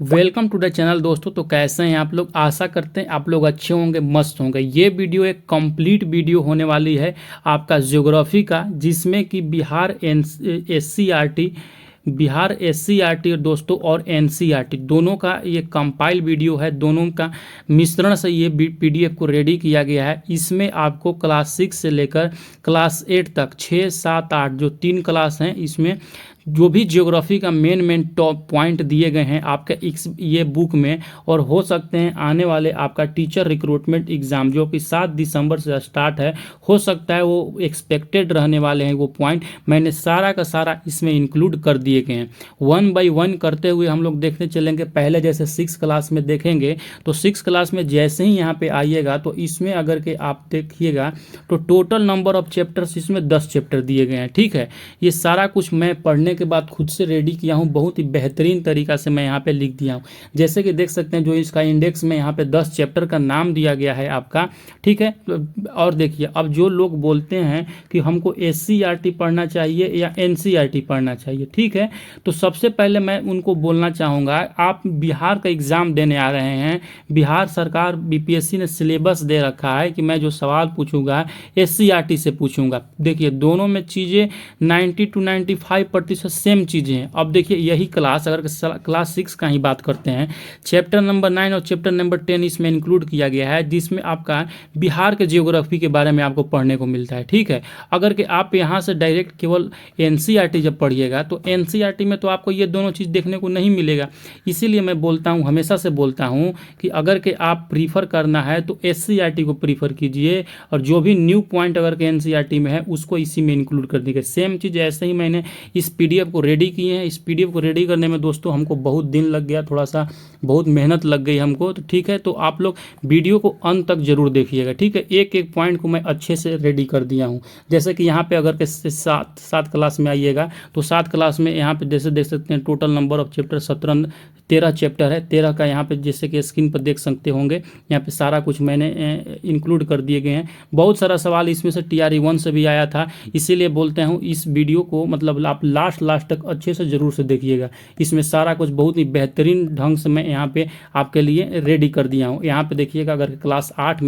Welcome to the channel दोस्तों। तो कैसे हैं आप लोग? आशा करते हैं आप लोग अच्छे होंगे, मस्त होंगे। ये वीडियो एक कंप्लीट वीडियो होने वाली है आपका ज्योग्राफी का, जिसमें कि बिहार एससीईआरटी और दोस्तों और एनसीईआरटी दोनों का ये कंपाइल वीडियो है। दोनों का मिश्रण से ये पीडीएफ को रेडी किया गया है। इसमें आपको क्लास 6 से लेकर क्लास 8 तक 6, 7, 8 जो 3 क्लास हैं, इसमें जो भी ज्योग्राफी का मेन टॉप पॉइंट दिए गए हैं आपके ये बुक में। और हो सकते हैं आने वाले आपका टीचर रिक्रूटमेंट एग्ज़ाम जो कि 7 दिसंबर से स्टार्ट है, हो सकता है वो एक्सपेक्टेड रहने वाले हैं। वो पॉइंट मैंने सारा का सारा इसमें इंक्लूड कर दिए गए हैं। 1 बाय 1 करते हुए हम लोग देखने चलेंगे। पहले जैसे 6 क्लास में देखेंगे, तो 6 क्लास में जैसे ही यहाँ पे आइएगा तो इसमें अगर के आप देखिएगा तो टोटल नंबर ऑफ चैप्टर्स इसमें 10 चैप्टर दिए गए हैं। ठीक है, ये सारा कुछ मैं पढ़ने के बाद खुद से रेडी किया हूं, बहुत ही बेहतरीन तरीका से मैं यहाँ पे लिख दिया हूं। जैसे कि देख सकते हैं जो इसका इंडेक्स में यहाँ पे 10 चैप्टर का नाम दिया गया है आपका। ठीक है, और देखिए अब जो लोग बोलते हैं कि हमको एससीईआरटी पढ़ना चाहिए या एनसीईआरटी पढ़ना चाहिए, ठीक है, तो सबसे पहले मैं उनको बोलना चाहूँगा, आप बिहार का एग्ज़ाम देने आ रहे हैं। बिहार सरकार बीपीएससी ने सिलेबस दे रखा है कि मैं जो सवाल पूछूंगा एससीईआरटी से पूछूंगा। देखिए दोनों में चीज़ें 90 to 95% सेम चीज़ें हैं। अब देखिए यही क्लास, अगर क्लास 6 का ही बात करते हैं, चैप्टर नंबर 9 और चैप्टर नंबर 10 इसमें इंक्लूड किया गया है, जिसमें आपका बिहार के जियोग्राफी के बारे में आपको पढ़ने को मिलता है। ठीक है, अगर कि आप यहाँ से डायरेक्ट केवल एनसीईआरटी जब पढ़िएगा तो एनसीईआरटी में तो आपको ये दोनों चीज़ देखने को नहीं मिलेगा। इसीलिए मैं बोलता हूँ, हमेशा से बोलता हूँ कि अगर के आप प्रीफर करना है तो एससीईआरटी को प्रीफर कीजिए, और जो भी न्यू पॉइंट अगर के एनसीईआरटी में है उसको इसी में इंक्लूड कर दीजिए। सेम चीज़ ऐसे ही मैंने इस पीडीएफ को रेडी किए हैं। इस पीडीएफ को रेडी करने में दोस्तों हमको बहुत दिन लग गया, थोड़ा सा बहुत मेहनत लग गई हमको। तो ठीक है, तो आप लोग वीडियो को अंत तक जरूर देखिएगा। ठीक है, एक एक पॉइंट को मैं अच्छे से रेडी कर दिया हूँ। जैसे कि यहाँ पे अगर के 7 क्लास में आइएगा तो 7 क्लास में यहाँ पे जैसे देख सकते हैं total number of chapter 13 chapter है। 13 का यहाँ पे जैसे कि स्क्रीन पर देख सकते होंगे, यहाँ पे सारा कुछ मैंने इंक्लूड कर दिए गए हैं। बहुत सारा सवाल इसमें से TRE 1 से भी आया था। इसीलिए बोलते हैं इस वीडियो को मतलब आप लास्ट तक अच्छे से ज़रूर से देखिएगा। इसमें सारा कुछ बहुत ही बेहतरीन ढंग से मैं यहाँ पे आपके लिए रेडी कर दिया हूँ। यहाँ पे देखिएगा अगर क्लास 8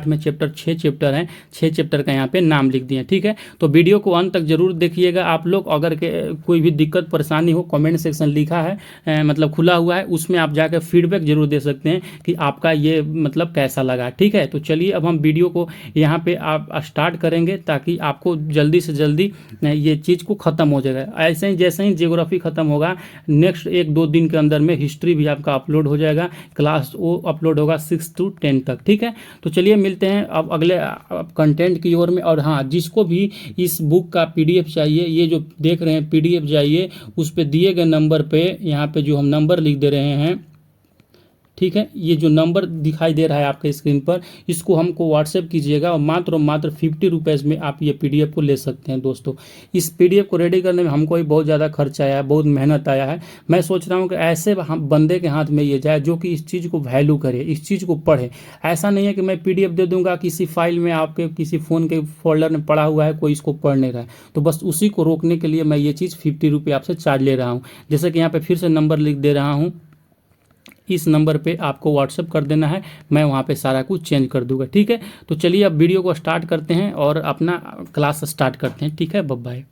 में चैप्टर 6 चैप्टर हैं, 6 चैप्टर का यहाँ पे नाम लिख दिए। ठीक है, तो वीडियो को अंत तक जरूर देखिएगा आप लोग। अगर के कोई भी दिक्कत परेशानी हो, कमेंट सेक्शन लिखा है मतलब खुला हुआ है, उसमें आप जाकर फीडबैक जरूर दे सकते हैं कि आपका ये मतलब कैसा लगा। ठीक है, तो चलिए अब हम वीडियो को यहाँ पे आप स्टार्ट करेंगे ताकि आपको जल्दी से जल्दी ये चीज़ को ख़त्म हो जाएगा। ऐसे ही जैसे ही जियोग्राफी ख़त्म होगा, नेक्स्ट 1-2 दिन के अंदर में हिस्ट्री भी आपका अपलोड हो जाएगा। क्लास वो अपलोड होगा 6 to 10 तक। ठीक है, तो चलिए मिलते हैं अब अगले कंटेंट की ओर में। और हाँ, जिसको भी इस बुक का पीडीएफ चाहिए, ये जो देख रहे हैं पीडीएफ चाहिए, उस पे दिए गए नंबर पे यहाँ पे जो हम नंबर लिख दे रहे हैं, ठीक है, ये जो नंबर दिखाई दे रहा है आपके स्क्रीन पर, इसको हमको व्हाट्सएप कीजिएगा और मात्र 50 रुपीज़ में आप ये पीडीएफ को ले सकते हैं। दोस्तों इस पीडीएफ को रेडी करने में हमको ही बहुत ज़्यादा खर्च आया है, बहुत मेहनत आया है। मैं सोच रहा हूँ कि ऐसे हम बंदे के हाथ में ये जाए जो कि इस चीज़ को वैल्यू करे, इस चीज़ को पढ़े। ऐसा नहीं है कि मैं पीडीएफ दे दूंगा किसी फाइल में, आपके किसी फ़ोन के फोल्डर में पड़ा हुआ है, कोई इसको पढ़ नहीं रहा है, तो बस उसी को रोकने के लिए मैं ये चीज़ 50 रुपये आपसे चार्ज ले रहा हूँ। जैसे कि यहाँ पर फिर से नंबर लिख दे रहा हूँ, इस नंबर पे आपको व्हाट्सएप कर देना है, मैं वहाँ पे सारा कुछ चेंज कर दूंगा। ठीक है, तो चलिए अब वीडियो को स्टार्ट करते हैं और अपना क्लास स्टार्ट करते हैं। ठीक है, बाय।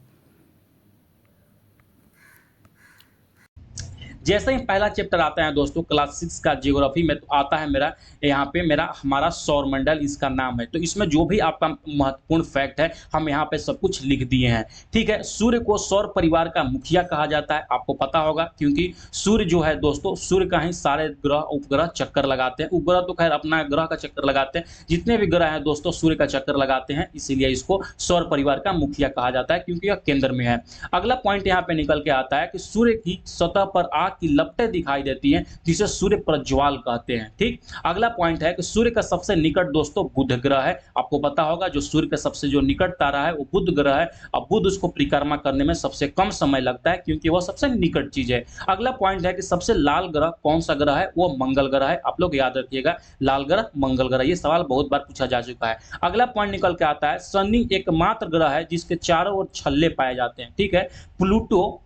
जैसे ही पहला चैप्टर आता है दोस्तों क्लास 6 का जियोग्राफी में, तो आता है मेरा यहाँ पे हमारा सौरमंडल इसका नाम है। तो इसमें जो भी आपका महत्वपूर्ण फैक्ट है हम यहाँ पे सब कुछ लिख दिए हैं। ठीक है, सूर्य को सौर परिवार का मुखिया कहा जाता है, आपको पता होगा, क्योंकि सूर्य जो है दोस्तों, सूर्य का ही सारे ग्रह उपग्रह चक्कर लगाते हैं। उपग्रह तो खैर अपना ग्रह का चक्कर लगाते हैं, जितने भी ग्रह हैं दोस्तों सूर्य का चक्कर लगाते हैं, इसीलिए इसको सौर परिवार का मुखिया कहा जाता है, क्योंकि यह केंद्र में है। अगला पॉइंट यहाँ पे निकल के आता है कि सूर्य की सतह पर आग की लपटें दिखाई देती हैं, जिसे सूर्य प्रज्वाल कहते हैं। ठीक, अगला पॉइंट है कि सूर्य का सबसे निकट दोस्तों बुध ग्रह है। आपको पता होगा जो सूर्य का सबसे जो निकट तारा है वो बुध ग्रह है। अब बुध उसको परिक्रमा करने में सबसे कम समय लगता है, क्योंकि वह सबसे निकट चीज है। अगला पॉइंट है कि सबसे लाल ग्रह कौन सा ग्रह है, वो मंगल ग्रह है। आप लोग याद रखिएगा, लाल ग्रह मंगल ग्रह, ये सवाल बहुत बार पूछा जा चुका है। अगला पॉइंट निकल के आता है शनि एकमात्र ग्रह है जिसके चारों ओर छल्ले पाए जाते हैं। ठीक है, प्लूटो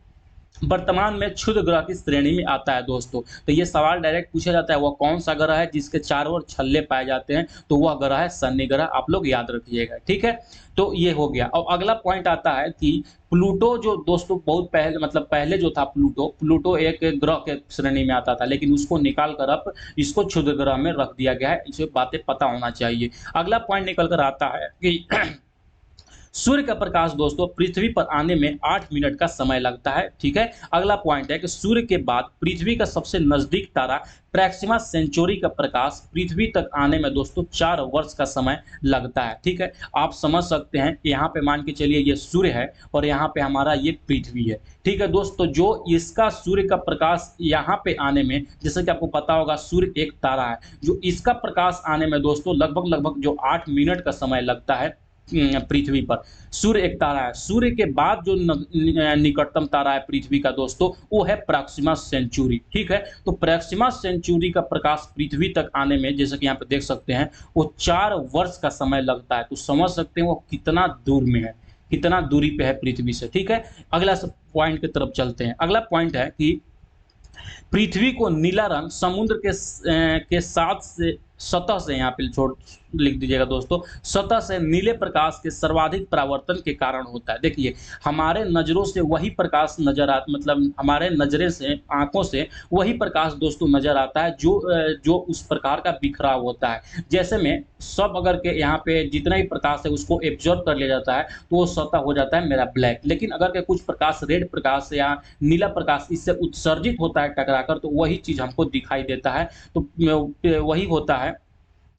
वर्तमान में क्षुद्र ग्रह की श्रेणी में आता है दोस्तों। तो ये सवाल डायरेक्ट पूछा जाता है, वह कौन सा ग्रह है जिसके चारों ओर छल्ले पाए जाते हैं? तो वह ग्रह है शनि ग्रह, आप लोग याद रखिएगा, ठीक है। तो ये हो गया। और अगला पॉइंट आता है कि प्लूटो जो दोस्तों बहुत पहले, मतलब पहले जो था प्लूटो एक ग्रह के श्रेणी में आता था, लेकिन उसको निकाल कर अब इसको क्षुद्र ग्रह में रख दिया गया है। इसे बातें पता होना चाहिए। अगला पॉइंट निकल कर आता है कि सूर्य का प्रकाश दोस्तों पृथ्वी पर आने में 8 मिनट का समय लगता है, ठीक है। अगला पॉइंट है कि सूर्य के बाद पृथ्वी का सबसे नजदीक तारा प्रैक्सिमा सेंचुरी का प्रकाश पृथ्वी तक आने में दोस्तों 4 वर्ष का समय लगता है, ठीक है। आप समझ सकते हैं, यहाँ पे मान के चलिए ये सूर्य है और यहाँ पे हमारा ये पृथ्वी है, ठीक है दोस्तों। जो इसका सूर्य का प्रकाश यहाँ पे आने में, जैसे कि आपको पता होगा सूर्य एक तारा है, जो इसका प्रकाश आने में दोस्तों लगभग जो 8 मिनट का समय लगता है पृथ्वी पर। सूर्य एक तारा है। सूर्य के बाद जो निकटतम तारा है पृथ्वी का दोस्तों, वो है प्रॉक्सिमा सेंचुरी, ठीक है। तो प्रॉक्सिमा सेंचुरी का प्रकाश पृथ्वी तक आने में, जैसे कि यहाँ पे देख सकते हैं, वो 4 वर्ष का समय लगता है। तो समझ सकते हैं वो कितना दूर में है, कितना दूरी पे है पृथ्वी से, ठीक है। अगला पॉइंट की तरफ चलते हैं। अगला पॉइंट है कि पृथ्वी को नीला रंग समुद्र के साथ से सतह से, यहाँ पे छोड़ लिख दीजिएगा दोस्तों, सतह से नीले प्रकाश के सर्वाधिक परावर्तन के कारण होता है। देखिए हमारे नज़रों से वही प्रकाश नजर आता, मतलब हमारे नजरे से, आंखों से वही प्रकाश दोस्तों नजर आता है जो उस प्रकार का बिखराव होता है। जैसे में सब अगर के यहाँ पे जितना भी प्रकाश है उसको एब्जॉर्ब कर लिया जाता है तो वो सतह हो जाता है मेरा ब्लैक। लेकिन अगर के कुछ प्रकाश, रेड प्रकाश या नीला प्रकाश इससे उत्सर्जित होता है टकराकर, तो वही चीज़ हमको दिखाई देता है। तो वही होता है,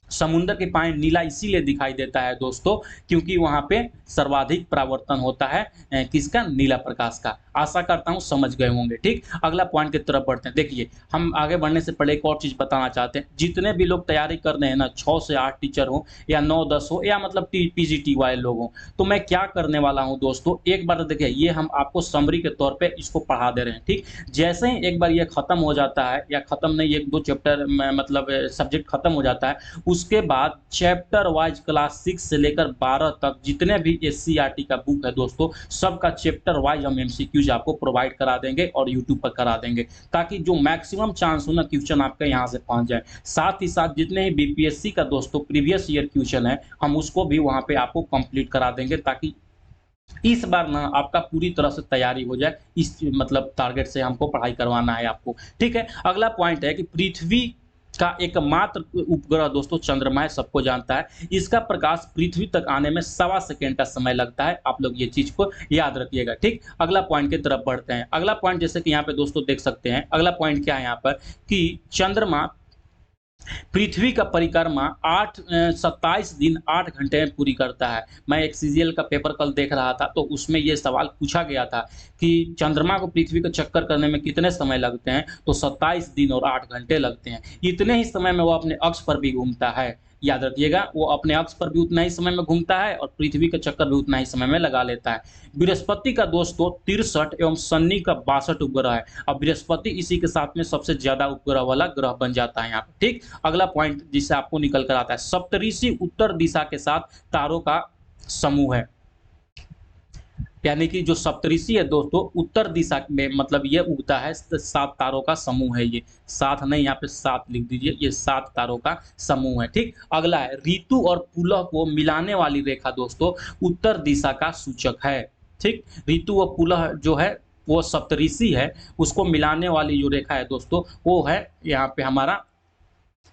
समुद्र के पानी नीला इसीलिए दिखाई देता है दोस्तों क्योंकि वहां पे सर्वाधिक परावर्तन होता है किसका? नीला प्रकाश का। आशा करता हूं समझ गए होंगे, ठीक। अगला पॉइंट की तरफ बढ़ते हैं। देखिए हम आगे बढ़ने से पहले एक और चीज बताना चाहते हैं। जितने भी लोग तैयारी कर रहे हैं ना, 6 से 8 टीचर हो या 9-10 हो या मतलब पीजीटी वाले लोग हो, तो मैं क्या करने वाला हूं दोस्तों, एक बार देखिए ये हम आपको समरी के तौर पर इसको पढ़ा दे रहे हैं, ठीक। जैसे ही एक बार ये खत्म हो जाता है, या खत्म नहीं, 1-2 चैप्टर मतलब सब्जेक्ट खत्म हो जाता है, उसके बाद चैप्टर वाइज क्लास 6 से लेकर 12 तक जितने भी एससीईआरटी का बुक है दोस्तों, सबका चैप्टर वाइज हम एमसीक्यूज आपको प्रोवाइड करा देंगे और यूट्यूब पर करा देंगे, ताकि जो मैक्सिमम चांस हो ना क्वेश्चन आपके यहाँ से पहुंच जाए। साथ ही साथ जितने ही बीपीएससी का दोस्तों प्रीवियस ईयर क्वेश्चन है, हम उसको भी वहां पे आपको कंप्लीट करा देंगे, ताकि इस बार ना आपका पूरी तरह से तैयारी हो जाए। इस मतलब टारगेट से हमको पढ़ाई करवाना है आपको, ठीक है। अगला पॉइंट है कि पृथ्वी का एकमात्र उपग्रह दोस्तों चंद्रमा है, सबको जानता है। इसका प्रकाश पृथ्वी तक आने में 1.25 सेकेंड का समय लगता है। आप लोग ये चीज को याद रखिएगा, ठीक। अगला पॉइंट की तरफ बढ़ते हैं। अगला पॉइंट जैसे कि यहाँ पे दोस्तों देख सकते हैं, अगला पॉइंट क्या है यहाँ पर कि चंद्रमा पृथ्वी का परिक्रमा 27 दिन 8 घंटे में पूरी करता है। मैं एक सीजीएल का पेपर कल देख रहा था, तो उसमें ये सवाल पूछा गया था कि चंद्रमा को पृथ्वी का चक्कर करने में कितने समय लगते हैं, तो 27 दिन और 8 घंटे लगते हैं। इतने ही समय में वो अपने अक्ष पर भी घूमता है। याद रखिएगा, वो अपने अक्ष पर भी उतना ही समय में घूमता है और पृथ्वी का चक्कर भी उतना ही समय में लगा लेता है। बृहस्पति का दोस्तों 63 एवं शनि का 62 उपग्रह है। अब बृहस्पति इसी के साथ में सबसे ज्यादा उपग्रह वाला ग्रह बन जाता है यहाँ पर, ठीक। अगला पॉइंट जिससे आपको निकल कर आता है, सप्तऋषि उत्तर दिशा के साथ तारों का समूह है। यानी कि जो सप्तऋषि है दोस्तों उत्तर दिशा में, मतलब ये उगता है, 7 तारों का समूह है ये। 7 नहीं, यहाँ पे 7 लिख दीजिए, ये 7 तारों का समूह है, ठीक। अगला है ऋतु और पुलह को मिलाने वाली रेखा दोस्तों उत्तर दिशा का सूचक है, ठीक। ऋतु और पुलह जो है वो सप्तऋषि है, उसको मिलाने वाली जो रेखा है दोस्तों वो है यहाँ पे हमारा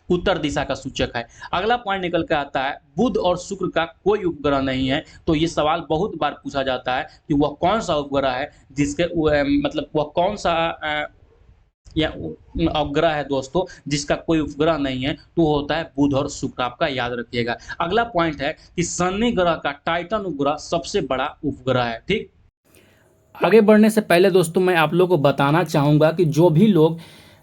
उत्तर दिशा का सूचक है। अगला पॉइंट निकल के आता है, बुध और शुक्र का कोई उपग्रह नहीं है। तो ये सवाल बहुत बार पूछा जाता है कि वह कौन सा उपग्रह है जिसके मतलब वह कौन सा या उपग्रह है दोस्तों जिसका कोई उपग्रह नहीं है, तो वो होता है बुध और शुक्र। आपका याद रखिएगा। अगला पॉइंट है कि शनि ग्रह का टाइटन उपग्रह सबसे बड़ा उपग्रह है, ठीक। आगे बढ़ने से पहले दोस्तों मैं आप लोगों को बताना चाहूँगा कि जो भी लोग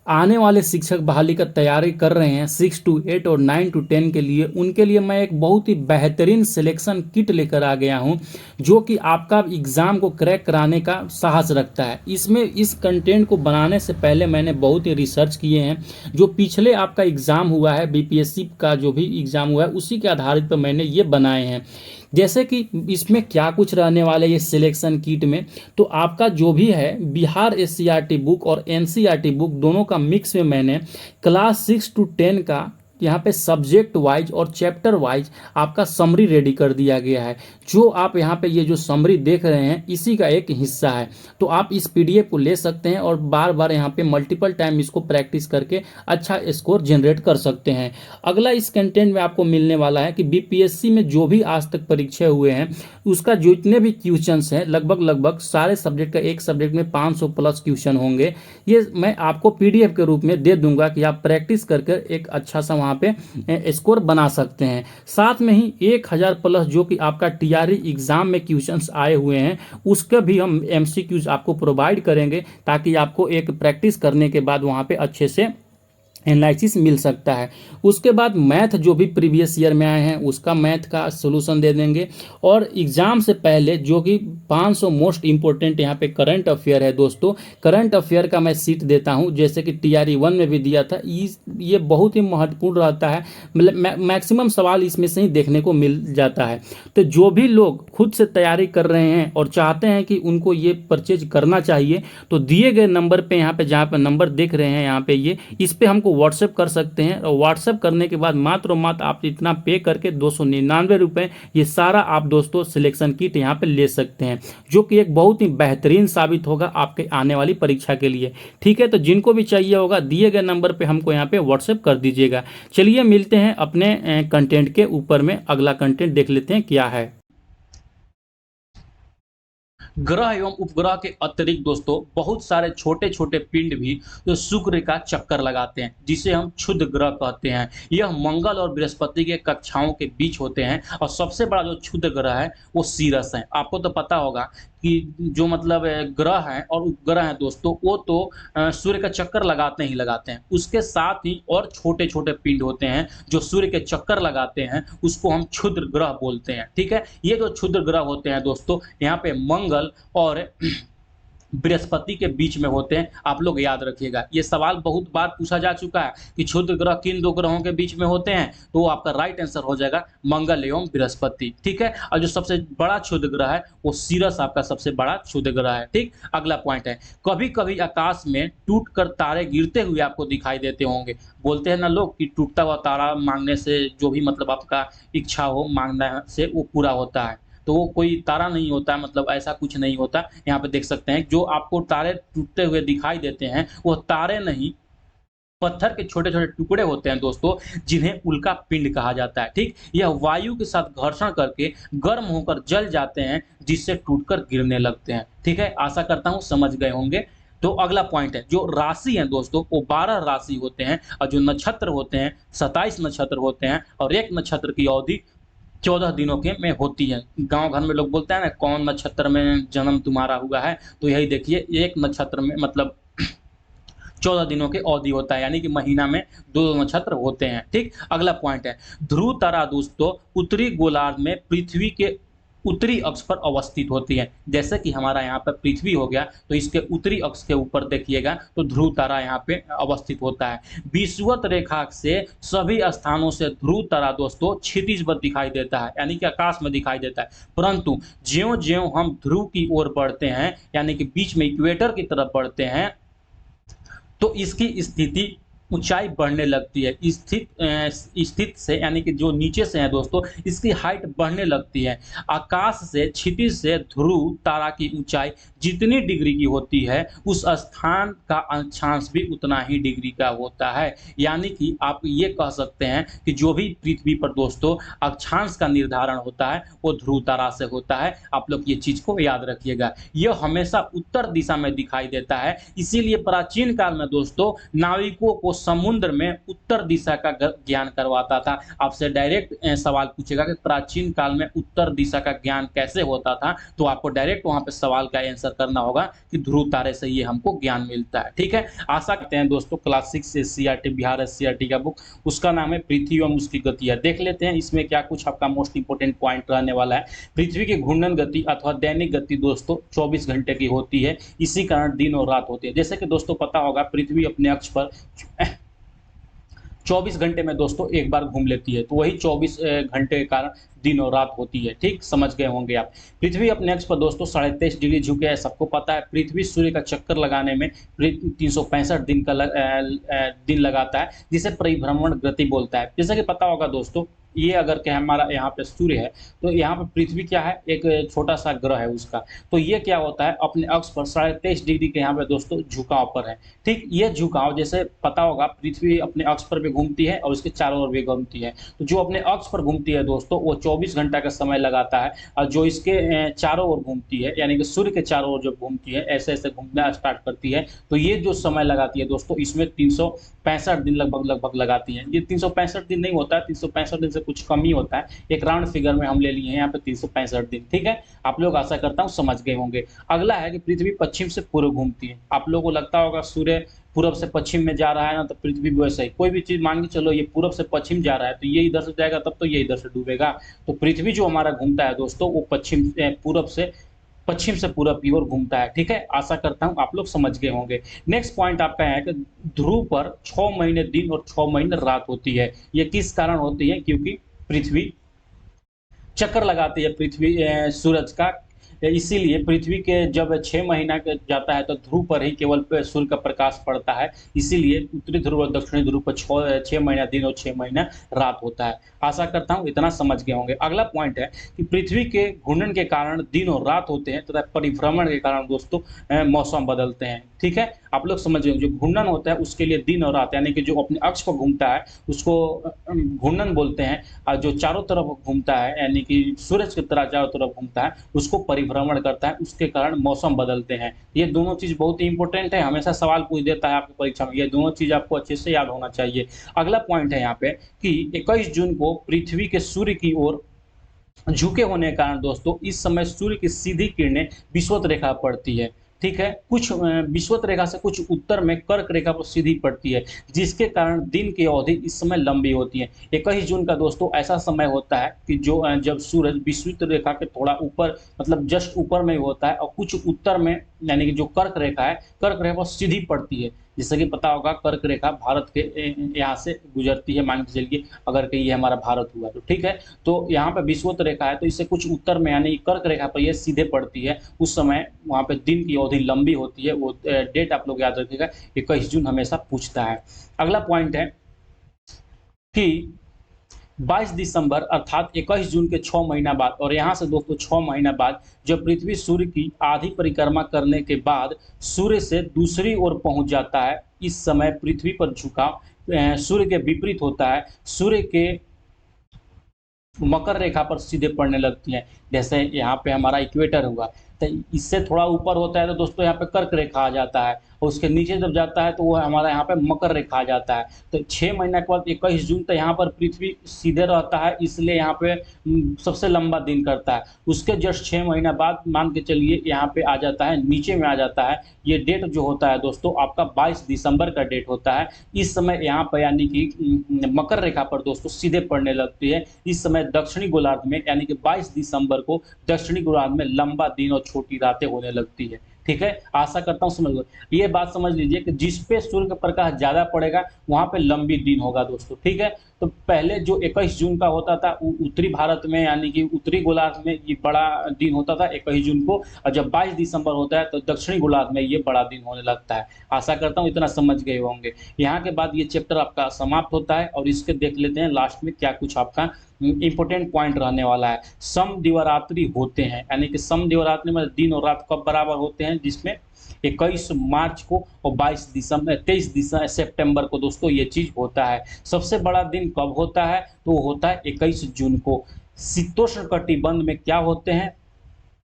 आने वाले शिक्षक बहाली का तैयारी कर रहे हैं 6 to 8 और 9 to 10 के लिए, उनके लिए मैं एक बहुत ही बेहतरीन सिलेक्शन किट लेकर आ गया हूं, जो कि आपका एग्ज़ाम को क्रैक कराने का साहस रखता है। इसमें इस कंटेंट को बनाने से पहले मैंने बहुत ही रिसर्च किए हैं। जो पिछले आपका एग्ज़ाम हुआ है, बीपीएससी का जो भी एग्ज़ाम हुआ है, उसी के आधारित पर मैंने ये बनाए हैं। जैसे कि इसमें क्या कुछ रहने वाला है ये सिलेक्शन किट में, तो आपका जो भी है बिहार एससीईआरटी बुक और एनसीईआरटी बुक दोनों का मिक्स में मैंने क्लास 6 to 10 का यहाँ पे सब्जेक्ट वाइज और चैप्टर वाइज आपका समरी रेडी कर दिया गया है। जो आप यहाँ पे ये जो समरी देख रहे हैं इसी का एक हिस्सा है। तो आप इस पीडीएफ को ले सकते हैं और बार बार यहाँ पे मल्टीपल टाइम इसको प्रैक्टिस करके अच्छा स्कोर जनरेट कर सकते हैं। अगला इस कंटेंट में आपको मिलने वाला है कि बीपीएससी में जो भी आज तक परीक्षा हुए हैं उसका जितने भी क्वेश्चंस हैं लगभग सारे सब्जेक्ट का एक सब्जेक्ट में 500 प्लस क्वेश्चन होंगे। ये मैं आपको पीडीएफ के रूप में दे दूंगा कि आप प्रैक्टिस करके एक अच्छा सा वहाँ पे स्कोर बना सकते हैं। साथ में ही 1000 प्लस जो कि आपका टीआरई एग्जाम में क्वेश्चंस आए हुए हैं उसके भी हम एमसीक्यूज आपको प्रोवाइड करेंगे ताकि आपको एक प्रैक्टिस करने के बाद वहाँ पे अच्छे से एनालिसिस मिल सकता है। उसके बाद मैथ जो भी प्रीवियस ईयर में आए हैं उसका मैथ का सॉल्यूशन दे देंगे। और एग्ज़ाम से पहले जो कि 500 मोस्ट इंपॉर्टेंट यहाँ पे करंट अफेयर है दोस्तों, करंट अफेयर का मैं सीट देता हूँ जैसे कि टीआरई 1 में भी दिया था। ये बहुत ही महत्वपूर्ण रहता है, मतलब मैक्सिमम सवाल इसमें से ही देखने को मिल जाता है। तो जो भी लोग खुद से तैयारी कर रहे हैं और चाहते हैं कि उनको ये परचेज करना चाहिए तो दिए गए नंबर पे यहाँ पे जहाँ पे नंबर देख रहे हैं यहाँ पे ये इस पे हमको व्हाट्सएप कर सकते हैं। और व्हाट्सएप करने के बाद मात्र आप इतना पे करके 299 रुपये ये सारा आप दोस्तों सिलेक्शन किट यहाँ पे ले सकते हैं, जो कि एक बहुत ही बेहतरीन साबित होगा आपके आने वाली परीक्षा के लिए। ठीक है, तो जिनको भी चाहिए होगा दिए गए नंबर पे हमको यहाँ पे व्हाट्सएप कर दीजिएगा। चलिए मिलते हैं अपने कंटेंट के ऊपर में, अगला कंटेंट देख लेते हैं क्या है। ग्रह एवं उपग्रह के अतिरिक्त दोस्तों बहुत सारे छोटे छोटे पिंड भी जो शुक्र का चक्कर लगाते हैं जिसे हम क्षुद्र ग्रह कहते हैं। यह मंगल और बृहस्पति के कक्षाओं के बीच होते हैं और सबसे बड़ा जो क्षुद्र ग्रह है वो सीरस है। आपको तो पता होगा कि जो मतलब ग्रह हैं और उपग्रह हैं दोस्तों वो तो सूर्य का चक्कर लगाते ही लगाते हैं। उसके साथ ही और छोटे छोटे पिंड होते हैं जो सूर्य के चक्कर लगाते हैं, उसको हम क्षुद्र ग्रह बोलते हैं। ठीक है, ये जो क्षुद्र ग्रह होते हैं दोस्तों यहाँ पे मंगल और बृहस्पति के बीच में होते हैं। आप लोग याद रखिएगा, ये सवाल बहुत बार पूछा जा चुका है कि क्षुद्र ग्रह किन दो ग्रहों के बीच में होते हैं, तो वो आपका राइट आंसर हो जाएगा मंगल एवं बृहस्पति। ठीक है, और जो सबसे बड़ा क्षुद्र ग्रह है वो सीरस आपका सबसे बड़ा क्षुद्र ग्रह है। ठीक, अगला पॉइंट है कभी कभी आकाश में टूटकर तारे गिरते हुए आपको दिखाई देते होंगे। बोलते हैं ना लोग कि टूटता हुआ तारा मांगने से जो भी मतलब आपका इच्छा हो मांगना से वो पूरा होता है, तो वो कोई तारा नहीं होता, मतलब ऐसा कुछ नहीं होता। यहाँ पे देख सकते हैं जो आपको तारे टूटते हुए दिखाई देते हैं वो तारे नहीं, पत्थर के छोटे छोटे टुकड़े होते हैं दोस्तों जिन्हें उल्का पिंड कहा जाता है। ठीक, यह वायु के साथ घर्षण करके गर्म होकर जल जाते हैं जिससे टूटकर गिरने लगते हैं। ठीक है, आशा करता हूँ समझ गए होंगे। तो अगला पॉइंट है जो राशि है दोस्तों वो 12 राशि होते हैं और जो नक्षत्र होते हैं 27 नक्षत्र होते हैं और एक नक्षत्र की अवधि 14 दिनों के में होती है। गांव घर में लोग बोलते हैं ना कौन नक्षत्र में जन्म तुम्हारा हुआ है, तो यही देखिए एक नक्षत्र में मतलब 14 दिनों के अवधि होता है, यानी कि महीना में 2 नक्षत्र होते हैं। ठीक, अगला पॉइंट है ध्रुव तारा दोस्तों उत्तरी गोलार्ध में पृथ्वी के उत्तरी अक्ष पर अवस्थित होती है। जैसे कि हमारा यहाँ पर पृथ्वी हो गया तो इसके उत्तरी अक्ष के ऊपर देखिएगा तो ध्रुव तारा यहाँ पे अवस्थित होता है। विषुवत रेखा से सभी स्थानों से ध्रुव तारा दोस्तों क्षितिजवत दिखाई देता है, यानी कि आकाश में दिखाई देता है। परंतु ज्यों-ज्यों हम ध्रुव की ओर बढ़ते हैं यानी कि बीच में इक्वेटर की तरफ बढ़ते हैं तो इसकी स्थिति ऊंचाई बढ़ने लगती है। स्थित से यानी कि जो नीचे से है दोस्तों इसकी हाइट बढ़ने लगती है। आकाश से क्षितिज से ध्रुव तारा की ऊंचाई जितनी डिग्री की होती है उस स्थान का अक्षांश भी उतना ही डिग्री का होता है। यानी कि आप ये कह सकते हैं कि जो भी पृथ्वी पर दोस्तों अक्षांश का निर्धारण होता है वो ध्रुव तारा से होता है। आप लोग ये चीज को याद रखिएगा। यह हमेशा उत्तर दिशा में दिखाई देता है, इसीलिए प्राचीन काल में दोस्तों नाविकों को समुद्र में उत्तर दिशा का ज्ञान करवाता था। आपसे डायरेक्ट सवाल पूछेगा कि प्राचीन काल में उत्तर दिशा का ज्ञान कैसे होता था, तो आपको डायरेक्ट वहां पे सवाल का आंसर करना होगा कि ध्रुव तारे से ये हमको ज्ञान मिलता है। ठीक है, आशा करते हैं दोस्तों क्लास 6 एससीईआरटी बिहार एससीईआरटी का बुक उसका नाम है पृथ्वी एवं उसकी गतियां। देख लेते हैं इसमें क्या कुछ आपका मोस्ट इंपोर्टेंट पॉइंट रहने वाला है। पृथ्वी की घूर्णन गति अथवा दैनिक गति दोस्तों 24 घंटे की होती है, इसी कारण दिन और रात होती है। जैसे कि दोस्तों पता होगा पृथ्वी अपने अक्ष पर 24 घंटे में दोस्तों एक बार घूम लेती है, तो वही 24 घंटे के कारण दिन और रात होती है, ठीक? समझ गए होंगे आप। पृथ्वी अपने अक्ष पर दोस्तों 23.5 डिग्री झुके है, सबको पता है। पृथ्वी सूर्य का चक्कर लगाने में 365 दिन का दिन लगाता है, जिसे परिभ्रमण गति बोलता है। जैसा कि पता होगा दोस्तों, ये अगर क्या हमारा यहाँ पे सूर्य है, तो यहाँ पे पृथ्वी क्या है, एक छोटा-सा ग्रह है उसका। तो ये क्या होता है, अपने अक्ष पर 23.5 डिग्री के यहाँ पे दोस्तों झुकाव पर है। ठीक, ये झुकाव जैसे पता होगा, पृथ्वी अपने अक्ष पर भी घूमती है और उसके चारों ओर भी घूमती है। तो जो अपने अक्ष पर घूमती है दोस्तों, वो 24 घंटा का समय लगाता है, और जो इसके चारों ओर घूमती है, यानी कि सूर्य के चारों ओर जब घूमती है, ऐसे-ऐसे घूमना स्टार्ट करती है, तो ये जो समय लगाती है दोस्तों, इसमें 365 दिन लगभग लगाती है। ये 365 दिन नहीं होता है, 365 दिन से कुछ कम ही होता है। एक राउंड फिगर में हम ले लिए हैं यहाँ पे 365 दिन, ठीक है? आप लोग आशा करता हूँ समझ गए होंगे। अगला है कि पृथ्वी पश्चिम से पूर्व घूमती है। आप लोगों को लगता होगा सूर्य पूरब से पश्चिम में जा रहा है ना, तो पृथ्वी भी वैसा ही। कोई भी चीज़ मान के चलो, ये पूरब से पश्चिम जा रहा है, तो ये इधर से जाएगा तब तो ये इधर से डूबेगा। तो पृथ्वी जो हमारा घूमता है दोस्तों, वो पूरब से पश्चिम से पूरब की ओर घूमता है, ठीक है? आशा करता हूँ आप लोग समझ गए होंगे। नेक्स्ट पॉइंट आपका है कि ध्रुव पर 6 महीने दिन और 6 महीने रात होती है। ये किस कारण होती है? क्योंकि पृथ्वी चक्कर लगाती है सूरज का, इसीलिए पृथ्वी के जब 6 महीना के जाता है, तो ध्रुव पर ही केवल सूर्य का प्रकाश पड़ता है। इसीलिए उत्तरी ध्रुव और दक्षिणी ध्रुव पर 6 महीना दिन और 6 महीना रात होता है। आशा करता हूँ इतना समझ गए होंगे। अगला पॉइंट है कि पृथ्वी के घूर्णन के कारण दिन और रात होते हैं, तथा परिभ्रमण के कारण दोस्तों मौसम बदलते हैं, ठीक है? आप लोग समझ गए। जो घूर्णन होता है उसके लिए दिन और रात, यानी कि जो अपने अक्ष पर घूमता है उसको घूर्णन बोलते हैं, और जो चारों तरफ घूमता है, यानी कि सूरज की तरह चारों तरफ घूमता है, उसको परिभ्रमण करता है। उसके कारण मौसम बदलते हैं। ये दोनों चीज़ बहुत ही इंपॉर्टेंट है, हमेशा सवाल पूछ देता है आपकी परीक्षा में। ये दोनों चीज़ आपको अच्छे से याद होना चाहिए। अगला पॉइंट है यहाँ पे कि 21 जून को पृथ्वी के सूर्य की ओर झुके होने के कारण दोस्तों, इस समय सूर्य की सीधी किरणें विषुवत रेखा पर पड़ती है, ठीक है? कुछ विषुवत रेखा से कुछ उत्तर में कर्क रेखा पर सीधी पड़ती है, जिसके कारण दिन की अवधि इस समय लंबी होती है। 21 जून का दोस्तों ऐसा समय होता है कि जब सूरज विषुवत रेखा के थोड़ा ऊपर, मतलब जस्ट ऊपर में होता है, और कुछ उत्तर में, यानी कि जो कर्क रेखा है, कर्क रेखा पर सीधी पड़ती है। जैसे कि पता होगा, कर्क रेखा भारत के यहाँ से गुजरती है, मान के चलिए अगर कहीं ये हमारा भारत हुआ तो, ठीक है? तो यहाँ पे विषुवत रेखा है, तो इससे कुछ उत्तर में, यानी कर्क रेखा पर ये सीधे पड़ती है। उस समय वहाँ पे दिन की अवधि लंबी होती है। वो डेट आप लोग याद रखिएगा, 21 जून हमेशा पूछता है। अगला पॉइंट है कि 22 दिसंबर अर्थात 21 जून के 6 महीना बाद, और यहाँ से दोस्तों 6 महीना बाद, जब पृथ्वी सूर्य की आधी परिक्रमा करने के बाद सूर्य से दूसरी ओर पहुंच जाता है, इस समय पृथ्वी पर झुकाव सूर्य के विपरीत होता है। सूर्य के मकर रेखा पर सीधे पड़ने लगती हैं। जैसे यहाँ पे हमारा इक्वेटर हुआ, तो इससे थोड़ा ऊपर होता है तो दोस्तों यहाँ पे कर्क रेखा आ जाता है, और उसके नीचे जब जाता है तो वो हमारा यहाँ पे मकर रेखा आ जाता है। तो 6 महीने के बाद 21 जून तक यहाँ पर पृथ्वी सीधे रहता है, इसलिए यहाँ पे सबसे लंबा दिन करता है। उसके जस्ट 6 महीना बाद मान के चलिए यहाँ पे आ जाता है, नीचे में आ जाता है। ये डेट जो होता है दोस्तों आपका 22 दिसंबर का डेट होता है। इस समय यहाँ पर यानी कि मकर रेखा पर दोस्तों सीधे पड़ने लगती है। इस समय दक्षिणी गोलार्ध में, यानी कि 22 दिसंबर को दक्षिणी गोलार्ध में लंबा दिन और छोटी रातें होने लगती है, ठीक है? आशा करता हूँ समझ गए। ये बात समझ लीजिए कि जिस पे सूर्य का प्रकाश ज़्यादा पड़ेगा वहाँ पे लंबी दिन होगा दोस्तों, ठीक है? तो पहले जो 21 जून का होता था, उत्तरी भारत में, यानी कि उत्तरी गोलार्ध में ये बड़ा दिन होता था 21 जून को, और जब 22 दिसंबर होता है तो दक्षिणी गोलार्ध में ये बड़ा दिन होने लगता है। आशा करता हूँ इतना समझ गए होंगे। यहाँ के बाद ये चैप्टर आपका समाप्त होता है, और इसके देख लेते हैं लास्ट में क्या कुछ आपका इंपॉर्टेंट पॉइंट रहने वाला है। समदिवारात्रि होते हैं, यानी कि समदिवारात्रि में दिन और रात कब बराबर होते हैं, जिसमें 21 मार्च को और 23 सितंबर को दोस्तों ये चीज होता है। सबसे बड़ा दिन कब होता है, तो वो होता है 21 जून को। शीतोष्ण कटिबंध में क्या होते हैं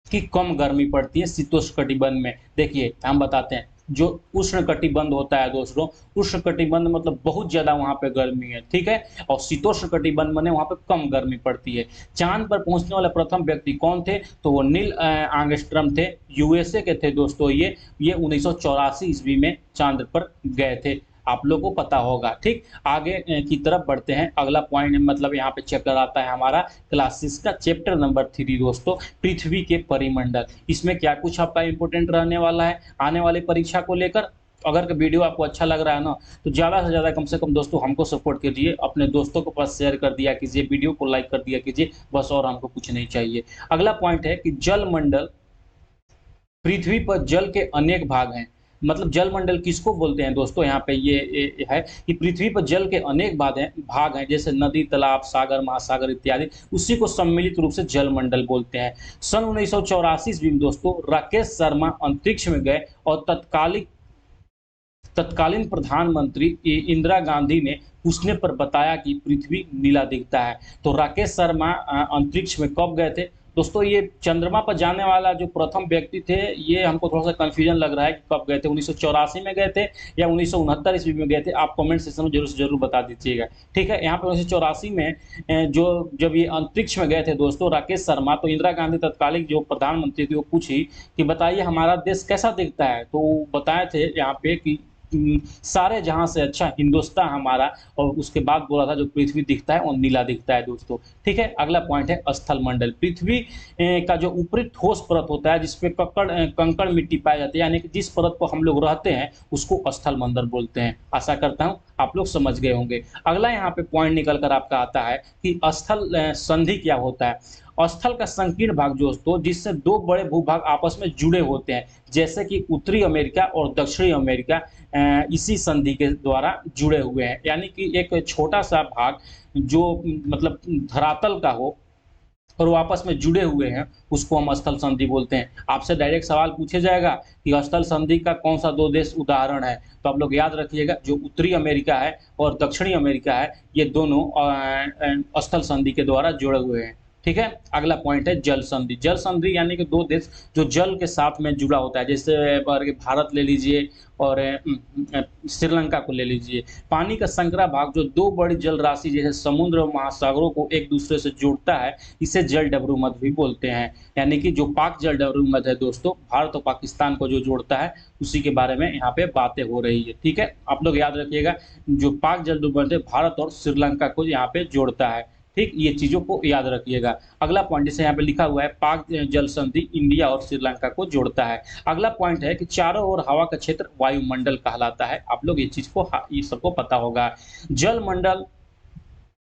कि कम गर्मी पड़ती है शीतोष्ण कटिबंध में। देखिए हम बताते हैं, जो उष्ण कटिबंध होता है दोस्तों, उष्ण कटिबंध मतलब बहुत ज्यादा वहां पे गर्मी है, ठीक है? और शीतोष्ण कटिबंध में वहां पे कम गर्मी पड़ती है। चांद पर पहुंचने वाले प्रथम व्यक्ति कौन थे, तो वो नील आर्मस्ट्रांग थे, यूएसए के थे दोस्तों। ये 1984 ईस्वी में चांद पर गए थे, आप लोगों को पता होगा, ठीक? आगे की तरफ बढ़ते हैं। अगला पॉइंट मतलब यहाँ पे चैप्टर आता है हमारा क्लास 6 का चैप्टर नंबर 3 दोस्तों, पृथ्वी के परिमंडल। इसमें क्या कुछ आपका इंपॉर्टेंट रहने वाला है आने वाली परीक्षा को लेकर, अगर का वीडियो आपको अच्छा लग रहा है ना, तो ज़्यादा से ज़्यादा कम से कम दोस्तों हमको सपोर्ट कीजिए, अपने दोस्तों के पास शेयर कर दिया कीजिए, वीडियो को लाइक कर दिया कीजिए, बस और हमको कुछ नहीं चाहिए। अगला पॉइंट है कि जलमंडल, पृथ्वी पर जल के अनेक भाग हैं। मतलब जलमंडल किसको बोलते हैं दोस्तों, यहाँ पे ये है कि पृथ्वी पर जल के अनेक भाग हैं, जैसे नदी, तालाब, सागर, महासागर इत्यादि, उसी को सम्मिलित रूप से जलमंडल बोलते हैं। सन 1984 ईस्वी में दोस्तों राकेश शर्मा अंतरिक्ष में गए और तत्कालीन प्रधानमंत्री इंदिरा गांधी ने पूछने पर बताया कि पृथ्वी नीला दिखता है। तो राकेश शर्मा अंतरिक्ष में कब गए थे दोस्तों, ये चंद्रमा पर जाने वाला जो प्रथम व्यक्ति थे, ये हमको थोड़ा सा कंफ्यूजन लग रहा है कि कब गए थे, 1984 में गए थे या 1969 ईस्वी में गए थे। आप कमेंट सेक्शन में जरूर से जरूर बता दीजिएगा। ठीक है, यहाँ पे 1984 में जो जब ये अंतरिक्ष में गए थे दोस्तों राकेश शर्मा, तो इंदिरा गांधी तत्कालीन जो प्रधानमंत्री थी वो पूछी कि बताइए हमारा देश कैसा दिखता है, तो बताए थे यहाँ पे कि सारे जहां से अच्छा हिंदुस्तान हमारा, और उसके बाद बोला था जो पृथ्वी दिखता है वो नीला दिखता है दोस्तों। ठीक है, अगला पॉइंट है स्थल मंडल। पृथ्वी का जो ऊपरी ठोस परत होता है जिसपे कंकड़ मिट्टी पाई जाती है, यानी कि जिस परत पर हम लोग रहते हैं उसको स्थल मंडल बोलते हैं। आशा करता हूं आप लोग समझ गए होंगे। अगला यहाँ पे पॉइंट निकल कर आपका आता है कि स्थल संधि क्या होता है। स्थल का संकीर्ण भाग दोस्तों जिससे दो बड़े भूभाग आपस में जुड़े होते हैं, जैसे कि उत्तरी अमेरिका और दक्षिणी अमेरिका इसी संधि के द्वारा जुड़े हुए हैं। यानी कि एक छोटा सा भाग जो मतलब धरातल का हो और वो आपस में जुड़े हुए हैं, उसको हम स्थल संधि बोलते हैं। आपसे डायरेक्ट सवाल पूछा जाएगा कि स्थल संधि का कौन सा दो देश उदाहरण है, तो आप लोग याद रखिएगा जो उत्तरी अमेरिका है और दक्षिणी अमेरिका है, ये दोनों स्थल संधि के द्वारा जुड़े हुए हैं। ठीक है, अगला पॉइंट है जल संधि। जल संधि यानी कि दो देश जो जल के साथ में जुड़ा होता है, जैसे भारत ले लीजिए और श्रीलंका को ले लीजिए। पानी का संकरा भाग जो दो बड़ी जल राशि जैसे समुद्र और महासागरों को एक दूसरे से जोड़ता है, इसे जल डमरू मध्य भी बोलते हैं। यानी कि जो पाक जल डमरू मध्य है दोस्तों, भारत और पाकिस्तान को जो जोड़ता है, उसी के बारे में यहाँ पे बातें हो रही है। ठीक है, आप लोग याद रखिएगा जो पाक जल डमरू मध्य भारत और श्रीलंका को यहाँ पे जोड़ता है। ठीक, ये चीजों को याद रखिएगा। अगला पॉइंट जैसे यहाँ पे लिखा हुआ है पाक जल संधि इंडिया और श्रीलंका को जोड़ता है। अगला पॉइंट है कि चारों ओर हवा का क्षेत्र वायुमंडल कहलाता है। आप लोग ये चीज को ये सबको पता होगा। जलमंडल,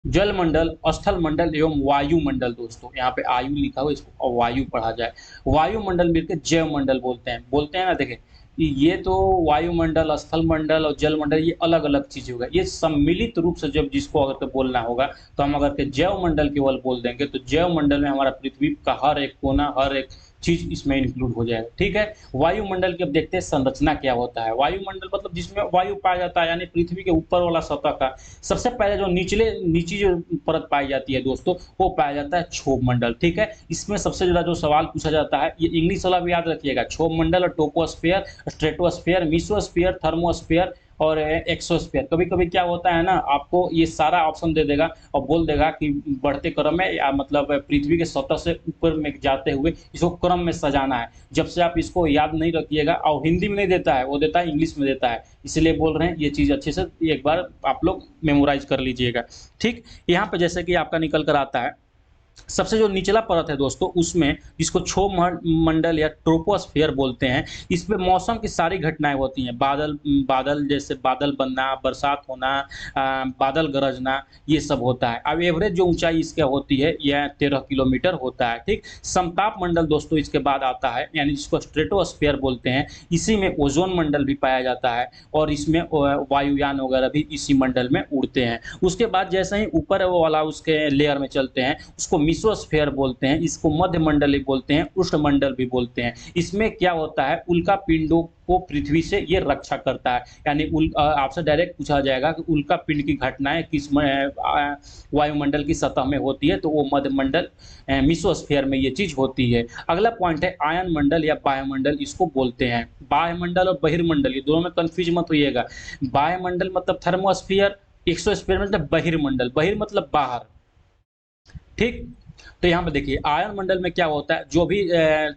जलमंडल, स्थल मंडल एवं वायुमंडल दोस्तों, यहाँ पे आयु लिखा हुआ, इसको वायु पढ़ा जाए। वायुमंडल मिलकर जैव मंडल बोलते हैं ना। देखें ये तो वायुमंडल, स्थल मंडल और जलमंडल ये अलग अलग चीज होगा। ये सम्मिलित रूप से जब जिसको अगर के बोलना होगा तो हम अगर के जैव मंडल केवल बोल देंगे, तो जैव मंडल में हमारा पृथ्वी का हर एक कोना, हर एक चीज इसमें इंक्लूड हो जाएगा। ठीक है, वायुमंडल की अब देखते हैं संरचना क्या होता है। वायुमंडल मतलब जिसमें वायु पाया जाता है, यानी पृथ्वी के ऊपर वाला सतह का सबसे पहले जो नीची जो परत पाई जाती है दोस्तों, वो पाया जाता है क्षोभ मंडल। ठीक है, इसमें सबसे ज्यादा जो सवाल पूछा जाता है, ये इंग्लिश वाला भी याद रखिएगा, क्षोभ मंडल और टोपोस्फेयर, स्ट्रेटोस्फेयर, मीसोस्फेयर, थर्मोस्फेयर और एक्सोस्फेयर। कभी कभी क्या होता है ना, आपको ये सारा ऑप्शन दे देगा और बोल देगा कि बढ़ते क्रम में, या मतलब पृथ्वी के सतह से ऊपर में जाते हुए इसको क्रम में सजाना है। जब से आप इसको याद नहीं रखिएगा, और हिंदी में नहीं देता है, वो देता है इंग्लिश में देता है, इसलिए बोल रहे हैं ये चीज़ अच्छे से एक बार आप लोग मेमोराइज कर लीजिएगा। ठीक, यहाँ पे जैसे कि आपका निकल कर आता है सबसे जो निचला परत है दोस्तों, उसमें जिसको क्षोभ मंडल या ट्रोपोस्फियर बोलते हैं, इस पे मौसम की सारी घटनाएं होती हैं। बादल जैसे बादल बनना, बरसात होना, बादल गरजना, ये सब होता है। अब एवरेज जो ऊंचाई इसके होती है यह 13 किलोमीटर होता है। ठीक, समताप मंडल दोस्तों इसके बाद आता है, यानी जिसको स्ट्रेटोस्फियर बोलते हैं। इसी में ओजोन मंडल भी पाया जाता है और इसमें वायुयान वगैरह भी इसी मंडल में उड़ते हैं। उसके बाद जैसे ही ऊपर वाला उसके लेयर में चलते हैं, उसको मीसोस्फेयर बोलते हैं, इसको मध्य मंडल भी बोलते हैं, उष्ण मंडल भी बोलते हैं। इसमें क्या होता है, उल्का पिंडों को पृथ्वी से ये रक्षा करता है। यानी आपसे डायरेक्ट पूछा जाएगा कि उल्का पिंड की घटनाएं किस वायुमंडल की सतह में होती है, तो वो मध्य मंडल मीसोस्फेयर में ये चीज होती है। अगला पॉइंट है आयन मंडल या वायुमंडल, इसको बोलते हैं। वायुमंडल और बहिर्मंडल ये दोनों में कंफ्यूज मत होइएगा। वायुमंडल मतलब थर्मोस्फियर, एक्सोस्फियर मतलब बहिर्मंडल, बहिर मतलब बाहर। ठीक, तो यहाँ पे देखिए आयन मंडल में क्या होता है, जो भी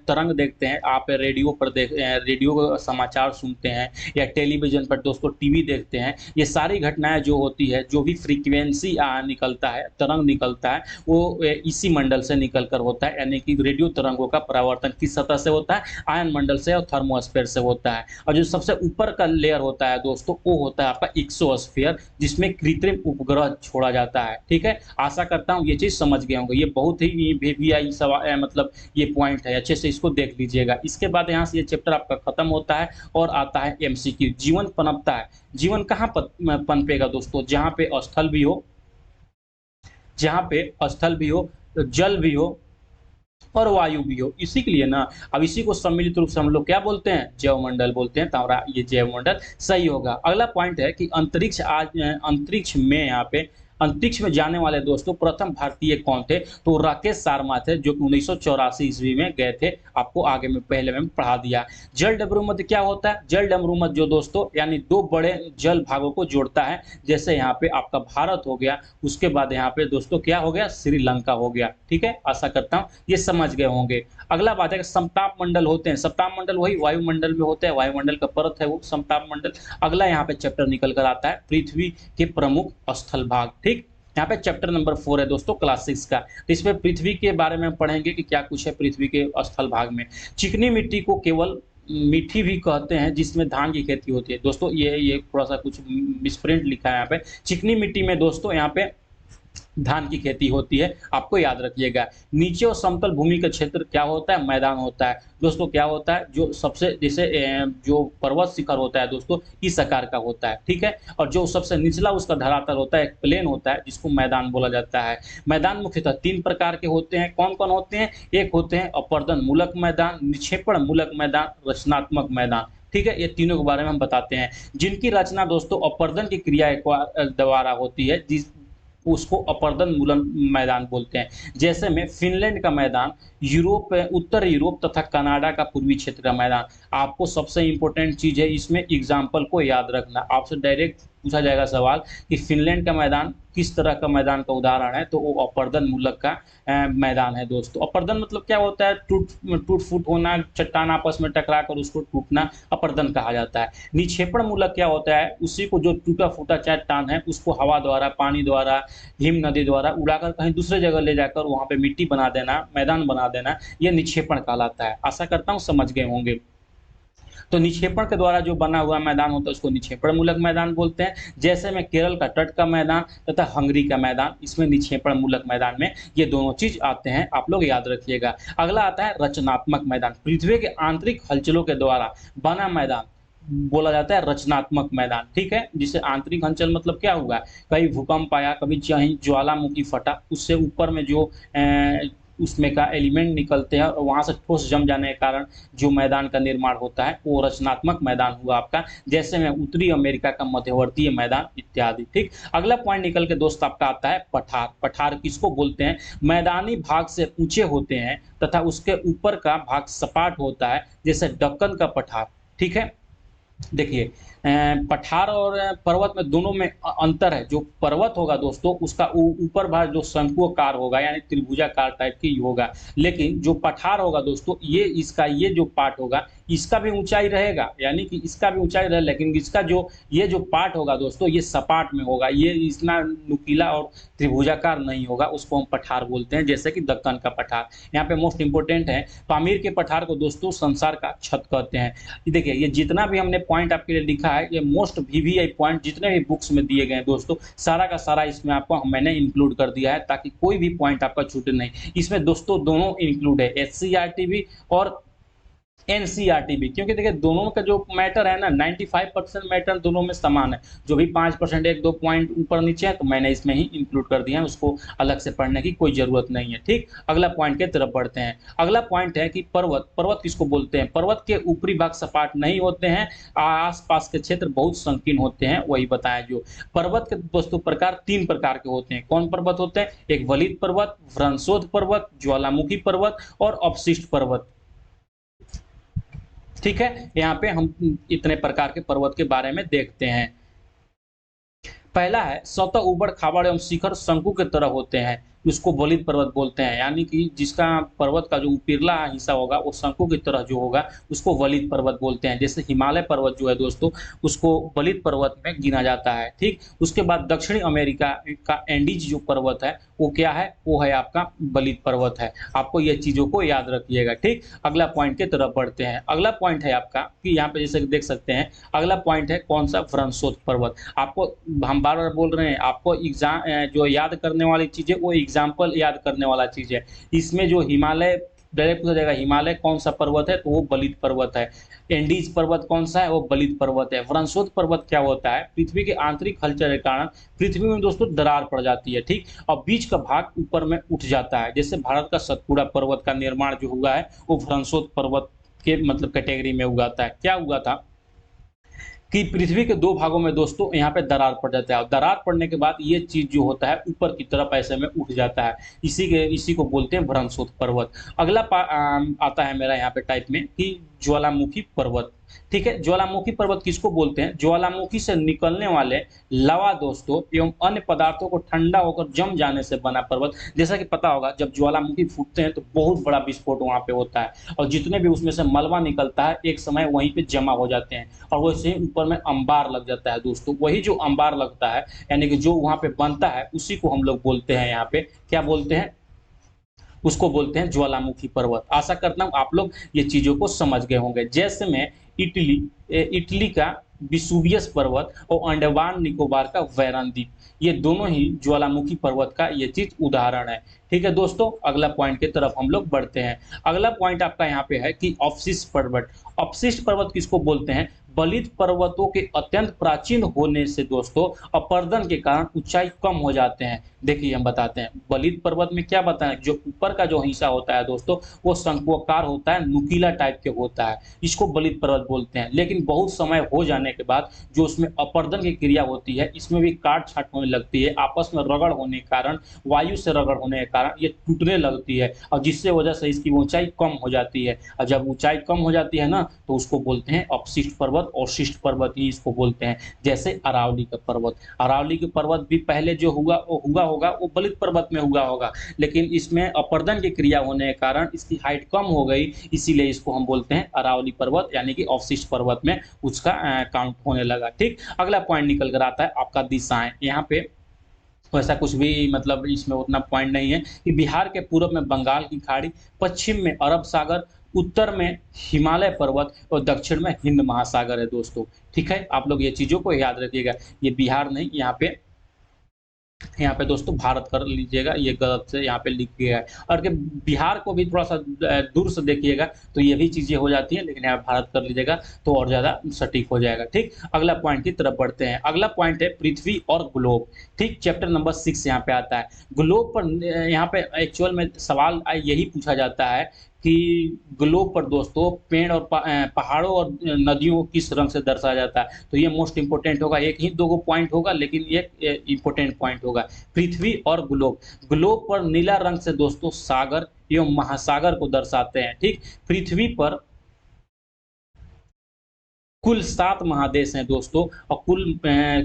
तरंग देखते हैं आप रेडियो पर रेडियो समाचार सुनते हैं या टेलीविजन पर दोस्तों टीवी देखते हैं, ये सारी घटनाएं जो होती है, जो भी फ्रीक्वेंसी निकलता है, तरंग निकलता है, वो इसी मंडल से निकल कर होता है। यानी कि रेडियो तरंगों का परावर्तन किस सतह से होता है, आयन मंडल से और थर्मोस्फेयर से होता है। और जो सबसे ऊपर का लेयर होता है दोस्तों, वो होता है आपका एक्सोस्फेयर, जिसमें कृत्रिम उपग्रह छोड़ा जाता है। ठीक है, आशा करता हूँ ये चीज़ समझ गए होंगे। ये बहुत ही वीवीआई सवाल मतलब ये पॉइंट है, अच्छे से इसको देख लीजिएगा। इसके बाद यहाँ से ये चैप्टर आपका खत्म होता है और आता है एमसीक्यू। जीवन पनपता है, जीवन कहाँ पनपेगा दोस्तों, जहाँ पे स्थल भी हो, जहाँ पे स्थल भी हो, जल भी हो और वायु भी हो। इसी के लिए ना, अब इसी को सम्मिलित रूप से हम लोग क्या बोलते हैं, जैवमंडल बोलते हैं। तो हमारा ये जैवमंडल सही होगा। अगला पॉइंट है कि अंतरिक्ष अंतरिक्ष में यहाँ पे अंतरिक्ष में जाने वाले दोस्तों प्रथम भारतीय कौन थे, तो राकेश शर्मा थे, जो कि 1984 ईस्वी में गए थे। आपको आगे में पहले में पढ़ा दिया। जल डमरूमध्य क्या होता है, जल डमरूमध्य जो दोस्तों यानी दो बड़े जल भागों को जोड़ता है। जैसे यहाँ पे आपका भारत हो गया, उसके बाद यहाँ पे दोस्तों क्या हो गया, श्रीलंका हो गया। ठीक है, आशा करता हूँ ये समझ गए होंगे। अगला बात है कि समताप मंडल होते हैं। समताप मंडल वही वायुमंडल में होते हैं, वायुमंडल का परत है वो समताप मंडल। अगला यहाँ पे चैप्टर निकल कर आता है पृथ्वी के प्रमुख स्थल भाग। ठीक, यहाँ पे चैप्टर नंबर 4 है दोस्तों क्लास 6 का। तो इसमें पृथ्वी के बारे में पढ़ेंगे कि क्या कुछ है पृथ्वी के स्थल भाग में। चिकनी मिट्टी को केवल मीठी भी कहते हैं, जिसमें धान की खेती होती है। दोस्तों ये थोड़ा सा कुछ मिसप्रिंट लिखा है यहाँ पे। चिकनी मिट्टी में दोस्तों यहाँ पे धान की खेती होती है, आपको याद रखिएगा। नीचे और समतल भूमि का क्षेत्र क्या होता है, मैदान होता है। दोस्तों क्या होता है, जो सबसे जैसे जो पर्वत शिखर होता है दोस्तों इस आकार का होता है। ठीक है, और जो सबसे निचला उसका धरातल होता है, एक प्लेन होता है, जिसको मैदान बोला जाता है। मैदान मुख्यतः 3 प्रकार के होते हैं। कौन कौन होते हैं, एक होते हैं अपर्दन मूलक मैदान, निक्षेपण मूलक मैदान, रचनात्मक मैदान। ठीक है, ये तीनों के बारे में हम बताते हैं। जिनकी रचना दोस्तों अपर्दन की क्रिया द्वारा होती है, जिस उसको अपर्दन मूलन मैदान बोलते हैं। जैसे में फिनलैंड का मैदान, यूरोप उत्तर यूरोप तथा कनाडा का पूर्वी क्षेत्र का मैदान। आपको सबसे इंपॉर्टेंट चीज़ है इसमें एग्जाम्पल को याद रखना। आपसे डायरेक्ट पूछा जाएगा सवाल कि फिनलैंड का मैदान किस तरह का मैदान का उदाहरण है, तो वो अपर्दन मूलक का मैदान है दोस्तों। अपर्दन मतलब क्या होता है, टूट फूट होना, चट्टान आपस में टकरा कर उसको टूटना अपर्दन कहा जाता है। निक्षेपण मूलक क्या होता है, उसी को जो टूटा फूटा चट्टान है उसको हवा द्वारा, पानी द्वारा, हिम नदी द्वारा उड़ाकर कहीं दूसरे जगह ले जाकर वहाँ पे मिट्टी बना देना, मैदान बना देना, ये निक्षेपण कहलाता है। आशा करता हूँ समझ गए होंगे। तो निक्षेपण के द्वारा जो बना हुआ मैदान होता है उसको निक्षेपण मूलक मैदान बोलते हैं। जैसे में केरल का तट का मैदान तथा हंगरी का मैदान, इसमें निक्षेपण मूलक मैदान में ये दोनों चीज आते हैं, आप लोग याद रखिएगा। अगला आता है रचनात्मक मैदान। पृथ्वी के आंतरिक हलचलों के द्वारा बना मैदान बोला जाता है रचनात्मक मैदान। ठीक है, जिसे आंतरिक हलचल मतलब क्या हुआ, कभी भूकंप आया, कभी कहीं ज्वालामुखी फटा, उससे ऊपर में जो उसमें का एलिमेंट निकलते हैं और वहाँ से ठोस जम जाने के कारण जो मैदान का निर्माण होता है वो रचनात्मक मैदान हुआ आपका। जैसे में उत्तरी अमेरिका का मध्यवर्तीय मैदान इत्यादि। ठीक, अगला पॉइंट निकल के दोस्त आपका आता है पठार। पठार किसको बोलते हैं, मैदानी भाग से ऊंचे होते हैं तथा उसके ऊपर का भाग सपाट होता है, जैसे दक्कन का पठार। ठीक है, देखिए पठार और पर्वत में दोनों में अंतर है। जो पर्वत होगा दोस्तों उसका ऊपर भाग जो शंकुआकार होगा यानी त्रिभुजाकार टाइप की होगा, लेकिन जो पठार होगा दोस्तों ये इसका ये जो पार्ट होगा इसका भी ऊंचाई रहेगा, यानी कि इसका भी ऊंचाई रहेगा, लेकिन इसका जो ये जो पार्ट होगा दोस्तों ये सपाट में होगा, ये इतना नुकीला और त्रिभुजाकार नहीं होगा, उसको हम पठार बोलते हैं। जैसे कि दक्कन का पठार। यहाँ पे मोस्ट इंपोर्टेंट है, पामीर के पठार को दोस्तों संसार का छत कहते हैं। देखिए ये जितना भी हमने पॉइंट आपके लिए लिखा है, ये मोस्ट वीवीआई पॉइंट जितने भी बुक्स में दिए गए हैं दोस्तों, सारा का सारा इसमें आपको मैंने इंक्लूड कर दिया है, ताकि कोई भी पॉइंट आपका छूटे नहीं। इसमें दोस्तों दोनों इंक्लूड है, एससीईआरटी भी और एनसीईआरटी भी, क्योंकि देखिए दोनों का जो मैटर है ना 95% मैटर दोनों में समान है। जो भी 5% 1-2 पॉइंट ऊपर नीचे है तो मैंने इसमें ही इंक्लूड कर दिया है, उसको अलग से पढ़ने की कोई जरूरत नहीं है। ठीक, अगला पॉइंट के तरफ बढ़ते हैं। अगला पॉइंट है कि पर्वत। पर्वत किसको बोलते हैं, पर्वत के ऊपरी भाग सपाट नहीं होते हैं, आसपास के क्षेत्र बहुत संकीर्ण होते हैं, वही बताया। जो पर्वत के दोस्तों प्रकार 3 प्रकार के होते हैं। कौन पर्वत होते हैं, एक वलित पर्वत, व्रणशोध पर्वत, ज्वालामुखी पर्वत और अवशिष्ट पर्वत। ठीक है, यहाँ पे हम इतने प्रकार के पर्वत के बारे में देखते हैं। पहला है सतह उबड़ खाबड़ एवं शिखर शंकु के तरह होते हैं। उसको वलित पर्वत बोलते हैं, यानी कि जिसका पर्वत का जो ऊपरला हिस्सा होगा वो शंकु की तरह जो होगा उसको वलित पर्वत बोलते हैं। जैसे हिमालय पर्वत जो है दोस्तों उसको वलित पर्वत में गिना जाता है, ठीक। उसके बाद दक्षिणी अमेरिका का एंडीज जो पर्वत है वो क्या है, वो है आपका वलित पर्वत है। आपको ये चीज़ों को याद रखिएगा, ठीक। अगला पॉइंट की तरफ बढ़ते हैं। अगला पॉइंट है आपका कि यहाँ पे जैसे कि देख सकते हैं, अगला पॉइंट है कौन सा, व्रंशोत्तर पर्वत। आपको हम बार-बार बोल रहे हैं, आपको एग्ज़ाम जो याद करने वाली चीज़ है वो एग्ज़ाम्पल याद करने वाला चीज़ है। इसमें जो हिमालय डायरेक्ट पूछा जाएगा, हिमालय कौन सा पर्वत है, तो वो वलित पर्वत है। एंडीज पर्वत कौन सा है, वो वलित पर्वत है। व्रंशोत्तर पर्वत क्या होता है, पृथ्वी के आंतरिक हलचल के कारण पृथ्वी में दोस्तों दरार पड़ जाती है, ठीक। और बीच का भाग ऊपर में उठ जाता है। जैसे भारत का सतपुड़ा पर्वत का निर्माण जो हुआ है वो व्रंशोत्तर पर्वत के मतलब कैटेगरी में उगाता है। क्या हुआ था कि पृथ्वी के 2 भागों में दोस्तों यहाँ पे दरार पड़ जाता है, और दरार पड़ने के बाद ये चीज़ जो होता है ऊपर की तरफ ऐसे में उठ जाता है। इसी को बोलते हैं व्रंशोत्तर पर्वत। अगला आता है मेरा यहाँ पे टाइप में कि ज्वालामुखी पर्वत, ठीक है। ज्वालामुखी पर्वत किसको बोलते हैं, ज्वालामुखी से निकलने वाले लावा दोस्तों एवं अन्य पदार्थों को ठंडा होकर जम जाने से बना पर्वत। जैसा कि पता होगा जब ज्वालामुखी फूटते हैं तो बहुत बड़ा विस्फोट वहाँ पे होता है, और जितने भी उसमें से मलबा निकलता है एक समय वहीं पे जमा हो जाते हैं, और वैसे ही ऊपर में अंबार लग जाता है दोस्तों। वही जो अंबार लगता है यानी कि जो वहाँ पे बनता है उसी को हम लोग बोलते हैं, यहाँ पे क्या बोलते हैं, उसको बोलते हैं ज्वालामुखी पर्वत। आशा करता हूँ आप लोग ये चीज़ों को समझ गए होंगे। जैसे में इटली का विसुवियस पर्वत और अंडमान निकोबार का वैरान द्वीप, ये दोनों ही ज्वालामुखी पर्वत का ये चीज उदाहरण है, ठीक है दोस्तों। अगला पॉइंट की तरफ हम लोग बढ़ते हैं। अगला पॉइंट आपका यहाँ पे है कि अवशिष्ट पर्वत। अवशिष्ट पर्वत किसको बोलते हैं, वलित पर्वतों के अत्यंत प्राचीन होने से दोस्तों अपर्दन के कारण ऊंचाई कम हो जाते हैं। देखिए हम बताते हैं, वलित पर्वत में क्या बताएं, जो ऊपर का जो हिस्सा होता है दोस्तों वो शंक्वाकार होता है, नुकीला टाइप के होता है, इसको वलित पर्वत बोलते हैं। लेकिन बहुत समय हो जाने के बाद जो उसमें अपर्दन की क्रिया होती है, इसमें भी काट छाट होने लगती है, आपस में रगड़ होने के कारण, वायु से रगड़ होने के कारण ये टूटने लगती है, और जिससे वजह से इसकी ऊंचाई कम हो जाती है। और जब ऊंचाई कम हो जाती है ना तो उसको बोलते हैं अपशिष्ट पर्वत, और शिष्ट पर्वत ही इसको बोलते हैं। जैसे अरावली का पर्वत, अरावली के पर्वत भी पहले जो हुआ होगा वो वलित पर्वत में हुआ होगा, लेकिन इसमें अपर्दन की क्रिया होने के कारण इसकी हाइट कम हो गई, इसीलिए इसको हम बोलते हैं अरावली पर्वत, यानी कि अवशिष्ट पर्वत में उसका काउंट होने लगा, ठीक। अगला पॉइंट निकल कर आता है आपका दिशाएं। यहाँ पे वैसा कुछ भी मतलब इसमें उतना पॉइंट नहीं है कि बिहार के पूर्व में बंगाल की खाड़ी, पश्चिम में अरब सागर, उत्तर में हिमालय पर्वत और दक्षिण में हिंद महासागर है दोस्तों, ठीक है। आप लोग ये चीज़ों को याद रखिएगा, ये बिहार नहीं, यहाँ पे दोस्तों भारत कर लीजिएगा, ये गलत से यहाँ पे लिख गया है। और कि बिहार को भी थोड़ा सा दूर से देखिएगा तो ये भी चीज़ें हो जाती हैं, लेकिन यहाँ भारत कर लीजिएगा तो और ज़्यादा सटीक हो जाएगा, ठीक। अगला पॉइंट की तरफ बढ़ते हैं। अगला पॉइंट है पृथ्वी और ग्लोब, ठीक। चैप्टर नंबर 6 यहाँ पे आता है। ग्लोब पर यहाँ पे एक्चुअल में सवाल यही पूछा जाता है कि ग्लोब पर दोस्तों पेड़ और पहाड़ों और नदियों को किस रंग से दर्शाया जाता है, तो ये मोस्ट इंपोर्टेंट होगा। एक ही दो पॉइंट होगा लेकिन ये इंपोर्टेंट पॉइंट होगा। पृथ्वी और ग्लोब, ग्लोब पर नीला रंग से दोस्तों सागर एवं महासागर को दर्शाते हैं, ठीक। पृथ्वी पर कुल 7 महादेश हैं दोस्तों, और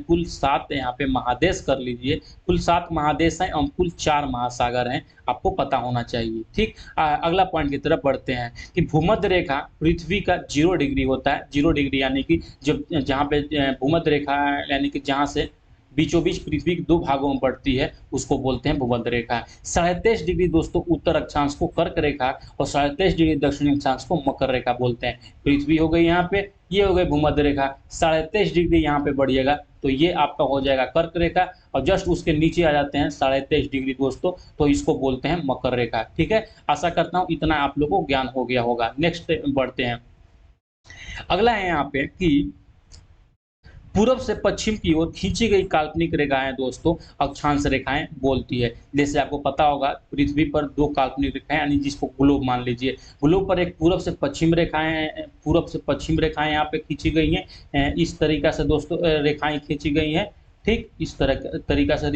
कुल 7 यहाँ पे महादेश कर लीजिए, कुल 7 महादेश हैं और कुल 4 महासागर हैं, आपको पता होना चाहिए, ठीक। अगला पॉइंट की तरफ बढ़ते हैं कि भूमध्य रेखा पृथ्वी का 0 डिग्री होता है। 0 डिग्री यानी कि जब जहाँ पे भूमध्य रेखा यानी कि जहाँ से बीचों बीच पृथ्वी के 2 भागों में बढ़ती है उसको बोलते हैं भूमध्य रेखा। 23.5 डिग्री दोस्तों उत्तर अक्षांश को कर्क रेखा, और 23.5 डिग्री दक्षिणी अक्षांश को मकर रेखा बोलते हैं। पृथ्वी हो गई यहाँ पे, ये हो गई भूमध्य रेखा। 23.5 डिग्री यहाँ पे बढ़िएगा तो ये आपका हो जाएगा कर्क रेखा, और जस्ट उसके नीचे आ जाते हैं 23.5 डिग्री दोस्तों, तो इसको बोलते हैं मकर रेखा, ठीक है। आशा करता हूँ इतना आप लोगों को ज्ञान हो गया होगा। नेक्स्ट बढ़ते हैं। अगला है यहाँ पे कि पूर्व से पश्चिम की ओर खींची गई काल्पनिक रेखाएं दोस्तों अक्षांश रेखाएं बोलती है। जैसे आपको पता होगा पृथ्वी पर 2 काल्पनिक रेखाएं यानी जिसको ग्लोब मान लीजिए, ग्लोब पर एक पूर्व से पश्चिम रेखाएं यहाँ पे खींची गई हैं। इस तरीका से दोस्तों रेखाएं खींची गई हैं, ठीक। इस तरीका से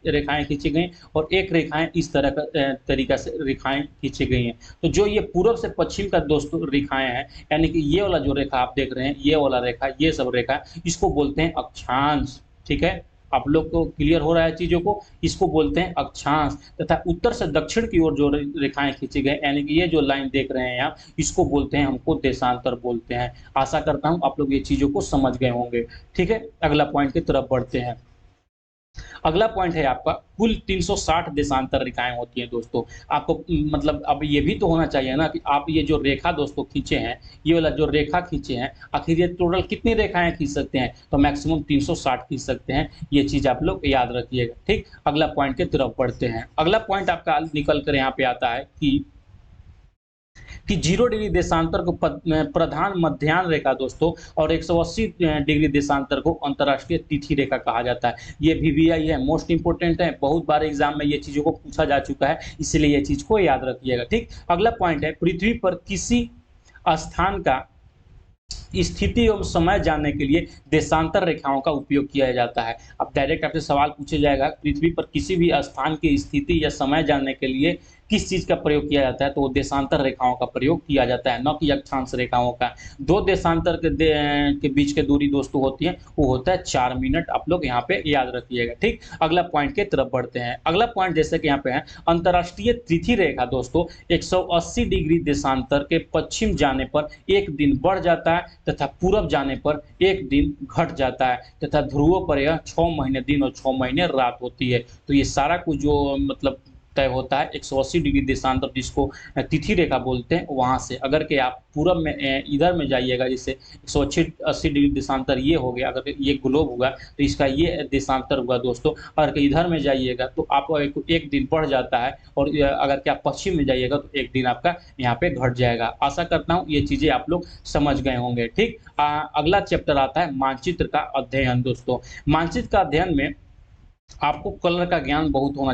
रेखाएं खींची गई, और एक रेखाएं इस तरीका से रेखाएं खींची गई हैं। तो जो ये पूर्व से पश्चिम का दोस्तों रेखाएं हैं, यानी कि ये वाला जो रेखा आप देख रहे हैं, ये वाला रेखा, ये सब रेखा, इसको बोलते हैं अक्षांश, ठीक है। आप लोग को क्लियर हो रहा है चीज़ों को? इसको बोलते हैं अक्षांश। तथा उत्तर से दक्षिण की ओर जो रेखाएँ खींची गई, यानी कि ये जो लाइन देख रहे हैं आप, इसको बोलते हैं, हमको देशांतर बोलते हैं। आशा करता हूँ आप लोग ये चीज़ों को समझ गए होंगे। ठीक है, अगला पॉइंट की तरफ बढ़ते हैं। अगला पॉइंट है आपका, कुल 360 देशांतर रेखाएँ होती हैं दोस्तों। आपको मतलब अब ये भी तो होना चाहिए ना कि आप ये जो रेखा दोस्तों खींचे हैं, ये वाला जो रेखा खींचे हैं, आखिर ये टोटल कितनी रेखाएँ खींच सकते हैं? तो मैक्सिमम 360 खींच सकते हैं। ये चीज़ आप लोग याद रखिएगा, ठीक? अगला पॉइंट की तरफ बढ़ते हैं। अगला पॉइंट आपका निकल कर यहाँ पे आता है कि 0 डिग्री देशांतर को प्रधान मध्याह्न रेखा दोस्तों, और 180 डिग्री देशांतर को अंतर्राष्ट्रीय तिथि रेखा कहा जाता है। ये वीवीआई है, मोस्ट इंपोर्टेंट है, बहुत बार एग्जाम में ये चीज़ों को पूछा जा चुका है, इसलिए ये चीज़ को याद रखिएगा, ठीक। अगला पॉइंट है, पृथ्वी पर किसी स्थान का स्थिति एवं समय जानने के लिए देशांतर रेखाओं का उपयोग किया जाता है। अब डायरेक्ट आपसे सवाल पूछा जाएगा, पृथ्वी पर किसी भी स्थान की स्थिति या समय जानने के लिए किस चीज़ का प्रयोग किया जाता है? तो वो देशांतर रेखाओं का प्रयोग किया जाता है, न कि अक्षांश रेखाओं का। 2 देशांतर के बीच की दूरी दोस्तों होती है, वो होता है 4 मिनट। आप लोग यहाँ पे याद रखिएगा, ठीक। अगला पॉइंट की तरफ बढ़ते हैं। अगला पॉइंट जैसे कि यहाँ पे है, अंतर्राष्ट्रीय तिथि रेखा दोस्तों 180 डिग्री देशांतर के पश्चिम जाने पर 1 दिन बढ़ जाता है तथा पूरब जाने पर 1 दिन घट जाता है, तथा ध्रुवों पर यह 6 महीने दिन और 6 महीने रात होती है। तो ये सारा कुछ जो मतलब तय होता है 180 डिग्री देशांतर, जिसको तिथि रेखा बोलते हैं, वहाँ से अगर के आप पूरब में इधर में जाइएगा, जैसे 180 डिग्री देशांतर ये हो गया, अगर ये ग्लोब हुआ तो इसका ये देशांतर हुआ दोस्तों। अगर के इधर में जाइएगा तो आपको एक दिन बढ़ जाता है, और अगर के आप पश्चिम में जाइएगा तो 1 दिन आपका यहाँ पे घट जाएगा। आशा करता हूँ ये चीज़ें आप लोग समझ गए होंगे, ठीक। अगला चैप्टर आता है मानचित्र का अध्ययन दोस्तों। मानचित्र का अध्ययन में आपको कलर का ज्ञान बहुत होना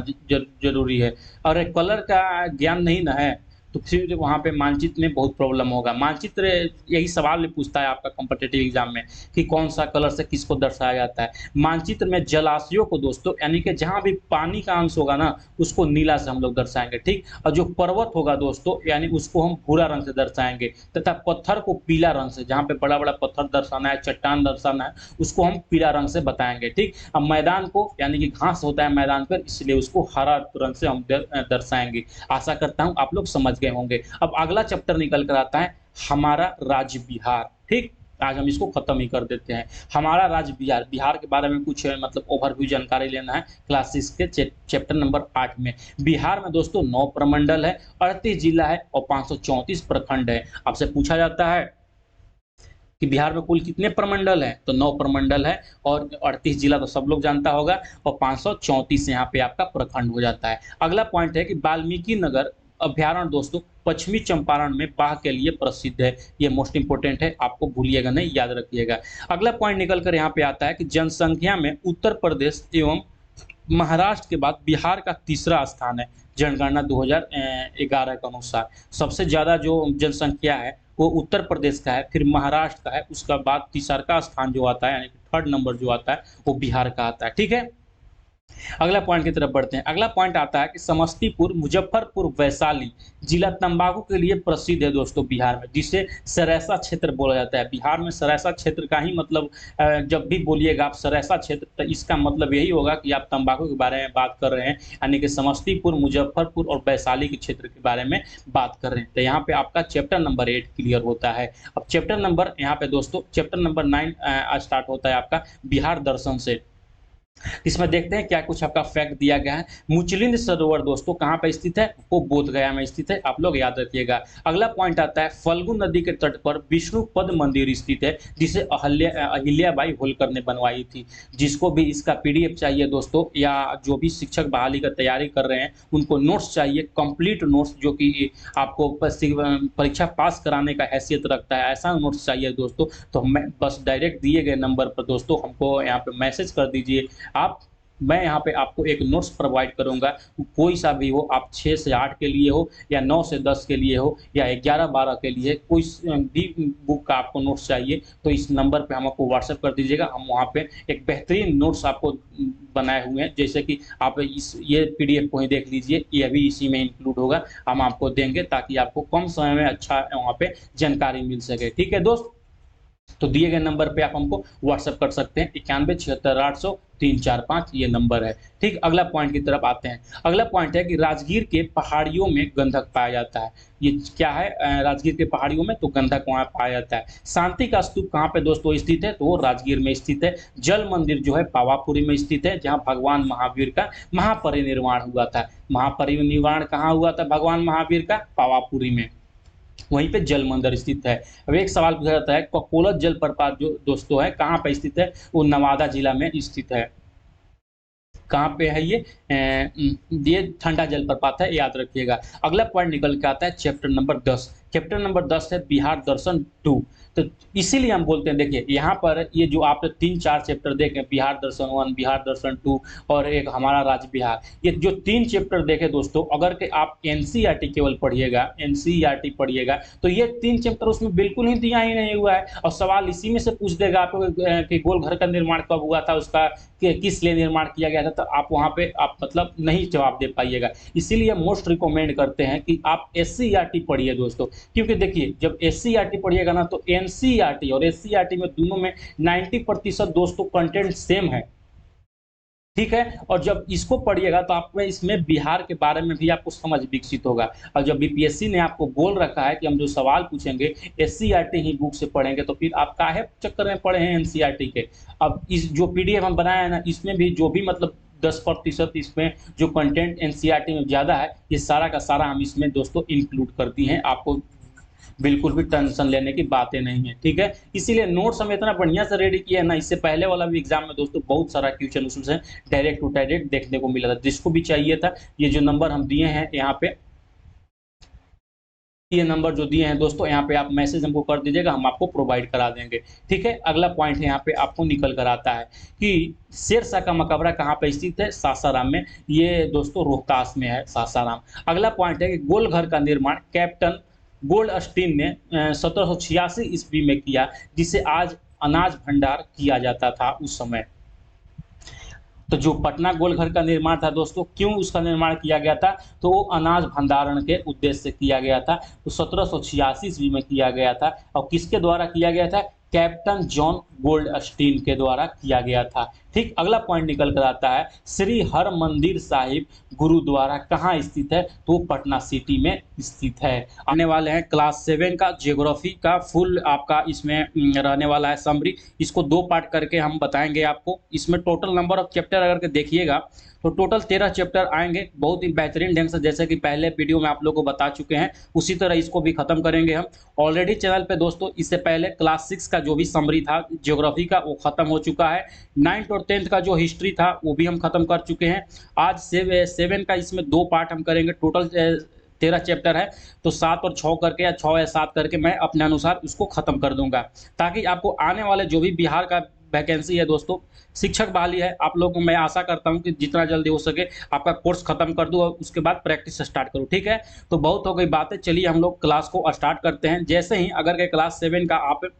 ज़रूरी है, और कलर का ज्ञान नहीं ना है तो फिर वहाँ पे मानचित्र में बहुत प्रॉब्लम होगा। मानचित्र यही सवाल भी पूछता है आपका कॉम्पिटिटिव एग्जाम में कि कौन सा कलर से किसको दर्शाया जाता है। मानचित्र में जलाशयों को दोस्तों, यानी कि जहाँ भी पानी का अंश होगा ना, उसको नीला से हम लोग दर्शाएंगे, ठीक। और जो पर्वत होगा दोस्तों, यानी उसको हम भूरा रंग से दर्शाएंगे, तथा पत्थर को पीला रंग से, जहाँ पे बड़ा बड़ा पत्थर दर्शाना है, चट्टान दर्शाना है, उसको हम पीला रंग से बताएंगे, ठीक। अब मैदान को, यानी कि घास होता है मैदान पर, इसलिए उसको हरा रंग से हम दर्शाएंगे। आशा करता हूँ आप लोग समझ गए होंगे। अब अगला चैप्टर निकल कर आता है हमारा राज्य बिहार, ठीक। आज हम इसको खत्म ही कर देते हैं। हमारा राज्य बिहार, बिहार के बारे में कुछ मतलब ओवरव्यू जानकारी लेना है क्लास 6 के चैप्टर नंबर 8 में। बिहार में दोस्तों 9 प्रमंडल है, 38 जिला है और 534 प्रखंड है। आपसे पूछा जाता है कि बिहार में कुल कितने प्रमंडल हैं, तो 9 प्रमंडल है, और 38 जिला तो सब लोग जानता होगा, और 534 यहाँ पे आपका प्रखंड हो जाता है। अगला पॉइंट है कि वाल्मीकि नगर अभ्यारण्य दोस्तों पश्चिमी चंपारण में बाघ के लिए प्रसिद्ध है। ये मोस्ट इंपोर्टेंट है, आपको भूलिएगा नहीं, याद रखिएगा। अगला पॉइंट निकल कर यहाँ पे आता है कि जनसंख्या में उत्तर प्रदेश एवं महाराष्ट्र के बाद बिहार का तीसरा स्थान है। जनगणना 2011 के अनुसार सबसे ज़्यादा जो जनसंख्या है वो उत्तर प्रदेश का है, फिर महाराष्ट्र का है, उसका बाद तीसरा स्थान जो आता है, यानी कि 3rd नंबर जो आता है वो बिहार का आता है, ठीक है। अगला पॉइंट की तरफ बढ़ते हैं। अगला पॉइंट आता है कि समस्तीपुर, मुजफ्फरपुर, वैशाली जिला तंबाकू के लिए प्रसिद्ध है दोस्तों बिहार में, जिसे सरेसा क्षेत्र बोला जाता है। बिहार में सरेसा क्षेत्र का ही मतलब जब भी बोलिएगा आप सरेसा क्षेत्र, तो इसका मतलब यही होगा कि आप तंबाकू के बारे में बात कर रहे हैं, यानी कि समस्तीपुर, मुजफ्फरपुर और वैशाली के क्षेत्र के बारे में बात कर रहे हैं। तो यहाँ पे आपका चैप्टर नंबर 8 क्लियर होता है। अब चैप्टर नंबर यहाँ पे दोस्तों चैप्टर नंबर 9 स्टार्ट होता है आपका बिहार दर्शन से। इसमें देखते हैं क्या कुछ आपका फैक्ट दिया गया है। मुचलिंद सरोवर दोस्तों कहाँ पर स्थित है, वो बोधगया में स्थित है, आप लोग याद रखिएगा। अगला पॉइंट आता है फल्गु नदी के तट पर विष्णुपद मंदिर स्थित है, जिसे अहिल्याबाई होलकर ने बनवाई थी। जिसको भी इसका पीडीएफ चाहिए दोस्तों, या जो भी शिक्षक बहाली का तैयारी कर रहे हैं उनको नोट्स चाहिए, कंप्लीट नोट्स जो कि आपको परीक्षा पास कराने का हैसियत रखता है, ऐसा नोट्स चाहिए दोस्तों, तो मैं बस डायरेक्ट दिए गए नंबर पर दोस्तों हमको यहाँ पे मैसेज कर दीजिए आप। मैं यहाँ पे आपको एक नोट्स प्रोवाइड करूँगा, कोई सा भी हो, आप 6 से 8 के लिए हो, या 9 से 10 के लिए हो, या 11-12 के लिए, कोई भी बुक का आपको नोट्स चाहिए तो इस नंबर पे हमको व्हाट्सएप कर दीजिएगा। हम वहाँ पे एक बेहतरीन नोट्स आपको बनाए हुए हैं, जैसे कि आप ये पीडीएफ को ही देख लीजिए, ये भी इसी में इंक्लूड होगा, हम आपको देंगे ताकि आपको कम समय में अच्छा वहाँ पे जानकारी मिल सके, ठीक है दोस्त। तो दिए गए नंबर पे आप हमको व्हाट्सएप कर सकते हैं, 9176 800 345 ये नंबर है। ठीक, अगला पॉइंट की तरफ आते हैं। अगला पॉइंट है कि राजगीर के पहाड़ियों में गंधक पाया जाता है। ये क्या है? राजगीर के पहाड़ियों में तो गंधक वहाँ पाया जाता है। शांति का स्तूप कहाँ पे दोस्तों स्थित है? तो वो राजगीर में स्थित है। जल मंदिर जो है पावापुरी में स्थित है, जहाँ भगवान महावीर का महापरिनिर्वाण हुआ था। महापरिनिर्वाण कहाँ हुआ था भगवान महावीर का? पावापुरी में। वहीं पे जल मंदिर स्थित है। अब एक सवाल पूछा जाता है, ककोलत जलप्रपात जो दोस्तों है कहाँ पे स्थित है? वो नवादा जिला में स्थित है। कहाँ पे है ये? ये ठंडा जलप्रपात है, याद रखिएगा। अगला पॉइंट निकल के आता है चैप्टर नंबर 10। चैप्टर नंबर 10 है बिहार दर्शन 2। तो इसीलिए हम बोलते हैं, देखिए यहाँ पर ये जो आप 3-4 चैप्टर देखें, बिहार दर्शन 1, बिहार दर्शन 2 और एक हमारा राज्य बिहार, ये जो 3 चैप्टर देखें दोस्तों, अगर के आप एनसीईआरटी केवल पढ़िएगा, एनसीईआरटी पढ़िएगा, तो ये 3 चैप्टर उसमें बिल्कुल ही दिया ही नहीं हुआ है। और सवाल इसी में से पूछ देगा आपको कि गोल घर का निर्माण कब हुआ था, उसका किस लिए निर्माण किया गया था, तो आप वहाँ पे आप मतलब नहीं जवाब दे पाइएगा। इसीलिए मोस्ट रिकमेंड करते हैं कि आप एससीईआरटी पढ़िए दोस्तों, क्योंकि देखिए जब एससीईआरटी पढ़िएगा ना, तो एनसीईआरटी और एससीईआरटी में दोनों में 90% दोस्तों कंटेंट सेम है। ठीक है, और जब इसको पढ़िएगा तो आप में इसमें बिहार के बारे में भी आपको समझ विकसित होगा। और जब बीपीएससी ने आपको बोल रखा है कि हम जो सवाल पूछेंगे एससीईआरटी ही बुक से पढ़ेंगे, तो फिर आप काहे चक्कर में पढ़े हैं एनसीईआरटी के? अब इस जो पीडीएफ हम बनाए हैं ना, इसमें भी जो भी मतलब 10% इसमें जो कंटेंट एनसीईआरटी में ज़्यादा है, ये सारा का सारा हम इसमें दोस्तों इंक्लूड कर दी हैं। आपको बिल्कुल भी टेंशन लेने की बातें नहीं है। ठीक है, इसीलिए नोट्स हम इतना बढ़िया से रेडी किए हैं ना, इससे पहले वाला भी एग्जाम में दोस्तों बहुत सारा क्वेश्चन उसमें डायरेक्ट टू डायरेक्ट देखने को मिला था। जिसको भी चाहिए था, ये जो नंबर हम दिए हैं यहाँ पे, ये नंबर जो दिए हैं दोस्तों, यहाँ पे आप मैसेज हमको कर दीजिएगा, हम आपको प्रोवाइड करा देंगे। ठीक है, अगला पॉइंट है यहाँ पे आपको निकल कर आता है कि शेरशाह का मकबरा कहाँ पे स्थित है? सासाराम में। ये दोस्तों रोहतास में है सासाराम। अगला पॉइंट है कि गोल घर का निर्माण कैप्टन गोल्डस्टीन ने 1786 ईस्वी में किया, जिसे आज अनाज भंडार किया जाता था उस समय। तो जो पटना गोलघर का निर्माण था दोस्तों, क्यों उसका निर्माण किया गया था? तो वो अनाज भंडारण के उद्देश्य से किया गया था। तो 1786 ईस्वी में किया गया था। और किसके द्वारा किया गया था? कैप्टन जॉन गोल्डस्टीन के द्वारा किया गया था। ठीक, अगला पॉइंट निकल कर आता है, श्री हरमंदिर साहिब गुरुद्वारा कहाँ स्थित है? तो पटना सिटी में स्थित है। आने वाले हैं क्लास 7 का ज्योग्राफी का फुल आपका इसमें रहने वाला है समरी। इसको 2 पार्ट करके हम बताएंगे आपको। इसमें टोटल नंबर ऑफ चैप्टर अगर के देखिएगा तो टोटल 13 चैप्टर आएंगे, बहुत ही बेहतरीन ढंग से, जैसे कि पहले वीडियो में आप लोगों को बता चुके हैं, उसी तरह इसको भी खत्म करेंगे हम। ऑलरेडी चैनल पे दोस्तों इससे पहले क्लास 6 का जो भी समरी था ज्योग्राफी का, वो खत्म हो चुका है। 9th और 10th का जो हिस्ट्री था वो भी हम खत्म कर चुके हैं। आज 7 का इसमें 2 पार्ट हम करेंगे। टोटल 13 चैप्टर है, तो 7 और 6 करके या 6 या 7 करके मैं अपने अनुसार उसको खत्म कर दूंगा, ताकि आपको आने वाले जो भी बिहार का वैकेंसी है दोस्तों, शिक्षक बहाली है, आप लोगों को मैं आशा करता हूं कि जितना जल्दी हो सके आपका कोर्स खत्म कर दूं और उसके बाद प्रैक्टिस स्टार्ट करूं। ठीक है, तो बहुत हो गई बातें, चलिए हम लोग क्लास को स्टार्ट करते हैं। जैसे ही अगर के क्लास 7 का आप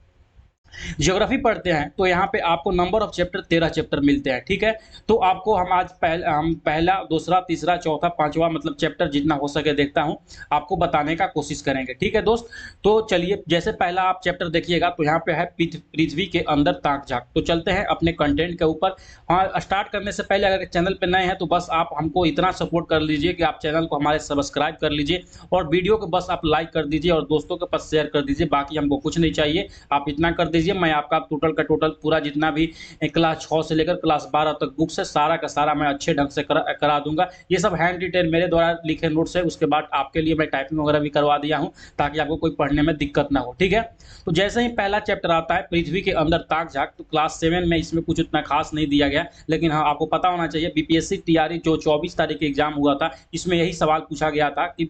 ज्योग्राफी पढ़ते हैं तो यहाँ पे आपको नंबर ऑफ चैप्टर 13 चैप्टर मिलते हैं। ठीक है, तो आपको हम आज हम पहला, दूसरा, तीसरा, चौथा, पांचवा मतलब चैप्टर जितना हो सके देखता हूँ आपको बताने का कोशिश करेंगे। ठीक है दोस्त, तो चलिए जैसे पहला आप चैप्टर देखिएगा तो यहाँ पे है पृथ्वी के अंदर ताक झांक। तो चलते हैं अपने कंटेंट के ऊपर। हाँ, स्टार्ट करने से पहले अगर चैनल पर नए हैं तो बस आप हमको इतना सपोर्ट कर लीजिए कि आप चैनल को हमारे सब्सक्राइब कर लीजिए और वीडियो को बस आप लाइक कर दीजिए और दोस्तों के पास शेयर कर दीजिए। बाकी हमको कुछ नहीं चाहिए, आप इतना कर दीजिए। मैं आपका टोटल का टोटल पूरा जितना भी क्लास 6 से लेकर क्लास 12 तक बुक्स है, सारा का सारा मैं अच्छे ढंग से करा दूंगा। ये सब हैंड रिटेन मेरे द्वारा लिखे नोट्स है। उसके बाद आपके लिए मैं टाइपिंग वगैरह भी करवा दिया हूं, ताकि आपको कोई पढ़ने में दिक्कत ना हो। ठीक है, तो जैसे ही पहला चैप्टर आता है पृथ्वी के अंदर ताक झांक, तो क्लास 7 में इसमें कुछ उतना खास नहीं दिया गया, लेकिन हाँ आपको पता होना चाहिए बीपीएससी टीआरई जो 24 तारीख के एग्जाम हुआ था, इसमें यही सवाल पूछा गया था कि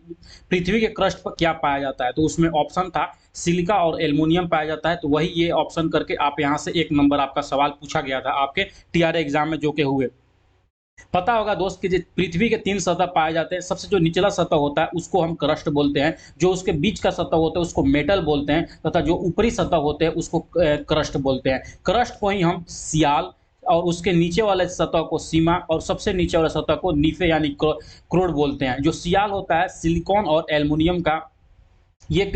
पृथ्वी के क्रस्ट पर क्या पाया जाता है। तो उसमें ऑप्शन था सिलिका और एल्युमिनियम पाया जाता है। तो वही ये ऑप्शन करके आप यहाँ से 1 नंबर आपका सवाल पूछा गया था आपके टीआरई एग्जाम में जो के हुए। पता होगा दोस्त कि पृथ्वी के 3 सतह पाए जाते हैं। सबसे जो निचला सतह होता है उसको हम क्रस्ट बोलते हैं, जो उसके बीच का सतह होता है उसको मेटल बोलते हैं, तथा जो ऊपरी सतह होते हैं उसको क्रस्ट बोलते हैं। क्रस्ट को ही हम सियाल और उसके नीचे वाले सतह को सीमा और सबसे नीचे वाले सतह को नीफे यानी क्रोड बोलते हैं। जो सियाल होता है सिलिकॉन और एल्युमिनियम का ये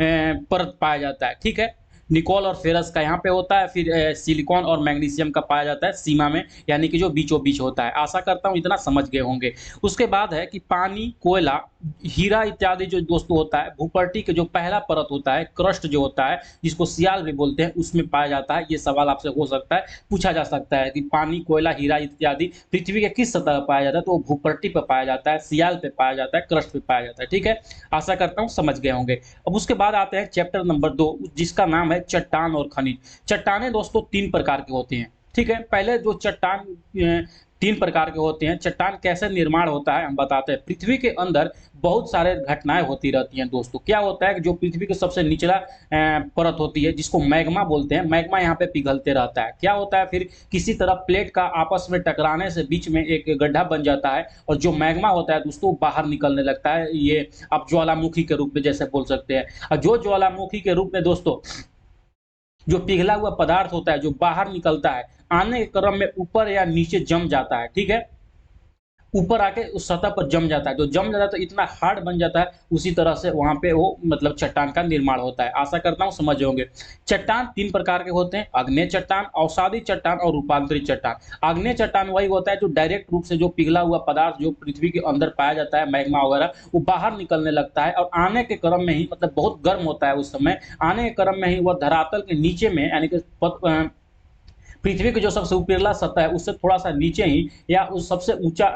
परत पाया जाता है। ठीक है, निकोल और फेरस का यहाँ पे होता है, फिर सिलिकॉन और मैग्नीशियम का पाया जाता है सीमा में, यानी कि जो बीचों बीच होता है। आशा करता हूँ इतना समझ गए होंगे। उसके बाद है कि पानी, कोयला, हीरा इत्यादि जो दोस्तों होता है, भूपर्टी के जो पहला परत होता है, क्रस्ट जो होता है, जिसको सियाल भी बोलते हैं, उसमें पाया जाता है। ये सवाल आपसे हो सकता है, पूछा जा सकता है कि पानी, कोयला, हीरा इत्यादि पृथ्वी के किस सतह पर पाया जाता है, तो वो भूपर्टी पर पाया जाता है, सियाल पे पाया जाता है, क्रस्ट पे पाया जाता है। ठीक है, आशा करता हूँ समझ गए होंगे। अब उसके बाद आते हैं चैप्टर नंबर 2, जिसका नाम है चट्टान और खनिज। चट्टानें दोस्तों 3 प्रकार की होती हैं। ठीक है, पहले जो चट्टान 3 प्रकार के होते हैं। चट्टान कैसे निर्माण होता है हम बताते हैं। पृथ्वी के अंदर बहुत सारे घटनाएं होती रहती हैं दोस्तों। क्या होता है कि जो पृथ्वी के सबसे निचला परत होती है, जिसको मैग्मा बोलते हैं, मैग्मा यहाँ पे पिघलते रहता है। क्या होता है, फिर किसी तरह प्लेट का आपस में टकराने से बीच में एक गड्ढा बन जाता है, और जो मैग्मा होता है दोस्तों बाहर निकलने लगता है। ये आप ज्वालामुखी के रूप में जैसे बोल सकते हैं। और जो ज्वालामुखी के रूप में दोस्तों जो पिघला हुआ पदार्थ होता है, जो बाहर निकलता है, आने के क्रम में ऊपर या नीचे जम जाता है। ठीक है, ऊपर आके उस सतह पर जम जाता है। जो जम जाता है तो इतना हार्ड बन जाता है, उसी तरह से वहां पे वो मतलब चट्टान का निर्माण होता है। आशा करता हूँ समझ होंगे। चट्टान 3 प्रकार के होते हैं: आग्नेय चट्टान, अवसादी चट्टान और रूपांतरित चट्टान। आग्नेय चट्टान वही होता है जो डायरेक्ट रूप से जो पिघला हुआ पदार्थ जो पृथ्वी के अंदर पाया जाता है, मैग्मा वगैरह, वो बाहर निकलने लगता है, और आने के क्रम में ही मतलब बहुत गर्म होता है उस समय, आने के क्रम में ही वह धरातल के नीचे में, यानी कि पृथ्वी की जो सबसे ऊपरला सतह है उससे थोड़ा सा नीचे ही, या उस सबसे ऊंचा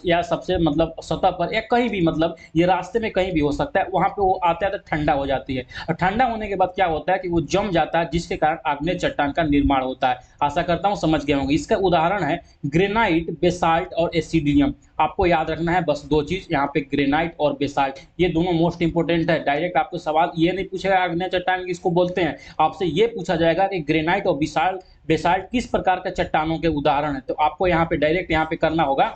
या सबसे मतलब सतह पर, या कहीं भी, मतलब ये रास्ते में कहीं भी हो सकता है, वहां पे वो आते आते ठंडा हो जाती है। और ठंडा होने के बाद क्या होता है कि वो जम जाता है, जिसके कारण आग्नेय चट्टान का निर्माण होता है। आशा करता हूँ समझ गए होंगे। इसका उदाहरण है ग्रेनाइट, बेसाल्ट और एसिडियम। आपको याद रखना है बस 2 चीज यहाँ पे, ग्रेनाइट और बेसाल्ट, ये दोनों मोस्ट इंपोर्टेंट है। डायरेक्ट आपको सवाल ये नहीं पूछेगा आग्नेय चट्टान किसको बोलते हैं, आपसे ये पूछा जाएगा कि ग्रेनाइट और बेसाल्ट किस प्रकार के चट्टानों के उदाहरण है। तो आपको यहाँ पे डायरेक्ट यहाँ पे करना होगा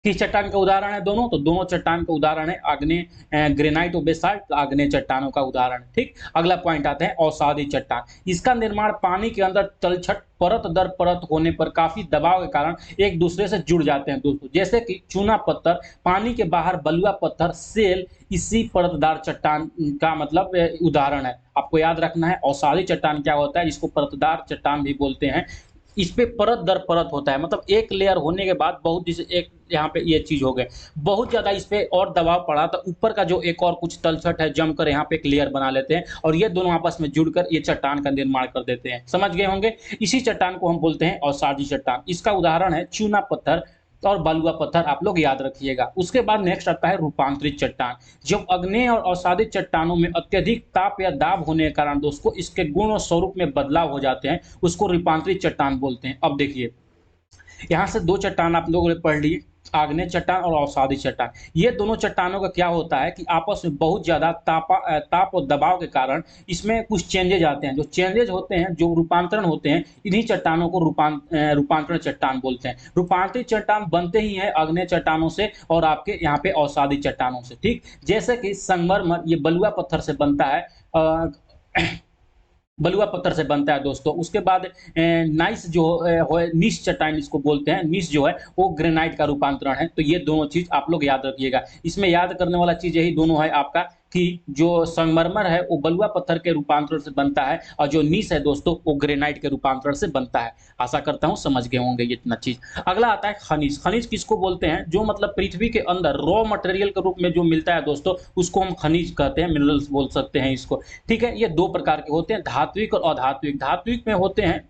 किस चट्टान का उदाहरण है दोनों, तो दोनों चट्टान का उदाहरण है आग्नेय, ग्रेनाइट और बेसाल्ट आग्नेय चट्टानों का उदाहरण है। ठीक, अगला पॉइंट आता है अवसादी चट्टान। इसका निर्माण पानी के अंदर तलछट परत दर परत होने पर काफी दबाव के कारण एक दूसरे से जुड़ जाते हैं दोस्तों, जैसे कि चूना पत्थर, पानी के बाहर बलुआ पत्थर, सेल इसी परतदार चट्टान का मतलब उदाहरण है। आपको याद रखना है अवसादी चट्टान क्या होता है, जिसको परतदार चट्टान भी बोलते हैं। इस पे परत दर परत होता है, मतलब एक लेयर होने के बाद बहुत, जैसे एक यहाँ पे ये चीज हो गए, बहुत ज्यादा इस पे और दबाव पड़ा तो ऊपर का जो एक और कुछ तलछट है जमकर यहाँ पे एक लेयर बना लेते हैं, और ये दोनों आपस में जुड़कर ये चट्टान का निर्माण कर देते हैं। समझ गए होंगे। इसी चट्टान को हम बोलते हैं अवसादी चट्टान। इसका उदाहरण है चूना पत्थर और बलुआ पत्थर, आप लोग याद रखिएगा। उसके बाद नेक्स्ट आता है रूपांतरित चट्टान। जब अग्नेय और अवसादी चट्टानों में अत्यधिक ताप या दाब होने के कारण दोस्तों इसके गुण और स्वरूप में बदलाव हो जाते हैं, उसको रूपांतरित चट्टान बोलते हैं। अब देखिए, यहाँ से 2 चट्टान आप लोगों ने पढ़ ली, आग्नेय चट्टान और अवसादी चट्टान। ये दोनों चट्टानों का क्या होता है कि आपस में बहुत ज्यादा ताप और दबाव के कारण इसमें कुछ चेंजेज आते हैं। जो चेंजेज होते हैं, जो रूपांतरण होते हैं, इन्हीं चट्टानों को रूपांतरण चट्टान बोलते हैं। रूपांतरित चट्टान बनते ही है आग्नेय चट्टानों से और आपके यहाँ पे अवसादी चट्टानों से। ठीक, जैसे कि संगमरमर, ये बलुआ पत्थर से बनता है, बलुआ पत्थर से बनता है दोस्तों। उसके बाद नाइस जो है, नीस चट्टान इसको बोलते हैं, नीस जो है वो ग्रेनाइट का रूपांतरण है। तो ये दोनों चीज आप लोग याद रखिएगा। इसमें याद करने वाला चीज यही दोनों है आपका, कि जो संगमरमर है वो बलुआ पत्थर के रूपांतरण से बनता है, और जो नीस है दोस्तों वो ग्रेनाइट के रूपांतरण से बनता है। आशा करता हूँ समझ गए होंगे इतना चीज। अगला आता है खनिज। खनिज किसको बोलते हैं, जो मतलब पृथ्वी के अंदर रॉ मटेरियल के रूप में जो मिलता है दोस्तों, उसको हम खनिज कहते हैं, मिनरल्स बोल सकते हैं इसको। ठीक है, ये 2 प्रकार के होते हैं, धात्विक और अधात्विक। धात्विक में होते हैं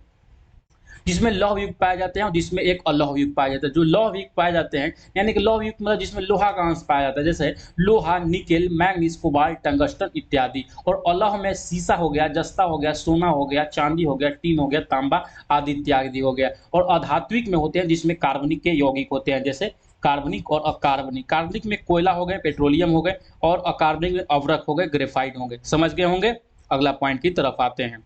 जिसमें लौह युक्त पाए जाते हैं, और जिसमें एक अलौह युक्त पाए जाते हैं। जो लौह युक्त पाए जाते हैं, यानी कि लौह युक्त मतलब जिसमें लोहा का अंश पाया जाता है, जैसे लोहा, निकेल, मैग्नीज, कोबाल्ट, टंगस्टन इत्यादि। और अलौह में सीसा हो गया, जस्ता हो गया, सोना हो गया, चांदी हो गया, टीन हो गया, तांबा आदि इत्यादि हो गया। और अधात्विक में होते हैं जिसमें कार्बनिक के यौगिक होते हैं, जैसे कार्बनिक और अकार्बनिक। कार्बनिक में कोयला हो गए, पेट्रोलियम हो गए, और अकार्बनिक में अवरक हो गए, ग्रेफाइट हो गए। समझ गए होंगे। अगला पॉइंट की तरफ आते हैं।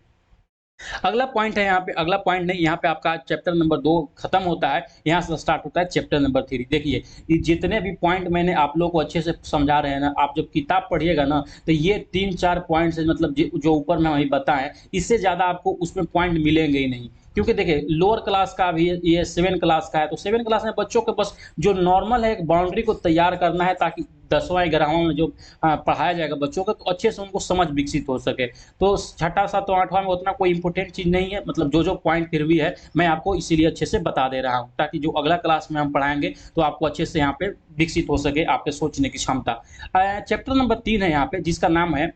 अगला पॉइंट है यहाँ पे, अगला पॉइंट नहीं, यहाँ पे आपका चैप्टर नंबर 2 खत्म होता है, यहाँ से स्टार्ट होता है चैप्टर नंबर 3। देखिए, ये जितने भी पॉइंट मैंने आप लोगों को अच्छे से समझा रहे हैं ना, आप जब किताब पढ़िएगा ना, तो ये 3-4 पॉइंट्स मतलब जो ऊपर में वही बताएं, इससे ज्यादा आपको उसमें पॉइंट मिलेंगे ही नहीं। क्योंकि देखिए लोअर क्लास का भी ये 7 क्लास का है, तो 7 क्लास में बच्चों को बस जो नॉर्मल है एक बाउंड्री को तैयार करना है, ताकि 10वां 11वां में जो पढ़ाया जाएगा बच्चों को, तो अच्छे से उनको समझ विकसित हो सके। तो छठा 7वां 8वां में उतना कोई इंपॉर्टेंट चीज़ नहीं है, मतलब जो पॉइंट फिर भी है मैं आपको इसीलिए अच्छे से बता दे रहा हूँ, ताकि जो अगला क्लास में हम पढ़ाएंगे तो आपको अच्छे से यहाँ पे विकसित हो सके आपके सोचने की क्षमता। चैप्टर नंबर 3 है यहाँ पे, जिसका नाम है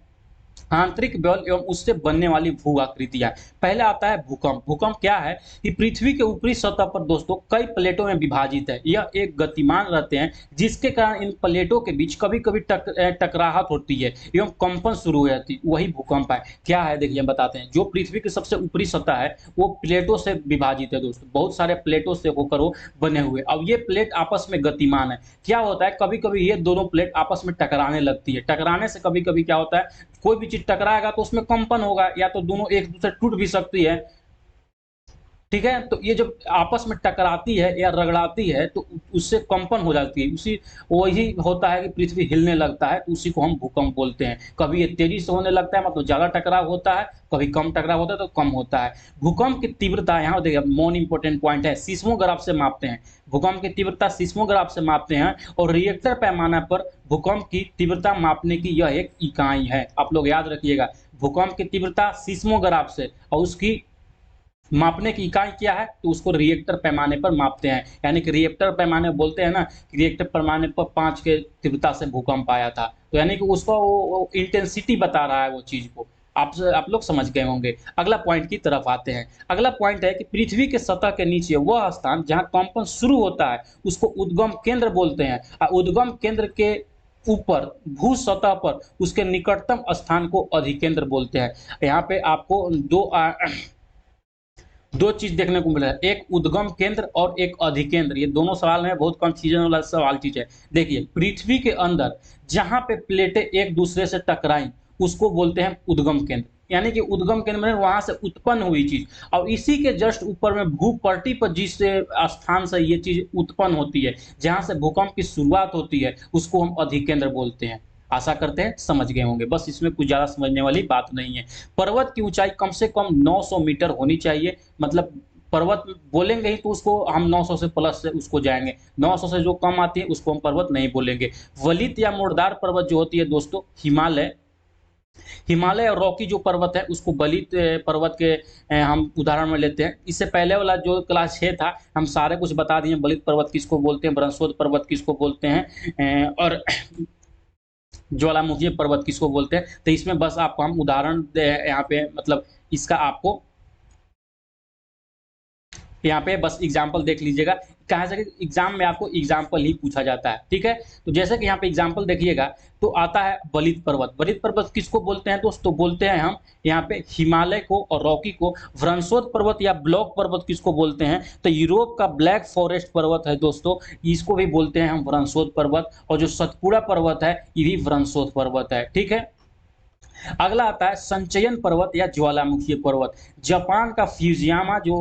आंतरिक बल एवं उससे बनने वाली भू आकृतियां। पहले आता है भूकंप। भूकंप क्या है कि पृथ्वी के ऊपरी सतह पर दोस्तों कई प्लेटों में विभाजित है। यह एक गतिमान रहते हैं, जिसके कारण इन प्लेटों के बीच कभी कभी टकराहट होती है एवं कंपन शुरू हो जाती है, वही भूकंप है। क्या है देखिए हम बताते हैं। जो पृथ्वी की सबसे ऊपरी सतह है वो प्लेटों से विभाजित है दोस्तों, बहुत सारे प्लेटों से होकर वो बने हुए। अब ये प्लेट आपस में गतिमान है। क्या होता है, कभी कभी ये दोनों प्लेट आपस में टकराने लगती है। टकराने से कभी कभी क्या होता है, कोई भी चीज टकराएगा तो उसमें कंपन होगा, या तो दोनों एक दूसरे टूट भी सकती है। ठीक है, तो ये जब आपस में टकराती है या रगड़ाती है तो उससे कंपन हो जाती है। उसी वही होता है कि पृथ्वी हिलने लगता है, तो उसी को हम भूकंप बोलते हैं। कभी ये तेजी से होने लगता है, मतलब ज्यादा टकराव होता है, कभी कम टकराव होता है तो कम होता है। भूकंप की तीव्रता यहाँ देखिए मोन इंपोर्टेंट पॉइंट है, सीस्मोग्राफ से मापते हैं। भूकंप की तीव्रता सीस्मोग्राफ से मापते हैं, और रिएक्टर पैमाना पर भूकंप की तीव्रता मापने की यह एक इकाई है। आप लोग याद रखिएगा, भूकंप की तीव्रता सीस्मोग्राफ से, और उसकी मापने की इकाई क्या है, तो उसको रिएक्टर पैमाने पर मापते हैं। यानी कि रिएक्टर पैमाने बोलते हैं ना, कि रिएक्टर पैमाने पर 5 के तीव्रता से भूकंप आया था, तो यानी कि उसका वो इंटेंसिटी बता रहा है वो चीज को। आप लोग समझ गए होंगे। अगला पॉइंट की तरफ आते हैं। अगला पॉइंट है कि पृथ्वी के सतह के नीचे वह स्थान जहां कंपन शुरू होता है उसको उद्गम केंद्र बोलते हैं, और उद्गम केंद्र के ऊपर भू सतह पर उसके निकटतम स्थान को अधिकेंद्र बोलते हैं। यहाँ पे आपको दो चीज देखने को मिला है, एक उद्गम केंद्र और एक अधिकेंद्र। ये दोनों सवाल में बहुत कंफ्यूजन वाला सवाल चीज है। देखिए, पृथ्वी के अंदर जहां पे प्लेटें एक दूसरे से टकराई उसको बोलते हैं उद्गम केंद्र। यानी कि उद्गम केंद्र में वहां से उत्पन्न हुई चीज, और इसी के जस्ट ऊपर में भूपट्टी पर जिस स्थान से ये चीज उत्पन्न होती है, जहां से भूकंप की शुरुआत होती है, उसको हम अधिकेंद्र बोलते हैं। आशा करते हैं समझ गए होंगे, बस इसमें कुछ ज्यादा समझने वाली बात नहीं है। पर्वत की ऊंचाई कम से कम 900 मीटर होनी चाहिए, मतलब पर्वत बोलेंगे ही तो उसको हम 900 से प्लस से उसको जाएंगे, 900 से जो कम आती है उसको हम पर्वत नहीं बोलेंगे। वलित या मुर्दार पर्वत जो होती है दोस्तों, हिमालय, हिमालय और रॉकी जो पर्वत है उसको बलित पर्वत के हम उदाहरण में लेते हैं। इससे पहले वाला जो क्लास 6 था हम सारे कुछ बता दिए, बलित पर्वत किसको बोलते हैं, ब्रह्मोत्तर पर्वत किसको बोलते हैं, और ज्वालामुखी पर्वत किसको बोलते हैं। तो इसमें बस आपको हम उदाहरण यहाँ पे मतलब इसका आपको यहाँ पे बस एग्जाम्पल देख लीजिएगा, कहाँ से एग्जाम में आपको एग्जाम्पल ही पूछा जाता है। ठीक है, तो जैसे कि यहाँ पे एग्जाम्पल देखिएगा तो आता है बलित पर्वत। बलित पर्वत किसको बोलते हैं दोस्तों, बोलते हैं हम यहाँ पे हिमालय को और रॉकी को। व्रंसोद पर्वत या ब्लॉक पर्वत किसको बोलते हैं, तो यूरोप का ब्लैक फॉरेस्ट पर्वत है दोस्तों, इसको भी बोलते हैं हम व्रंसोद पर्वत। और जो सतपुड़ा पर्वत है ये भी व्रंसोद पर्वत है। ठीक है, अगला आता है संचयन पर्वत या ज्वालामुखी पर्वत। जापान का फ्यूजियामा जो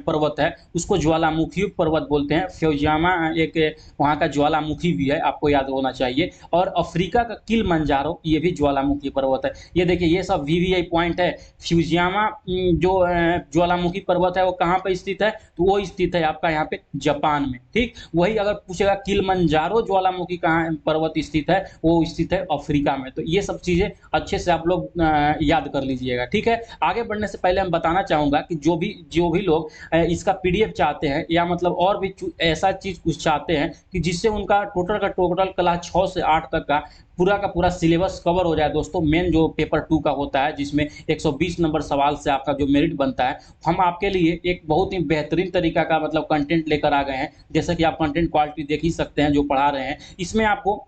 पर्वत है उसको ज्वालामुखी पर्वत बोलते हैं। फ्यूजियामा एक वहाँ का ज्वालामुखी भी है, आपको याद होना चाहिए। और अफ्रीका का किलिमंजारो ये भी ज्वालामुखी पर्वत है। ये देखिए ये सब वीवीआई पॉइंट है। फ्यूजियामा जो ज्वालामुखी पर्वत है वो कहाँ पर स्थित है, तो वो स्थित है आपका यहाँ पे जापान में। ठीक, वही अगर पूछेगा किलिमंजारो ज्वालामुखी कहाँ पर्वत स्थित है, वो स्थित है अफ्रीका में। तो ये सब चीजें अच्छे से आप लोग याद कर लीजिएगा। ठीक है, आगे बढ़ने से पहले हम बताना चाहूंगा कि जो भी लोग इसका पीडीएफ चाहते हैं, या मतलब और भी ऐसा चीज कुछ चाहते हैं कि जिससे उनका टोटल क्लास 6 से 8 तक का पूरा सिलेबस कवर हो जाए दोस्तों। मेन जो पेपर 2 का होता है जिसमें 120 नंबर सवाल से आपका जो मेरिट बनता है, हम आपके लिए एक बहुत ही बेहतरीन तरीका का मतलब कंटेंट लेकर आ गए हैं। जैसे कि आप कंटेंट क्वालिटी देख ही सकते हैं जो पढ़ा रहे हैं। इसमें आपको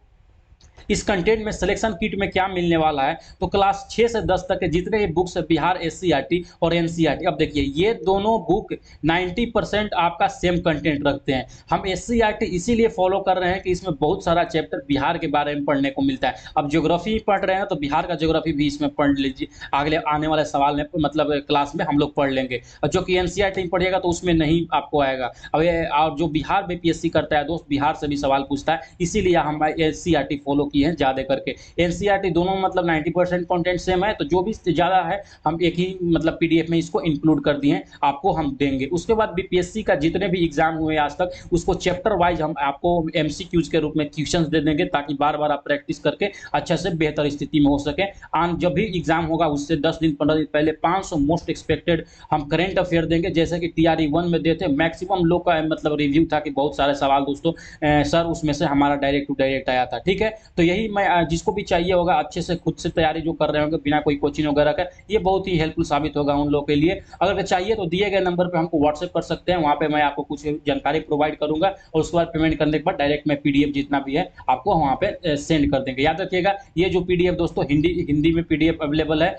इस कंटेंट में सिलेक्शन किट में क्या मिलने वाला है, तो क्लास 6 से 10 तक के जितने भी बुक्स है बिहार एससीईआरटी और एनसीईआरटी, अब देखिए ये दोनों बुक 90% आपका सेम कंटेंट रखते हैं। हम एससीईआरटी इसीलिए फॉलो कर रहे हैं कि इसमें बहुत सारा चैप्टर बिहार के बारे में पढ़ने को मिलता है। अब ज्योग्राफी पढ़ रहे हैं तो बिहार का ज्योग्राफी भी इसमें पढ़ लीजिए, अगले आने वाले सवाल में मतलब क्लास में हम लोग पढ़ लेंगे। और जो कि एनसीईआरटी में पढ़िएगा तो उसमें नहीं आपको आएगा। अब और जो बिहार बीपीएससी करता है दोस्त, बिहार से भी सवाल पूछता है, इसीलिए हम एससीईआरटी फॉलो लोग किए हैं ज़्यादा करके। एनसीईआरटी दोनों मतलब 90% कंटेंट सेम है, तो जो भी ज़्यादा है हम एक ही मतलब पीडीएफ में इसको इंक्लूड कर दिए हैं, आपको हम देंगे। उसके बाद बीपीएससी का जितने भी एग्जाम हुए आज तक, उसको चैप्टर वाइज हम आपको एमसीक्यूज के रूप में क्वेश्चंस दे देंगे, ताकि बार बार आप प्रैक्टिस करके अच्छा से बेहतर स्थिति में हो सके। जब भी एग्जाम होगा उससे 10 दिन 15 दिन पहले 500 मोस्ट एक्सपेक्टेड हम करेंट अफेयर देंगे, जैसे कि टीआरई 1 में देते। मैक्सिमम लोग का मतलब रिव्यू था कि बहुत सारे सवाल दोस्तों सर उसमें से हमारा डायरेक्ट टू डायरेक्ट आया था। ठीक है, तो यही मैं जिसको भी चाहिए होगा अच्छे से खुद से तैयारी जो कर रहे होंगे बिना कोई कोचिंग वगैरह का, ये बहुत ही हेल्पफुल साबित होगा उन लोगों के लिए। अगर चाहिए तो दिए गए नंबर पे हमको व्हाट्सएप कर सकते हैं, वहाँ पे मैं आपको कुछ जानकारी प्रोवाइड करूंगा और उसके बाद पेमेंट करने के बाद डायरेक्ट मैं पीडीएफ जितना भी है आपको वहाँ पे सेंड कर देंगे। याद रखिएगा ये जो पीडीएफ दोस्तों हिंदी में पीडीएफ अवेलेबल है,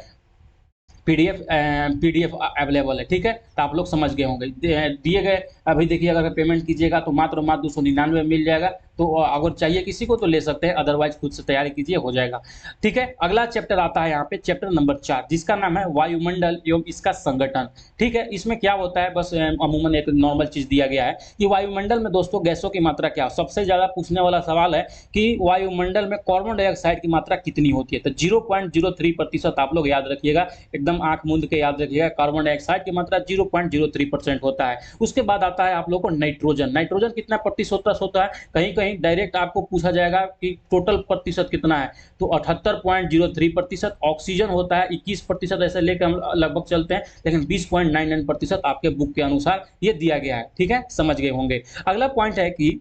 पीडीएफ अवेलेबल है। ठीक है, तो आप लोग समझ गए होंगे। दिए गए अभी देखिए, अगर पेमेंट कीजिएगा तो मात्र 299 मिल जाएगा। तो अगर चाहिए किसी को तो ले सकते हैं, अदरवाइज खुद से तैयारी कीजिए, हो जाएगा। ठीक है, अगला चैप्टर आता है यहाँ पे, चैप्टर नंबर 4, जिसका नाम है वायुमंडल एवं इसका संगठन। ठीक है, इसमें क्या होता है, बस अमूमन एक नॉर्मल चीज दिया गया है कि वायुमंडल में दोस्तों गैसों की मात्रा क्या। सबसे ज्यादा पूछने वाला सवाल है कि वायुमंडल में कार्बन डाइऑक्साइड की मात्रा कितनी होती है, तो 0.03% आप लोग याद रखिएगा, एकदम आंख मूंद के याद रखिएगा। कार्बन डाइऑक्साइड की मात्रा 0.03% होता है। उसके बाद आता है आप लोगों को नाइट्रोजन। नाइट्रोजन कितना प्रतिशत होता है, कहीं कहीं डायरेक्ट आपको पूछा जाएगा कि टोटल प्रतिशत कितना है, तो 78.03%। ऑक्सीजन होता है 21%, ऐसे लेकर हम लगभग चलते हैं, लेकिन 20.99% आपके बुक के अनुसार ये दिया गया है। ठीक है, समझ गए होंगे। अगला पॉइंट है कि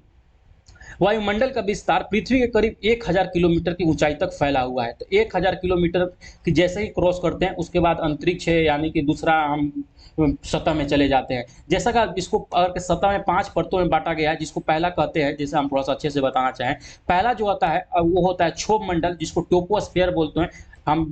वायुमंडल का विस्तार पृथ्वी के करीब 1000 किलोमीटर की ऊंचाई तक फैला हुआ है। तो 1000 किलोमीटर की जैसे ही क्रॉस करते हैं उसके बाद अंतरिक्ष है, यानी कि दूसरा हम सतह में चले जाते हैं। जैसा कि इसको अगर सतह में 5 परतों में बांटा गया है, जिसको पहला कहते हैं, जैसे हम थोड़ा सा अच्छे से बताना चाहें। पहला जो होता है वो होता है क्षोभ मंडल, जिसको टोपोस्फेयर बोलते हैं। हम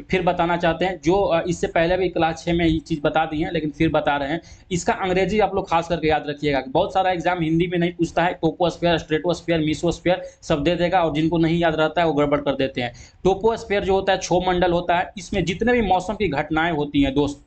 फिर बताना चाहते हैं, जो इससे पहले भी क्लास 6 में ये चीज़ बता दी है, लेकिन फिर बता रहे हैं। इसका अंग्रेजी आप लोग खास करके याद रखिएगा, बहुत सारा एग्जाम हिंदी में नहीं पूछता है। टोपोस्फेयर, स्ट्रेटोस्फेयर, मीसोस्फेयर सब दे देगा, और जिनको नहीं याद रहता है वो गड़बड़ कर देते हैं। टोपोस्फेयर जो होता है क्षोभ मंडल होता है, इसमें जितने भी मौसम की घटनाएं होती हैं दोस्त,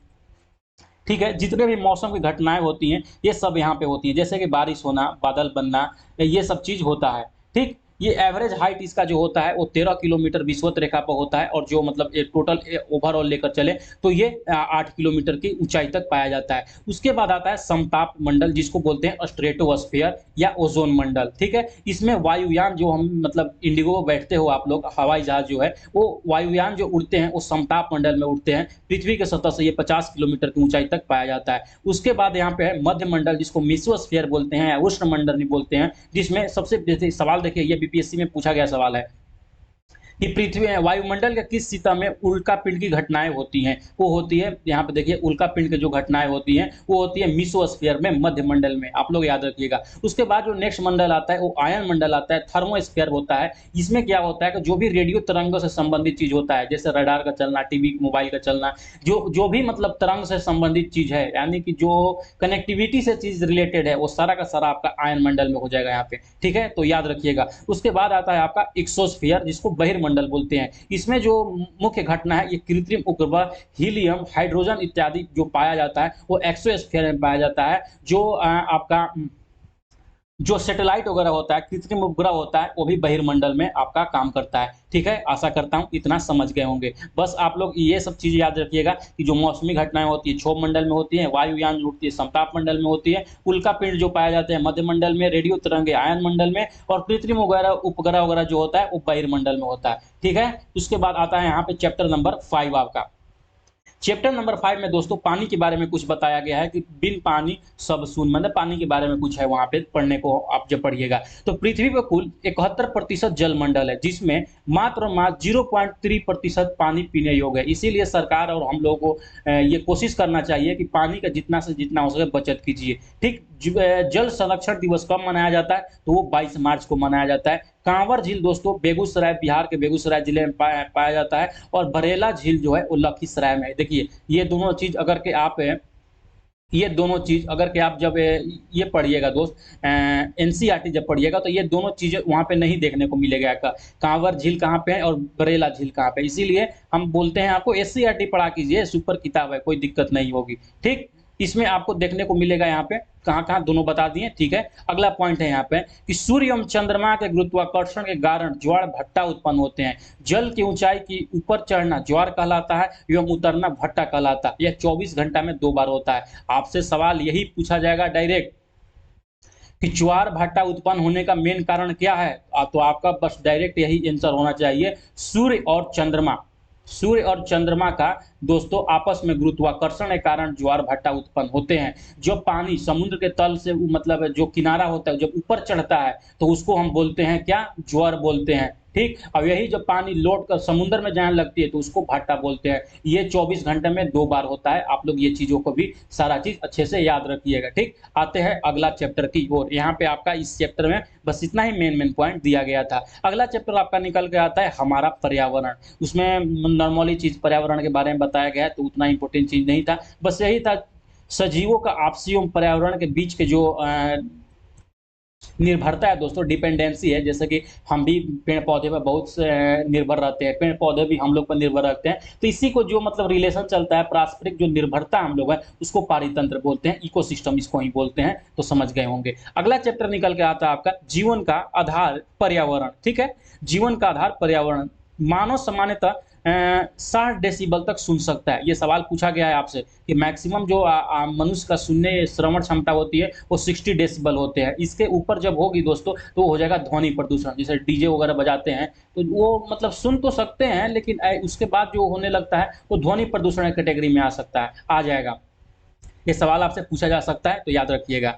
ठीक है, जितने भी मौसम की घटनाएं होती हैं ये सब यहाँ पे होती हैं, जैसे कि बारिश होना, बादल बनना, ये सब चीज़ होता है। ठीक, ये एवरेज हाइट इसका जो होता है वो 13 किलोमीटर विषुवत रेखा पर होता है, और जो मतलब टोटल ओवरऑल लेकर चले तो ये 8 किलोमीटर की ऊंचाई तक पाया जाता है। उसके बाद आता है समताप मंडल, जिसको बोलते हैं स्ट्रेटोस्फेयर या ओजोन मंडल। ठीक है, इसमें वायुयान जो हम मतलब इंडिगो बैठते हो आप लोग, हवाई जहाज जो है वो वायुयान जो उड़ते हैं वो समताप मंडल में उड़ते हैं। पृथ्वी के सतह से ये 50 किलोमीटर की ऊंचाई तक पाया जाता है। उसके बाद यहाँ पे है मध्य मंडल, जिसको मेसोस्फीयर बोलते हैं या उष्ण मंडल भी बोलते हैं, जिसमें सबसे सवाल देखिए, ये बीपीएससी में पूछा गया सवाल है कि पृथ्वी वायुमंडल के किस सतह में उल्कापिंड की घटनाएं होती हैं। वो होती है, यहाँ पे देखिए, उल्कापिंड की जो घटनाएं होती हैं वो होती है मीसोस्फीयर में, मध्य मंडल में, आप लोग याद रखिएगा। उसके बाद जो नेक्स्ट मंडल आता है वो आयन मंडल आता है, थर्मोस्फीयर होता है। इसमें क्या होता है कि जो भी रेडियो तरंगों से संबंधित चीज होता है, जैसे रडार का चलना, टीवी मोबाइल का चलना, जो भी मतलब तरंग से संबंधित चीज है, यानी कि जो कनेक्टिविटी से चीज रिलेटेड है, वो सारा का सारा आपका आयन मंडल में हो जाएगा यहाँ पे। ठीक है, तो याद रखिएगा। उसके बाद आता है आपका एक्सोस्फीयर, जिसको बहिर्मंडल बोलते हैं। इसमें जो मुख्य घटना है, ये कृत्रिम उपग्रह, हीलियम, हाइड्रोजन इत्यादि जो पाया जाता है वो एक्सोस्फीयर में पाया जाता है। जो आपका जो सैटेलाइट वगैरह होता है, कृत्रिम उपग्रह होता है, वो भी बहिर्मंडल में आपका काम करता है। ठीक है, आशा करता हूँ इतना समझ गए होंगे। बस आप लोग ये सब चीज़ याद रखिएगा कि जो मौसमी घटनाएं होती है क्षोभ मंडल में होती है, वायुयान जो उड़ती है समताप मंडल में होती है, उल्कापिंड जो पाया जाते हैं मध्य मंडल में, रेडियो तरंगे आयन मंडल में, और कृत्रिम उपग्रह वगैरह जो होता है वो बहिर्मंडल में होता है। ठीक है, उसके बाद आता है यहाँ पे चैप्टर नंबर 5 आपका। चैप्टर नंबर 5 में दोस्तों पानी के बारे में कुछ बताया गया है कि बिन पानी सब शून्य, मतलब पानी के बारे में कुछ है वहां पे पढ़ने को, आप जब पढ़िएगा। तो पृथ्वी पर कुल 71% जलमंडल है, जिसमें मात्र 0.3% पानी पीने योग्य है। इसीलिए सरकार और हम लोगों को ये कोशिश करना चाहिए कि पानी का जितना से जितना हो सके बचत कीजिए। ठीक, जल संरक्षण दिवस कब मनाया जाता है, तो वो 22 मार्च को मनाया जाता है। कांवर झील दोस्तों बेगूसराय, बिहार के बेगूसराय जिले में पाया जाता है, और बरेला झील जो है वो लखीसराय में है। देखिए, ये दोनों चीज अगर के आप जब ये पढ़िएगा दोस्त, एनसीईआरटी जब पढ़िएगा, तो ये दोनों चीजें वहां पे नहीं देखने को मिलेगा। कांवर झील कहाँ पे है और बरेला झील कहाँ पे, इसीलिए हम बोलते हैं आपको एससीईआरटी पढ़ा कीजिए, सुपर किताब है, कोई दिक्कत नहीं होगी। ठीक, इसमें आपको देखने को मिलेगा यहाँ पे कहाँ-कहाँ दोनों बता दिए, ठीक है। अगला पॉइंट है यहाँ पे कि सूर्य एवं चंद्रमा के गुरुत्वाकर्षण के कारण ज्वार भट्टा उत्पन्न होते हैं। जल की ऊंचाई की ऊपर चढ़ना ज्वार कहलाता है एवं उतरना भट्टा कहलाता है। यह 24 घंटा में 2 बार होता है। आपसे सवाल यही पूछा जाएगा डायरेक्ट कि ज्वार भाटा उत्पन्न होने का मेन कारण क्या है? तो आपका बस डायरेक्ट यही आंसर होना चाहिए, सूर्य और चंद्रमा। सूर्य और चंद्रमा का दोस्तों आपस में गुरुत्वाकर्षण के कारण ज्वार भाटा उत्पन्न होते हैं। जब पानी समुद्र के तल से मतलब जो किनारा होता है जब ऊपर चढ़ता है तो उसको हम बोलते हैं क्या? ज्वार बोलते हैं, ठीक। और यही जब पानी लौट कर समुद्र में जाने लगती है तो उसको भाटा बोलते हैं। ये 24 घंटे में 2 बार होता है। आप लोग ये चीजों को भी सारा चीज अच्छे से याद रखिएगा, ठीक। आते हैं अगला चैप्टर की ओर। यहाँ पे आपका इस चैप्टर में बस इतना ही मेन पॉइंट दिया गया था। अगला चैप्टर आपका निकल के आता है हमारा पर्यावरण। उसमें नॉर्मली चीज पर्यावरण के बारे में बताया गया है, तो उतना इंपॉर्टेंट चीज नहीं था, बस यही था सजीवों का आपसी एवं पर्यावरण के बीच के जो निर्भरता है दोस्तों, डिपेंडेंसी है। जैसे कि हम भी पेड़ पौधे पर बहुत निर्भर रहते हैं, पेड़ पौधे भी हम लोग पर निर्भर रखते हैं। तो इसी को जो मतलब रिलेशन चलता है, पारस्परिक जो निर्भरता हम लोग है उसको पारितंत्र बोलते हैं, इकोसिस्टम इसको ही बोलते हैं। तो समझ गए होंगे। अगला चैप्टर निकल के आता है आपका जीवन का आधार पर्यावरण, ठीक है। जीवन का आधार पर्यावरण। मानव सामान्यतः 60 डेसिबल तक सुन सकता है। ये सवाल पूछा गया है आपसे कि मैक्सिमम जो मनुष्य का सुनने श्रवण क्षमता होती है वो 60 डेसिबल होते हैं। इसके ऊपर जब होगी दोस्तों तो वो हो जाएगा ध्वनि प्रदूषण। जैसे डीजे वगैरह बजाते हैं तो वो मतलब सुन तो सकते हैं, लेकिन उसके बाद जो होने लगता है वो ध्वनि प्रदूषण की कैटेगरी में आ सकता है, आ जाएगा। ये सवाल आपसे पूछा जा सकता है, तो याद रखिएगा।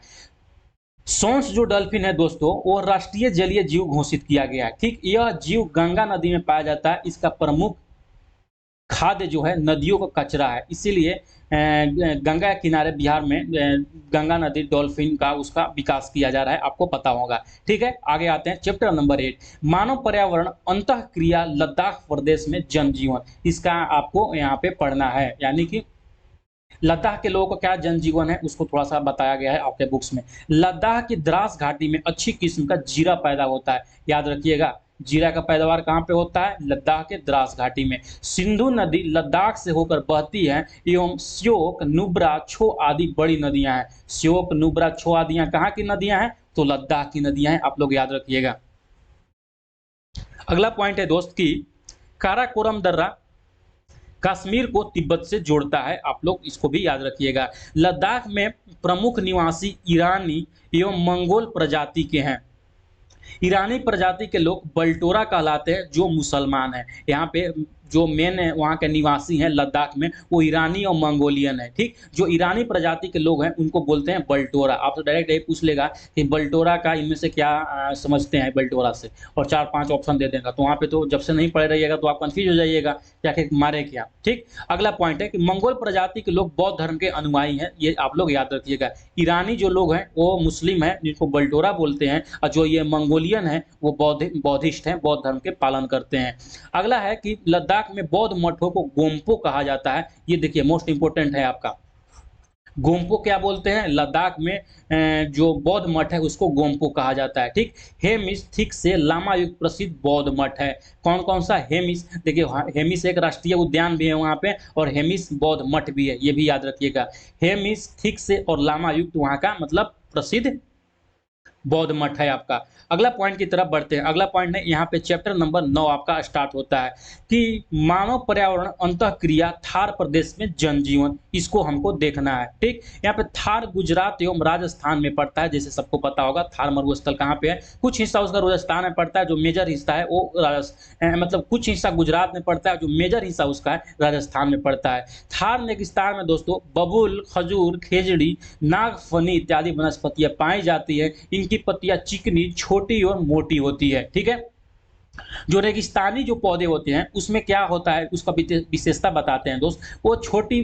सोंस जो डॉल्फिन है दोस्तों वो राष्ट्रीय जलीय जीव घोषित किया गया है, ठीक। यह जीव गंगा नदी में पाया जाता है। इसका प्रमुख खाद्य जो है नदियों का कचरा है, इसीलिए गंगा के किनारे बिहार में गंगा नदी डॉल्फिन का उसका विकास किया जा रहा है, आपको पता होगा, ठीक है। आगे आते हैं चैप्टर नंबर 8 मानव पर्यावरण अंतःक्रिया लद्दाख प्रदेश में जनजीवन। इसका आपको यहाँ पे पढ़ना है, यानी कि लद्दाख के लोगों का क्या जनजीवन है उसको थोड़ा सा बताया गया है आपके बुक्स में। लद्दाख की द्रास घाटी में अच्छी किस्म का जीरा पैदा होता है, याद रखिएगा। जीरा का पैदावार कहाँ पे होता है? लद्दाख के द्रास घाटी में। सिंधु नदी लद्दाख से होकर बहती है एवं श्योक, नुब्रा, छो आदि बड़ी नदियां हैं। श्योक, नुब्रा, छो आदियां कहाँ की नदियां हैं? तो लद्दाख की नदियां हैं, आप लोग याद रखिएगा। अगला पॉइंट है दोस्त की काराकोरम दर्रा कश्मीर को तिब्बत से जोड़ता है, आप लोग इसको भी याद रखिएगा। लद्दाख में प्रमुख निवासी ईरानी एवं मंगोल प्रजाति के हैं। ईरानी प्रजाति के लोग बल्टोरा कहलाते हैं जो मुसलमान हैं। यहाँ पे जो मेन वहाँ के निवासी हैं लद्दाख में वो ईरानी और मंगोलियन है, ठीक। जो ईरानी प्रजाति के लोग हैं उनको बोलते हैं बल्टोरा। आपसे डायरेक्ट यही पूछ लेगा कि बल्टोरा का इनमें से क्या समझते हैं बल्टोरा से, और 4-5 ऑप्शन दे देगा। तो वहाँ पे तो जब से नहीं पढ़े रहिएगा तो आप कंफ्यूज हो जाइएगा क्या कि मारे क्या, ठीक। अगला पॉइंट है कि मंगोल प्रजाति के लोग बौद्ध धर्म के अनुयायी हैं, ये आप लोग याद रखिएगा। ईरानी जो लोग हैं वो मुस्लिम हैं जिनको बल्टोरा बोलते हैं, और जो ये मंगोलियन है वो बौद्धिस्ट हैं, बौद्ध धर्म के पालन करते हैं। अगला है कि लद्दाख में बौद्ध मठों को गोम्पो कहा जाता है। ये देखिए मोस्ट इंपोर्टेंट है आपका। गोम्पो क्या बोलते हैं? लद्दाख में जो बौद्ध मठ है उसको गोम्पो कहा जाता है, ठीक। हेमिस थिक से लामा युक्त प्रसिद्ध बौद्ध मठ है। कौन कौन सा? हेमिस, देखिए हेमिस एक राष्ट्रीय उद्यान भी है वहाँ पे, और हेमिस बौद्ध मठ भी है, ये भी याद रखिएगा। हेमिस थिक से और लामा युक्त वहाँ का मतलब प्रसिद्ध बौद्ध मठ है आपका। अगला पॉइंट की तरफ बढ़ते हैं। अगला पॉइंट है यहाँ पे चैप्टर नंबर 9 आपका स्टार्ट होता है कि मानव पर्यावरण अंतःक्रिया थार प्रदेश में जनजीवन, इसको हमको देखना है, ठीक। यहाँ पे थार गुजरात एवं राजस्थान में पड़ता है, जैसे सबको पता होगा थार मरुस्थल कहाँ पे है। कुछ हिस्सा उसका राजस्थान में पड़ता है, जो मेजर हिस्सा है वो मतलब कुछ हिस्सा गुजरात में पड़ता है, जो मेजर हिस्सा उसका है राजस्थान में पड़ता है। थार रेगिस्तान में दोस्तों बबूल, खजूर, खेजड़ी, नागफनी इत्यादि वनस्पतियां पाई जाती है। इनकी पत्तियां चिकनी, छोटी और मोटी होती है, ठीक है। जो रेगिस्तानी जो पौधे होते हैं उसमें क्या होता है उसका विशेषता बताते हैं दोस्त। वो छोटी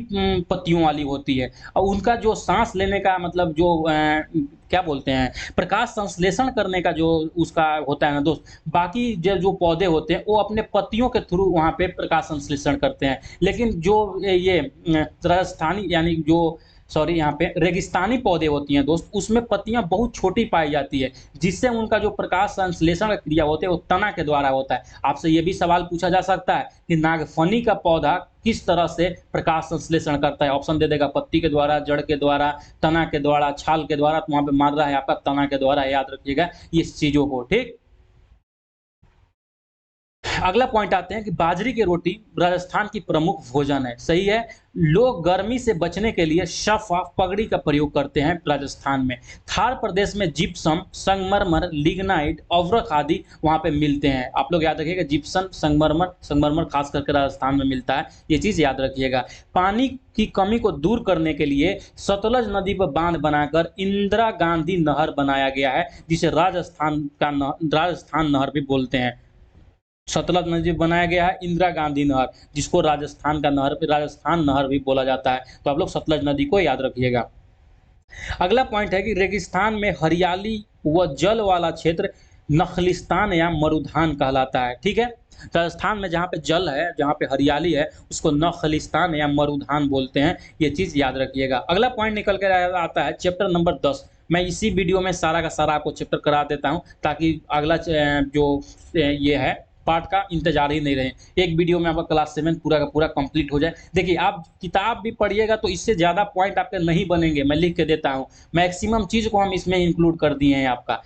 पत्तियों वाली होती है, और उनका जो सांस लेने का मतलब जो क्या बोलते हैं प्रकाश संश्लेषण करने का जो उसका होता है ना दोस्त, बाकी जो पौधे होते हैं वो अपने पत्तियों के थ्रू वहाँ पे प्रकाश संश्लेषण करते हैं। लेकिन जो ये राजस्थानी यानी जो सॉरी यहाँ पे रेगिस्तानी पौधे होती हैं दोस्त, उसमें पत्तियां बहुत छोटी पाई जाती है, जिससे उनका जो प्रकाश संश्लेषण का क्रिया होते है वो तना के द्वारा होता है। आपसे ये भी सवाल पूछा जा सकता है कि नागफनी का पौधा किस तरह से प्रकाश संश्लेषण करता है। ऑप्शन दे देगा पत्ती के द्वारा, जड़ के द्वारा, तना के द्वारा, छाल के द्वारा। तो वहां पे मार रहा है आपका तना के द्वारा, याद रखिएगा इस चीजों को। ठीक, अगला पॉइंट आते हैं कि बाजरे की रोटी राजस्थान की प्रमुख भोजन है। सही है, लोग गर्मी से बचने के लिए शफाफ पगड़ी का प्रयोग करते हैं राजस्थान में। थार प्रदेश में जिप्सम, संगमरमर, लिग्नाइट, अवरक आदि वहां पे मिलते हैं। आप लोग याद रखिएगा जिप्सम, संगमरमर, संगमरमर खास करके राजस्थान में मिलता है, ये चीज याद रखिएगा। पानी की कमी को दूर करने के लिए सतलज नदी पर बांध बनाकर इंदिरा गांधी नहर बनाया गया है, जिसे राजस्थान नहर भी बोलते हैं। सतलज नदी बनाया गया है, इंदिरा गांधी नहर, जिसको राजस्थान नहर भी बोला जाता है। तो आप लोग सतलज नदी को याद रखिएगा। अगला पॉइंट है कि रेगिस्तान में हरियाली व जल वाला क्षेत्र नखलिस्तान या मरुधान कहलाता है। ठीक है, राजस्थान में जहाँ पे जल है, जहाँ पे हरियाली है, उसको नखलिस्तान या मरुधान बोलते हैं। ये चीज याद रखिएगा। अगला पॉइंट निकल कर आता है चैप्टर नंबर 10। मैं इसी वीडियो में सारा का सारा आपको चैप्टर करा देता हूँ, ताकि अगला जो ये है पार्ट का इंतजार ही नहीं रहे। एक वीडियो में आपका क्लास 7 पूरा का पूरा कंप्लीट हो जाए। देखिए, आप किताब भी पढ़िएगा तो इससे ज़्यादा पॉइंट आपके नहीं बनेंगे, मैं लिख के देता हूँ। मैक्सिमम चीज़ को हम इसमें इंक्लूड कर दिए हैं आपका।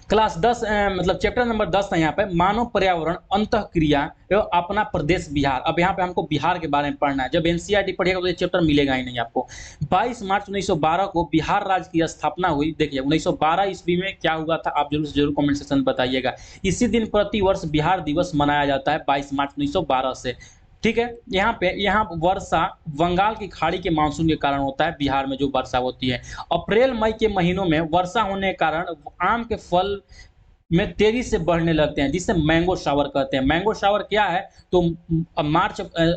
क्लास 10 मतलब चैप्टर नंबर 10 है यहाँ पे, मानव पर्यावरण, अंतःक्रिया एवं अपना प्रदेश बिहार। अब यहाँ पे हमको बिहार के बारे में पढ़ना है। जब एनसीईआरटी पढ़िएगा तो ये चैप्टर मिलेगा ही नहीं आपको। 22 मार्च 1912 को बिहार राज्य की स्थापना हुई। देखिए 1912 ईस्वी में क्या हुआ था, आप जरूर से जरूर कमेंट सेक्शन में बताइएगा। इसी दिन प्रति वर्ष बिहार दिवस मनाया जाता है 22 मार्च 1912 से। ठीक है, यहाँ वर्षा बंगाल की खाड़ी के मानसून के कारण होता है। बिहार में जो वर्षा होती है अप्रैल मई के महीनों में वर्षा होने के कारण आम के फल में तेजी से बढ़ने लगते हैं, जिसे मैंगो शावर कहते हैं। मैंगो शावर क्या है, तो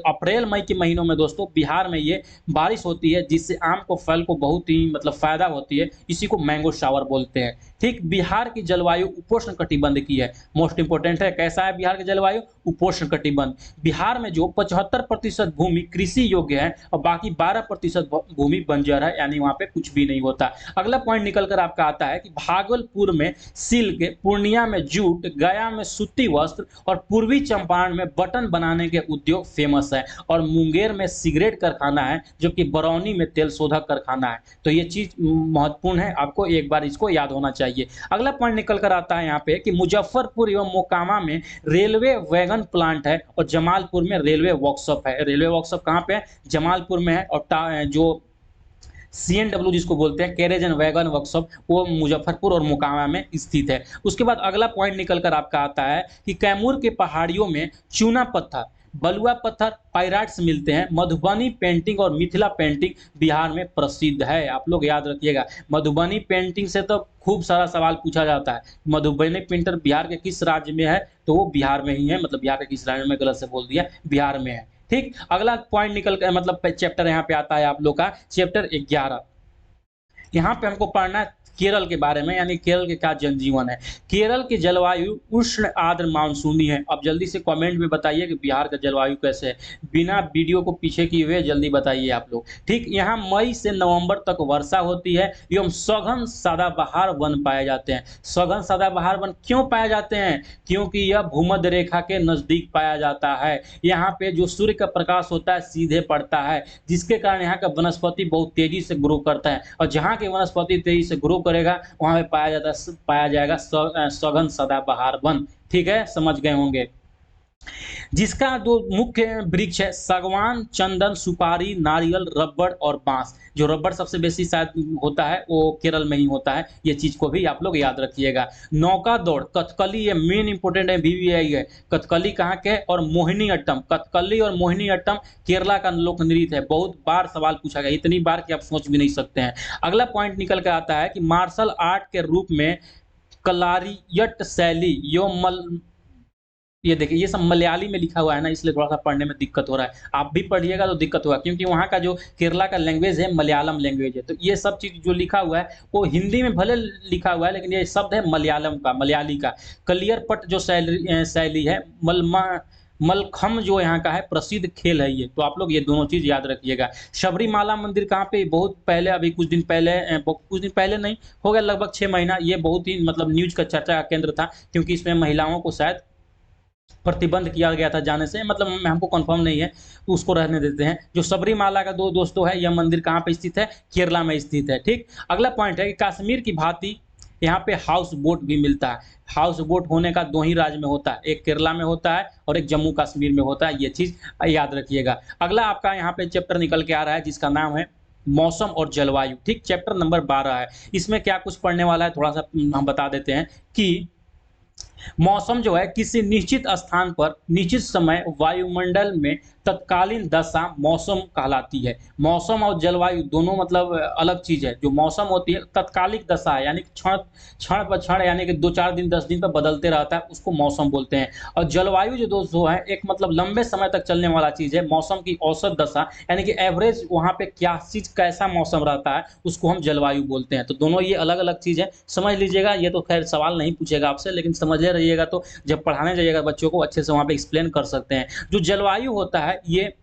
अप्रैल मई के महीनों में दोस्तों बिहार में ये बारिश होती है, जिससे आम को फल को बहुत ही मतलब फायदा होती है। इसी को मैंगो शावर बोलते हैं। ठीक, बिहार की जलवायु उपोष्ण कटिबंध की है। मोस्ट इंपोर्टेंट है, कैसा है बिहार की जलवायु, उपोष्ण कटिबंध। बिहार में जो 75% भूमि कृषि योग्य है और बाकी 12% भूमि बंजर है, यानी वहां पे कुछ भी नहीं होता। अगला पॉइंट निकल कर आपका आता है कि भागलपुर में सिल्क, पूर्णिया में जूट, गया में सूती वस्त्र और पूर्वी चंपारण में बटन बनाने के उद्योग फेमस है। और मुंगेर में सिगरेट कारखाना है, जबकि बरौनी में तेल शोधक कारखाना है। तो ये चीज महत्वपूर्ण है, आपको एक बार इसको याद होना चाहिए। अगला पॉइंट निकल कर आता है यहाँ पे कि मुजफ्फरपुर एवं मोकामा में रेलवे वैगन प्लांट है और जमालपुर में रेलवे वर्कशॉप है। रेलवे वर्कशॉप कहाँ पे है, जमालपुर में है। और जो CNW जिसको बोलते हैं, कैरेज एंड वैगन वर्कशॉप, वो मुजफ्फरपुर और मोकामा में स्थित है। उसके बाद अगला पॉइंट निकल कर आपका आता है कि कैमूर के पहाड़ियों में चूना पत्थर, बलुआ पत्थर, पाइराइट्स मिलते हैं। मधुबनी पेंटिंग और मिथिला पेंटिंग बिहार में प्रसिद्ध है। आप लोग याद रखिएगा, मधुबनी पेंटिंग से तो खूब सारा सवाल पूछा जाता है। मधुबनी पेंटर बिहार के किस राज्य में है, तो वो बिहार में ही है। मतलब बिहार के किस राज्य में, गलत से बोल दिया, बिहार में है। ठीक, अगला पॉइंट निकल कर मतलब चैप्टर यहाँ पे आता है आप लोग का चैप्टर 11। यहाँ पे हमको पढ़ना है केरल के बारे में, यानी केरल के क्या जनजीवन है। केरल की जलवायु उष्ण आर्द्र मानसूनी है। अब जल्दी से कमेंट में बताइए कि बिहार का जलवायु कैसे है, बिना वीडियो को पीछे किए हुए जल्दी बताइए आप लोग। ठीक, यहाँ मई से नवंबर तक वर्षा होती है एवं सघन सदाबहार वन पाए जाते हैं। सघन सदाबहार वन क्यों पाए जाते हैं, क्योंकि यह भूमध्य रेखा के नजदीक पाया जाता है। यहाँ पे जो सूर्य का प्रकाश होता है सीधे पड़ता है, जिसके कारण यहाँ का वनस्पति बहुत तेजी से ग्रो करता है। और जहाँ की वनस्पति तेजी से ग्रो करेगा वहां पे पाया जाएगा सघन सदाबहार वन। ठीक है, समझ गए होंगे। जिसका दो मुख्य वृक्ष है, सागवान, चंदन, सुपारी, नारियल, रबड़ और बांस। जो रबड़ सबसे बेसी शायद होता है वो केरल में ही होता है। ये चीज को भी आप लोग याद रखिएगा। नौका दौड़, कथकली, ये मेन इंपोर्टेंट है, VVI है। कथकली कहाँ के, और मोहिनीअट्टम। कथकली और मोहिनीअट्टम केरला का लोक नृत्य है। बहुत बार सवाल पूछा गया, इतनी बार कि आप सोच भी नहीं सकते हैं। अगला पॉइंट निकल कर आता है कि मार्शल आर्ट के रूप में कलारियट शैली, ये देखिए ये सब मलयाली में लिखा हुआ है ना, इसलिए थोड़ा सा पढ़ने में दिक्कत हो रहा है। आप भी पढ़िएगा तो दिक्कत होगा, क्योंकि वहाँ का जो केरला का लैंग्वेज है मलयालम लैंग्वेज है। तो ये सब चीज़ जो लिखा हुआ है वो हिंदी में भले लिखा हुआ है, लेकिन ये शब्द है मलयालम का, मलयाली का। कलियर पट जो शैली है, मलखम्ब जो यहाँ का है प्रसिद्ध खेल है ये, तो आप लोग ये दोनों चीज़ याद रखिएगा। शबरीमाला मंदिर कहाँ पे, बहुत पहले, अभी कुछ दिन पहले नहीं, हो गया लगभग 6 महीना, ये बहुत ही मतलब न्यूज़ का चर्चा का केंद्र था, क्योंकि इसमें महिलाओं को शायद प्रतिबंध किया गया था जाने से, मतलब हमको कंफर्म नहीं है, तो उसको रहने देते हैं। जो सबरीमाला का दो दोस्तों है, यह मंदिर कहाँ पे स्थित है, केरला में स्थित है। ठीक, अगला पॉइंट है कि कश्मीर की भांति यहाँ पे हाउस बोट भी मिलता है। हाउस बोट होने का 2 ही राज्य में होता है, एक केरला में होता है और एक जम्मू कश्मीर में होता है, ये चीज़ याद रखिएगा। अगला आपका यहाँ पे चैप्टर निकल के आ रहा है जिसका नाम है मौसम और जलवायु। ठीक, चैप्टर नंबर 12 है। इसमें क्या कुछ पढ़ने वाला है थोड़ा सा हम बता देते हैं कि मौसम जो है किसी निश्चित स्थान पर निश्चित समय वायुमंडल में तत्कालीन दशा मौसम कहलाती है। मौसम और जलवायु दोनों मतलब अलग चीज़ है। जो मौसम होती है तत्कालिक दशा है, यानी क्षण क्षण पर क्षण, यानी कि 2-4 दिन 10 दिन पर बदलते रहता है, उसको मौसम बोलते हैं। और जलवायु जो दोस्तों है एक मतलब लंबे समय तक चलने वाला चीज़ है। मौसम की औसत दशा यानी कि एवरेज वहाँ पे क्या चीज़ कैसा मौसम रहता है उसको हम जलवायु बोलते हैं। तो दोनों ये अलग अलग चीज़ है, समझ लीजिएगा। ये तो खैर सवाल नहीं पूछेगा आपसे, लेकिन समझे रहिएगा तो जब पढ़ाने जाइएगा बच्चों को अच्छे से वहाँ पे एक्सप्लेन कर सकते हैं। जो जलवायु होता है ये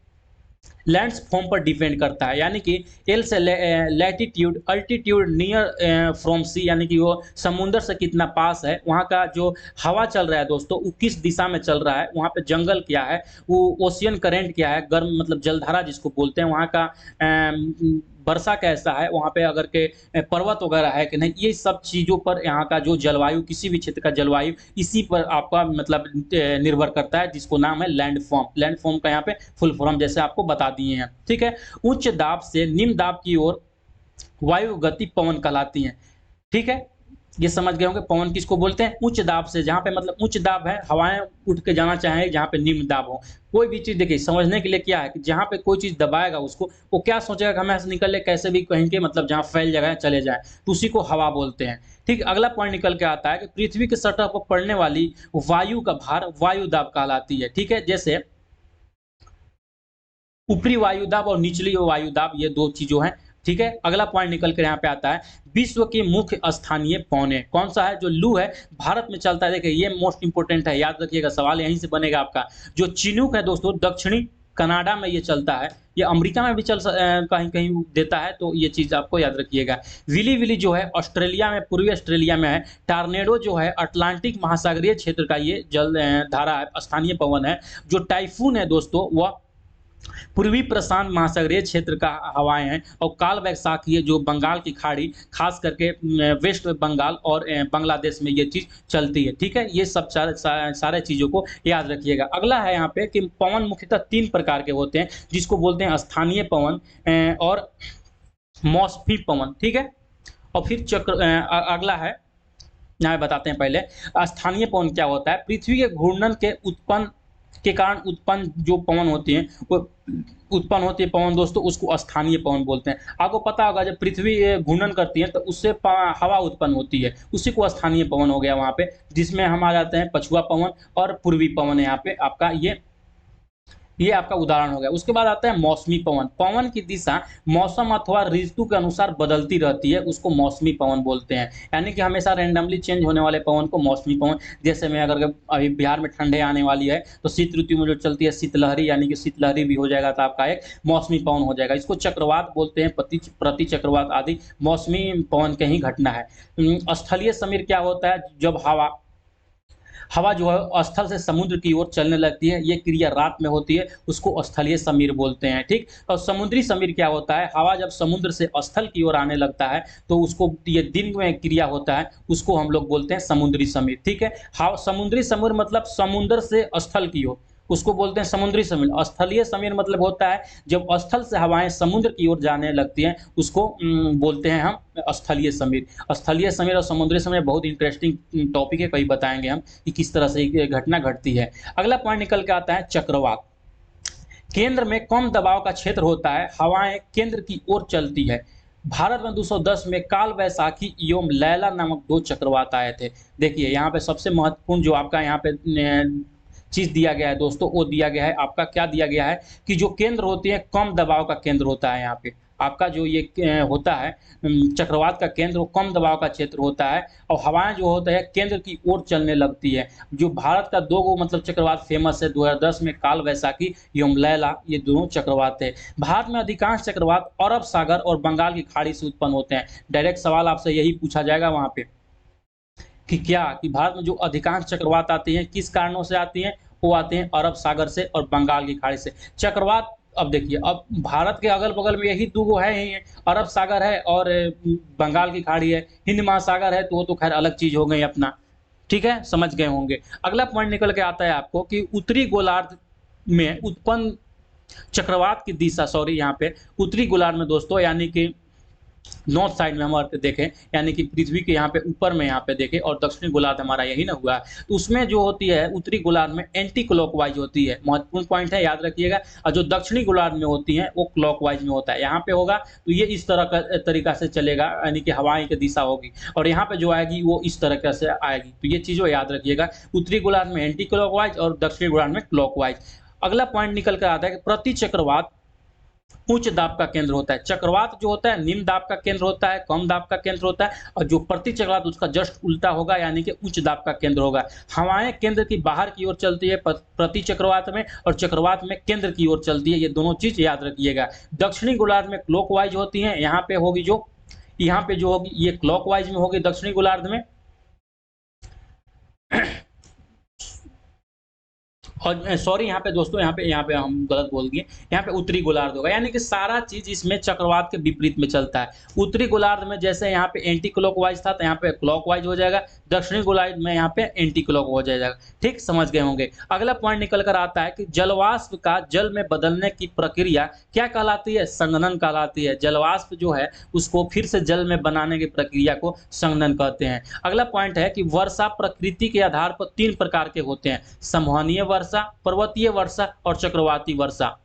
लैंड्स फॉर्म पर डिपेंड करता है, यानी कि एल से लैटिट्यूड, अल्टीट्यूड, नियर फ्रॉम सी, यानी कि वो समुंदर से कितना पास है, वहाँ का जो हवा चल रहा है दोस्तों वो किस दिशा में चल रहा है, वहाँ पे जंगल क्या है, वो ओशियन करंट क्या है, गर्म मतलब जलधारा जिसको बोलते हैं, वहाँ का वर्षा कैसा है, वहाँ पे अगर के पर्वत वगैरह है कि नहीं, ये सब चीज़ों पर यहाँ का जो जलवायु, किसी भी क्षेत्र का जलवायु इसी पर आपका मतलब निर्भर करता है, जिसको नाम है लैंडफॉर्म। लैंडफॉर्म का यहाँ पे फुल फॉर्म जैसे आपको बता दिए हैं। ठीक है, उच्च दाब से निम्न दाब की ओर वायु गति पवन कहलाती है। ठीक है, ये समझ गए होंगे पवन किसको बोलते हैं, उच्च दाब से, जहाँ पे मतलब उच्च दाब है, हवाएं उठ के जाना चाहें, जहाँ पे निम्न दाब हो। कोई भी चीज़ देखिए समझने के लिए क्या है कि जहाँ पे कोई चीज़ दबाएगा उसको, वो क्या सोचेगा कि हमें से निकल ले, कैसे भी कहीं के मतलब जहाँ फैल जाए चले जाए, तो उसी को हवा बोलते हैं। ठीक, अगला पॉइंट निकल के आता है कि पृथ्वी की सतह पर पड़ने वाली वायु का भार वायु दाब कहलाती है। ठीक है, जैसे ऊपरी वायुदाब और निचली वायुदाब, ये 2 चीज़ों हैं। ठीक है, अगला पॉइंट निकल कर यहाँ पे आता है विश्व के मुख्य स्थानीय पौने कौन सा है। जो लू है भारत में चलता है, देखिए ये मोस्ट इंपोर्टेंट है, याद रखिएगा, सवाल यहीं से बनेगा आपका। जो चिनूक है दोस्तों दक्षिणी कनाडा में ये चलता है, ये अमेरिका में भी कहीं कहीं देता है, तो ये चीज़ आपको याद रखिएगा। विली विली जो है ऑस्ट्रेलिया में, पूर्वी ऑस्ट्रेलिया में है। टॉर्नेडो जो है अटलांटिक महासागरीय क्षेत्र का ये जल धारा है, स्थानीय पवन है। जो टाइफून है दोस्तों वह पूर्वी प्रशांत महासागरीय क्षेत्र का हवाएं हैं। और काल वैशाखी है जो बंगाल की खाड़ी, खास करके वेस्ट बंगाल और बांग्लादेश में ये चीज़ चलती है। ठीक है, ये सब सारे चीज़ों को याद रखिएगा। अगला है यहाँ पे कि पवन मुख्यतः 3 प्रकार के होते हैं, जिसको बोलते हैं स्थानीय पवन और मौसमी पवन। ठीक है, और फिर अगला है, यहाँ बताते हैं पहले स्थानीय पवन क्या होता है। पृथ्वी के घूर्णन के कारण उत्पन्न जो पवन होती हैं, वो उत्पन्न होती है पवन दोस्तों, उसको स्थानीय पवन बोलते हैं। आपको पता होगा जब पृथ्वी घूर्णन करती है तो उससे हवा उत्पन्न होती है, उसी को स्थानीय पवन हो गया वहाँ पे, जिसमें हम आ जाते हैं पछुआ पवन और पूर्वी पवन है यहाँ पे आपका, ये आपका उदाहरण हो गया। उसके बाद आता है मौसमी पवन। पवन की दिशा मौसम अथवा ऋतु के अनुसार बदलती रहती है, उसको मौसमी पवन बोलते हैं। यानी कि हमेशा रैंडमली चेंज होने वाले पवन को मौसमी पवन। जैसे में अगर अभी बिहार में ठंडे आने वाली है तो शीत ऋतु में जो चलती है शीतलहरी, यानी कि शीतलहरी भी हो जाएगा तो आपका एक मौसमी पवन हो जाएगा। इसको चक्रवात बोलते हैं, प्रति चक्रवात आदि मौसमी पवन के ही घटना है। स्थलीय समीर क्या होता है, जब हवा जो है स्थल से समुद्र की ओर चलने लगती है, ये क्रिया रात में होती है, उसको स्थलीय समीर बोलते हैं। ठीक, और समुद्री समीर क्या होता है, हवा जब समुद्र से स्थल की ओर आने लगता है तो उसको, ये दिन में क्रिया होता है, उसको हम लोग बोलते हैं समुद्री समीर। ठीक है, समुद्री समीर मतलब समुद्र से स्थल की ओर, उसको बोलते हैं समुद्री समीर। स्थलीय समीर मतलब होता है जब स्थल से हवाएं समुद्र की ओर जाने लगती हैं, उसको बोलते हैं हम स्थलीय समीर। स्थलीय समीर और समुद्री समीर बहुत इंटरेस्टिंग टॉपिक है, कहीं बताएंगे हम कि किस तरह से ये घटना घटती है। अगला पॉइंट निकल के आता है चक्रवात। केंद्र में कम दबाव का क्षेत्र होता है, हवाएं केंद्र की ओर चलती है। भारत में 210 में काल वैशाखी एवं लैला नामक 2 चक्रवात आए थे। देखिए यहाँ पे सबसे महत्वपूर्ण जो आपका यहाँ पे चीज़ दिया गया है दोस्तों, वो दिया गया है आपका, क्या दिया गया है कि जो केंद्र होती है कम दबाव का केंद्र होता है यहाँ पे आपका जो ये होता है चक्रवात का केंद्र वो कम दबाव का क्षेत्र होता है और हवाएं जो होता है केंद्र की ओर चलने लगती है। जो भारत का दो गो मतलब चक्रवात फेमस है 2010 में काल वैशाखी एवं लैला, ये दोनों चक्रवात है। भारत में अधिकांश चक्रवात अरब सागर और बंगाल की खाड़ी से उत्पन्न होते हैं। डायरेक्ट सवाल आपसे यही पूछा जाएगा वहां पे कि क्या कि भारत में जो अधिकांश चक्रवात आती हैं किस कारणों से आती हैं, वो आते हैं अरब सागर से और बंगाल की खाड़ी से। चक्रवात अब देखिए, अब भारत के अगल बगल में यही दो है ही है, अरब सागर है और बंगाल की खाड़ी है। हिंद महासागर है तो वो तो खैर अलग चीज हो गई अपना, ठीक है, समझ गए होंगे। अगला पॉइंट निकल के आता है आपको कि उत्तरी गोलार्ध में उत्पन्न चक्रवात की दिशा, सॉरी यहाँ पे उत्तरी गोलार्ध में दोस्तों, यानी कि नॉर्थ साइड में हम देखें, यानी कि पृथ्वी के यहाँ पे ऊपर में यहाँ पे देखें और दक्षिणी गोलार्ध हमारा यही ना हुआ है, तो उसमें जो होती है उत्तरी गोलार्ध में एंटी क्लॉकवाइज होती है। महत्वपूर्ण पॉइंट है, याद रखिएगा। और जो दक्षिणी गोलार्ध में होती हैं वो क्लॉकवाइज में होता है। यहाँ पे होगा तो ये इस तरह का तरीका से चलेगा, यानी कि हवाएं की दिशा होगी, और यहाँ पे जो आएगी वो इस तरह से आएगी। तो ये चीज़ों याद रखिएगा, उत्तरी गोलार्ध में एंटी क्लॉकवाइज और दक्षिणी गोलार्ध में क्लॉकवाइज। अगला पॉइंट निकल कर आता है कि प्रति चक्रवात उच्च दाब का केंद्र होता है। चक्रवात जो होता है निम्न दाब का केंद्र होता है, कम दाब का केंद्र होता है, और जो प्रति चक्रवात उसका जस्ट उल्टा होगा, यानी कि उच्च दाब का केंद्र होगा। हवाएं केंद्र की बाहर की ओर चलती है प्रति चक्रवात में, और चक्रवात में केंद्र की ओर चलती है। ये दोनों चीज याद रखिएगा। दक्षिणी गोलार्ध में क्लॉकवाइज होती है, यहाँ पे होगी जो यहाँ पे जो होगी ये क्लॉकवाइज में होगी दक्षिणी गोलार्ध में। और सॉरी यहाँ पे दोस्तों, यहाँ पे हम गलत बोल दिए, यहाँ पे उत्तरी गोलार्ध होगा, यानी कि सारा चीज इसमें चक्रवात के विपरीत में चलता है। उत्तरी गोलार्ध में जैसे यहाँ पे एंटी क्लॉकवाइज था तो यहाँ पे क्लॉकवाइज हो जाएगा, दक्षिणी गोलार्ध में यहाँ पे एंटी क्लॉक हो जाएगा। ठीक, समझ गए होंगे। अगला पॉइंट निकल कर आता है कि जलवाष्प का जल में बदलने की प्रक्रिया क्या कहलाती है? संघनन कहलाती है। जलवाष्प जो है उसको फिर से जल में बनाने की प्रक्रिया को संघनन कहते हैं। अगला पॉइंट है कि वर्षा प्रकृति के आधार पर 3 प्रकार के होते हैं: संवहनीय वर्षा, पर्वतीय वर्षा और चक्रवाती वर्षा।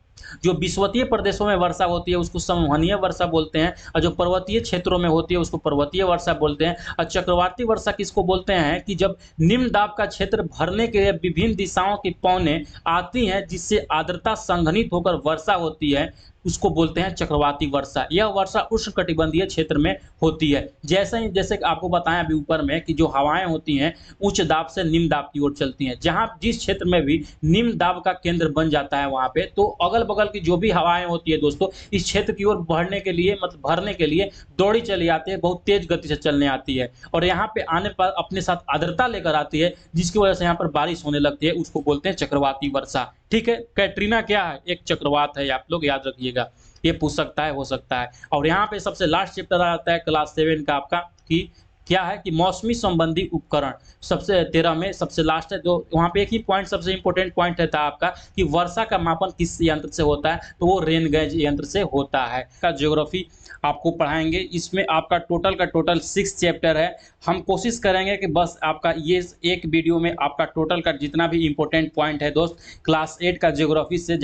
जो विषुवतीय प्रदेशों में वर्षा होती है उसको संवहनीय वर्षा बोलते हैं, और जो पर्वतीय क्षेत्रों में होती है उसको पर्वतीय वर्षा बोलते हैं। और चक्रवाती वर्षा किसको बोलते हैं कि जब निम्न दाब का क्षेत्र भरने के लिए विभिन्न दिशाओं की पवनें आती हैं जिससे आर्द्रता संघनित होकर वर्षा होती है, उसको बोलते हैं चक्रवाती वर्षा। यह वर्षा उष्णकटिबंधीय क्षेत्र में होती है। जैसे आपको बताया अभी ऊपर में कि जो हवाएं होती हैं उच्च दाब से निम्न दाब की ओर चलती हैं। जहां जिस क्षेत्र में भी निम्न दाब का केंद्र बन जाता है वहां पे तो अगल बगल की जो भी हवाएं होती है दोस्तों इस क्षेत्र की ओर बढ़ने के लिए मतलब भरने के लिए दौड़ी चली आती है, बहुत तेज गति से चलने आती है, और यहाँ पे आने पर अपने साथ आर्द्रता लेकर आती है जिसकी वजह से यहाँ पर बारिश होने लगती है। उसको बोलते हैं चक्रवाती वर्षा। ठीक है, कैटरीना क्या है? एक चक्रवात है, आप लोग याद रखिएगा, ये पूछ सकता है, हो सकता है। और यहाँ पे सबसे लास्ट चैप्टर आता है क्लास 7 का आपका कि क्या है कि मौसमी संबंधी उपकरण, सबसे 13 में सबसे लास्ट है। तो वहाँ पे एक ही पॉइंट सबसे इंपॉर्टेंट पॉइंट रहता है आपका कि वर्षा का मापन किस यंत्र से होता है, तो वो रेन गेज यंत्र से होता है। का ज्योग्राफी आपको पढ़ाएंगे, इसमें आपका टोटल का टोटल 6 चैप्टर है। हम कोशिश करेंगे कि बस आपका ये एक वीडियो में आपका टोटल का जितना भी इंपॉर्टेंट पॉइंट है दोस्त क्लास 8 का ज्योग्राफी से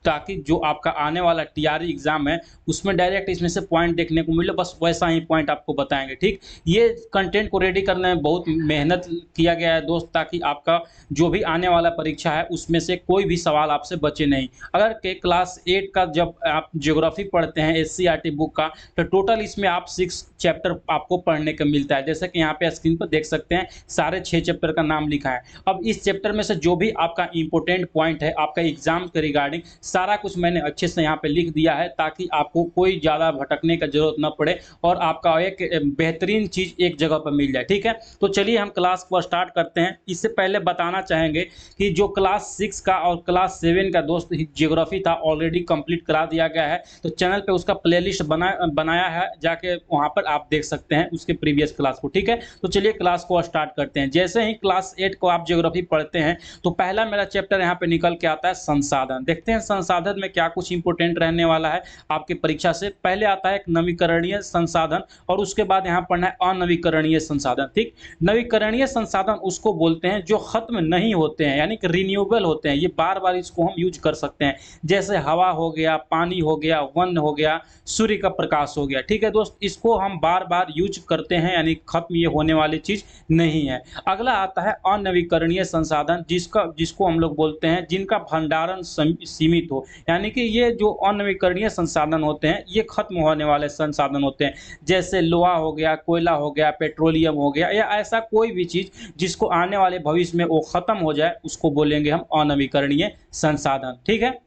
ताकि जो आपका आने वाला टीआरई एग्जाम है उसमें डायरेक्ट इसमें से पॉइंट देखने को मिले, बस वैसा ही पॉइंट आपको बताएंगे। ठीक, ये कंटेंट को रेडी करने में बहुत मेहनत किया गया है दोस्त, ताकि आपका जो भी आने वाला परीक्षा है उसमें से कोई भी सवाल आपसे बचे नहीं। अगर के क्लास 8 का जब आप ज्योग्राफी पढ़ते हैं एससीईआरटी बुक का, तो टोटल इसमें आप 6 चैप्टर आपको पढ़ने का मिलता है। जैसे कि यहाँ पे स्क्रीन पर देख सकते हैं सारे 6 चैप्टर का नाम लिखा है। अब इस चैप्टर में से जो भी आपका इंपॉर्टेंट पॉइंट है आपका एग्जाम के रिगार्डिंग सारा कुछ मैंने अच्छे से यहाँ पे लिख दिया है, ताकि आपको कोई ज़्यादा भटकने का जरूरत न पड़े और आपका एक बेहतरीन चीज़ एक जगह पर मिल जाए। ठीक है, तो चलिए हम क्लास को स्टार्ट करते हैं। इससे पहले बताना चाहेंगे कि जो क्लास 6 का और क्लास 7 का दोस्त ज्योग्राफी था ऑलरेडी कंप्लीट करा दिया गया है, तो चैनल पे उसका प्लेलिस्ट बनाया है, जाके वहाँ पर आप देख सकते हैं उसके प्रीवियस क्लास को। ठीक है, तो चलिए क्लास को स्टार्ट करते हैं। जैसे ही क्लास 8 को आप ज्योग्राफी पढ़ते हैं तो पहला मेरा चैप्टर यहाँ पे निकल के आता है संसाधन। देखते हैं संसाधन में क्या कुछ इंपोर्टेंट रहने वाला है आपकी परीक्षा से। पहले आता है एक नवीकरणीय संसाधन और उसके बाद यहाँ पढ़ना है अनवीकरणीय संसाधन। ठीक, नवीकरणीय संसाधन उसको बोलते हैं जो खत्म नहीं होते हैं, यानी कि रिन्यूएबल होते हैं, ये बार बार इसको हम यूज कर सकते हैं। जैसे हवा हो गया, पानी हो गया, वन हो गया, सूर्य का प्रकाश हो गया। ठीक है दोस्त, इसको हम बार बार यूज करते हैं, यानी खत्म ये होने वाली चीज नहीं है। अगला आता है अनवीकरणीय संसाधन जिसको हम लोग बोलते हैं जिनका भंडारण सीमित हो। यानी कि ये जो अनवीकरणीय संसाधन होते हैं, ये खत्म होने वाले संसाधन होते हैं। जैसे लोहा हो गया, कोयला हो गया, पेट्रोलियम हो गया, या ऐसा कोई भी चीज़ जिसको आने वाले भविष्य में वो खत्म हो जाए, उसको बोलेंगे हम अनवीकरणीय संसाधन। ठीक है?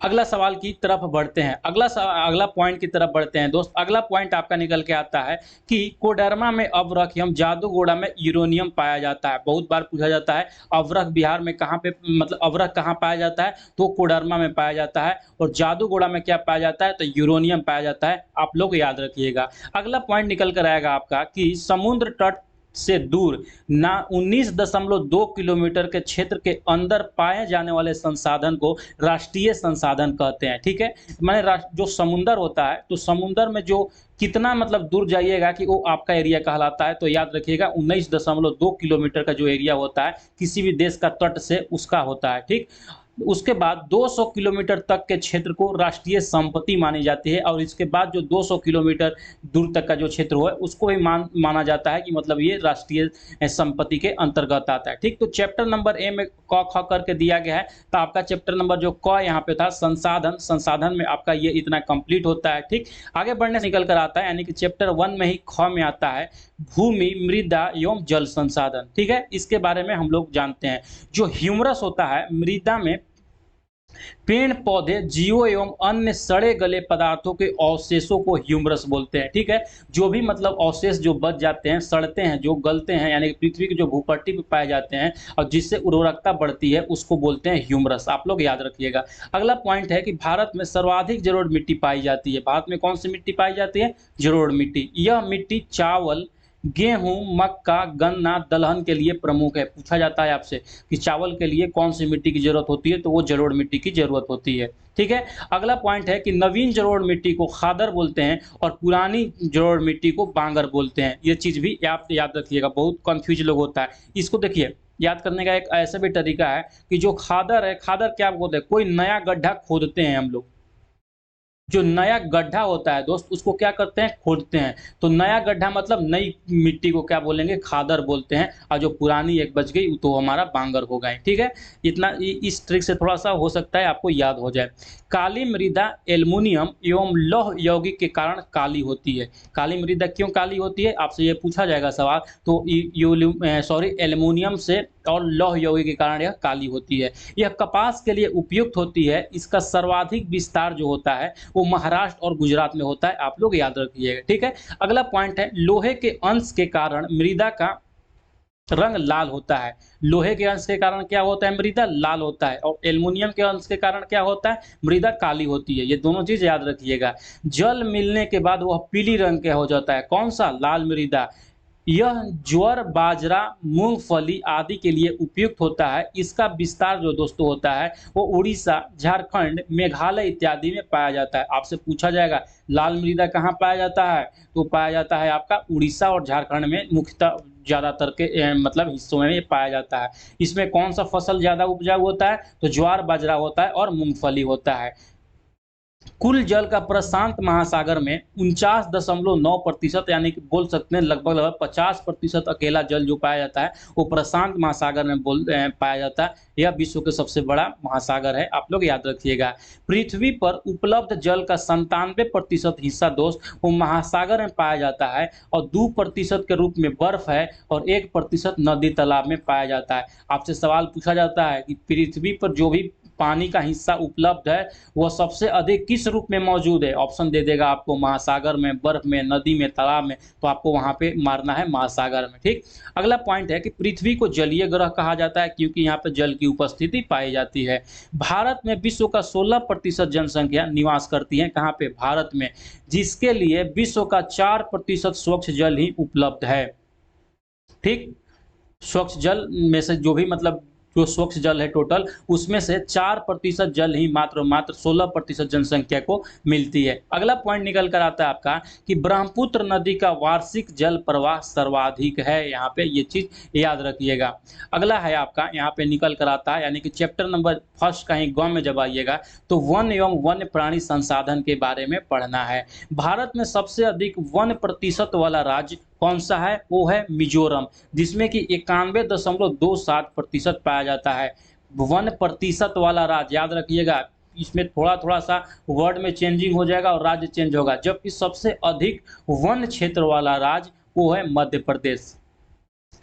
अगला सवाल की तरफ बढ़ते हैं। अगला पॉइंट की तरफ बढ़ते हैं दोस्त। अगला पॉइंट आपका निकल के आता है कि कोडरमा में अवरख एवं जादूगोड़ा में यूरेनियम पाया जाता है। बहुत बार पूछा जाता है अवरख बिहार में कहाँ पे, मतलब अवरख कहाँ पाया जाता है, तो कोडरमा में पाया जाता है। और जादूगोड़ा में क्या पाया जाता है, तो यूरेनियम पाया जाता है। आप लोग याद रखिएगा। अगला पॉइंट निकल कर आएगा आपका कि समुद्र तट से दूर ना 19.2 किलोमीटर के क्षेत्र के अंदर पाए जाने वाले संसाधन को राष्ट्रीय संसाधन कहते हैं। ठीक है? माने जो समुंदर होता है, तो समुंदर में जो कितना मतलब दूर जाइएगा कि वो आपका एरिया कहलाता है। तो याद रखिएगा 19.2 किलोमीटर का जो एरिया होता है किसी भी देश का तट से, उसका होता है। ठीक? उसके बाद 200 किलोमीटर तक के क्षेत्र को राष्ट्रीय संपत्ति मानी जाती है, और इसके बाद जो 200 किलोमीटर दूर तक का जो क्षेत्र हो है उसको भी माना जाता है कि मतलब ये राष्ट्रीय संपत्ति के अंतर्गत आता है। ठीक? तो चैप्टर नंबर ए में क ख करके दिया गया है। तो आपका चैप्टर नंबर जो क यहाँ पे था संसाधन में आपका ये इतना कंप्लीट होता है। ठीक? आगे बढ़ने से निकल कर आता है, यानी कि चैप्टर 1 में ही ख में आता है भूमि, मृदा एवं जल संसाधन। ठीक है? इसके बारे में हम लोग जानते हैं। जो ह्यूमरस होता है मृदा में, पेड़ पौधे, जीवों एवं अन्य सड़े गले पदार्थों के अवशेषों को ह्यूमरस बोलते हैं। ठीक है? जो भी मतलब अवशेष जो बच जाते हैं, सड़ते हैं, जो गलते हैं, यानी कि पृथ्वी की जो भूपट्टी पर पाए जाते हैं और जिससे उर्वरकता बढ़ती है, उसको बोलते हैं ह्यूमरस। आप लोग याद रखिएगा। अगला पॉइंट है कि भारत में सर्वाधिक जलोढ़ मिट्टी पाई जाती है। भारत में कौन सी मिट्टी पाई जाती है? जलोढ़ मिट्टी। यह मिट्टी चावल, गेहूं, मक्का, गन्ना, दलहन के लिए प्रमुख है। पूछा जाता है आपसे कि चावल के लिए कौन सी मिट्टी की जरूरत होती है, तो वो जलोढ़ मिट्टी की जरूरत होती है। ठीक है? अगला पॉइंट है कि नवीन जलोढ़ मिट्टी को खादर बोलते हैं और पुरानी जलोढ़ मिट्टी को बांगर बोलते हैं। ये चीज भी आप याद रखिएगा, बहुत कंफ्यूज लोग होता है। इसको देखिए, याद करने का एक ऐसा भी तरीका है कि जो खादर है, खादर क्या बोलते हैं, कोई नया गड्ढा खोदते हैं हम लोग। जो नया गड्ढा होता है दोस्त, उसको क्या करते हैं, खोदते हैं। तो नया गड्ढा मतलब नई मिट्टी को क्या बोलेंगे, खादर बोलते हैं। और जो पुरानी एक बच गई तो हमारा बांगर हो गए। ठीक है? इतना इस ट्रिक से थोड़ा सा हो सकता है आपको याद हो जाए। काली मृदा एल्युमिनियम एवं लौह यौगिक के कारण काली होती है। काली मृदा क्यों काली होती है, आपसे ये पूछा जाएगा सवाल। तो एल्युमिनियम से और लौह यौगिक के कारण यह काली होती है। यह कपास के लिए उपयुक्त होती है। इसका सर्वाधिक विस्तार जो होता है वो महाराष्ट्र और गुजरात में होता है। आप लोग याद रखिएगा। ठीक है? अगला पॉइंट है लोहे के अंश के कारण मृदा का रंग लाल होता है। लोहे के अंश के कारण क्या होता है, मृदा लाल होता है। और एल्युमिनियम के अंश के कारण क्या होता है, मृदा काली होती है। ये दोनों चीज याद रखिएगा। जल मिलने के बाद वह पीली रंग का हो जाता है। कौन सा, लाल मृदा। यह ज्वार, बाजरा, मूंगफली आदि के लिए उपयुक्त होता है। इसका विस्तार जो दोस्तों होता है वो उड़ीसा, झारखंड, मेघालय इत्यादि में पाया जाता है। आपसे पूछा जाएगा लाल मृदा कहाँ पाया जाता है, तो पाया जाता है आपका उड़ीसा और झारखंड में मुख्यतः ज़्यादातर के मतलब हिस्सों में ये पाया जाता है। इसमें कौन सा फसल ज़्यादा उपजाऊ होता है, तो ज्वार बाजरा होता है और मूंगफली होता है। कुल जल का प्रशांत महासागर में 49.9%, यानी कि बोल सकते हैं लगभग 50% अकेला जल जो पाया जाता है वो प्रशांत महासागर में पाया जाता है। यह विश्व के सबसे बड़ा महासागर है। आप लोग याद रखिएगा। पृथ्वी पर उपलब्ध जल का 97% हिस्सा दोस्त वो महासागर में पाया जाता है, और 2% के रूप में बर्फ है, और 1% नदी तालाब में पाया जाता है। आपसे सवाल पूछा जाता है कि पृथ्वी पर जो भी पानी का हिस्सा उपलब्ध है वह सबसे अधिक किस रूप में मौजूद है। ऑप्शन दे देगा आपको, महासागर में, बर्फ में, नदी में, तालाब में। तो आपको वहां पे मारना है महासागर में। ठीक? अगला पॉइंट है कि पृथ्वी को जलीय ग्रह कहा जाता है क्योंकि यहाँ पे जल की उपस्थिति पाई जाती है। भारत में विश्व का 16% जनसंख्या निवास करती है। कहाँ पे, भारत में, जिसके लिए विश्व का 4% स्वच्छ जल ही उपलब्ध है। ठीक? स्वच्छ जल में से जो भी मतलब जो स्वच्छ जल है टोटल, उसमें से 4% जल ही मात्र 16% जनसंख्या को मिलती है। अगला पॉइंट निकल कर आता है आपका कि ब्रह्मपुत्र नदी का वार्षिक जल प्रवाह सर्वाधिक है। यहाँ पे ये चीज याद रखिएगा। अगला है आपका, यहाँ पे निकल कर आता है, यानी कि चैप्टर नंबर 1 कहीं ग में जब आइएगा तो वन एवं वन्य प्राणी संसाधन के बारे में पढ़ना है। भारत में सबसे अधिक वन प्रतिशत वाला राज्य कौन सा है, वो है मिजोरम, जिसमें कि 91.27% पाया जाता है। 1% वाला राज्य, याद रखिएगा इसमें थोड़ा थोड़ा सा वर्ड में चेंजिंग हो जाएगा और राज्य चेंज होगा, जबकि सबसे अधिक वन क्षेत्र वाला राज्य वो है मध्य प्रदेश।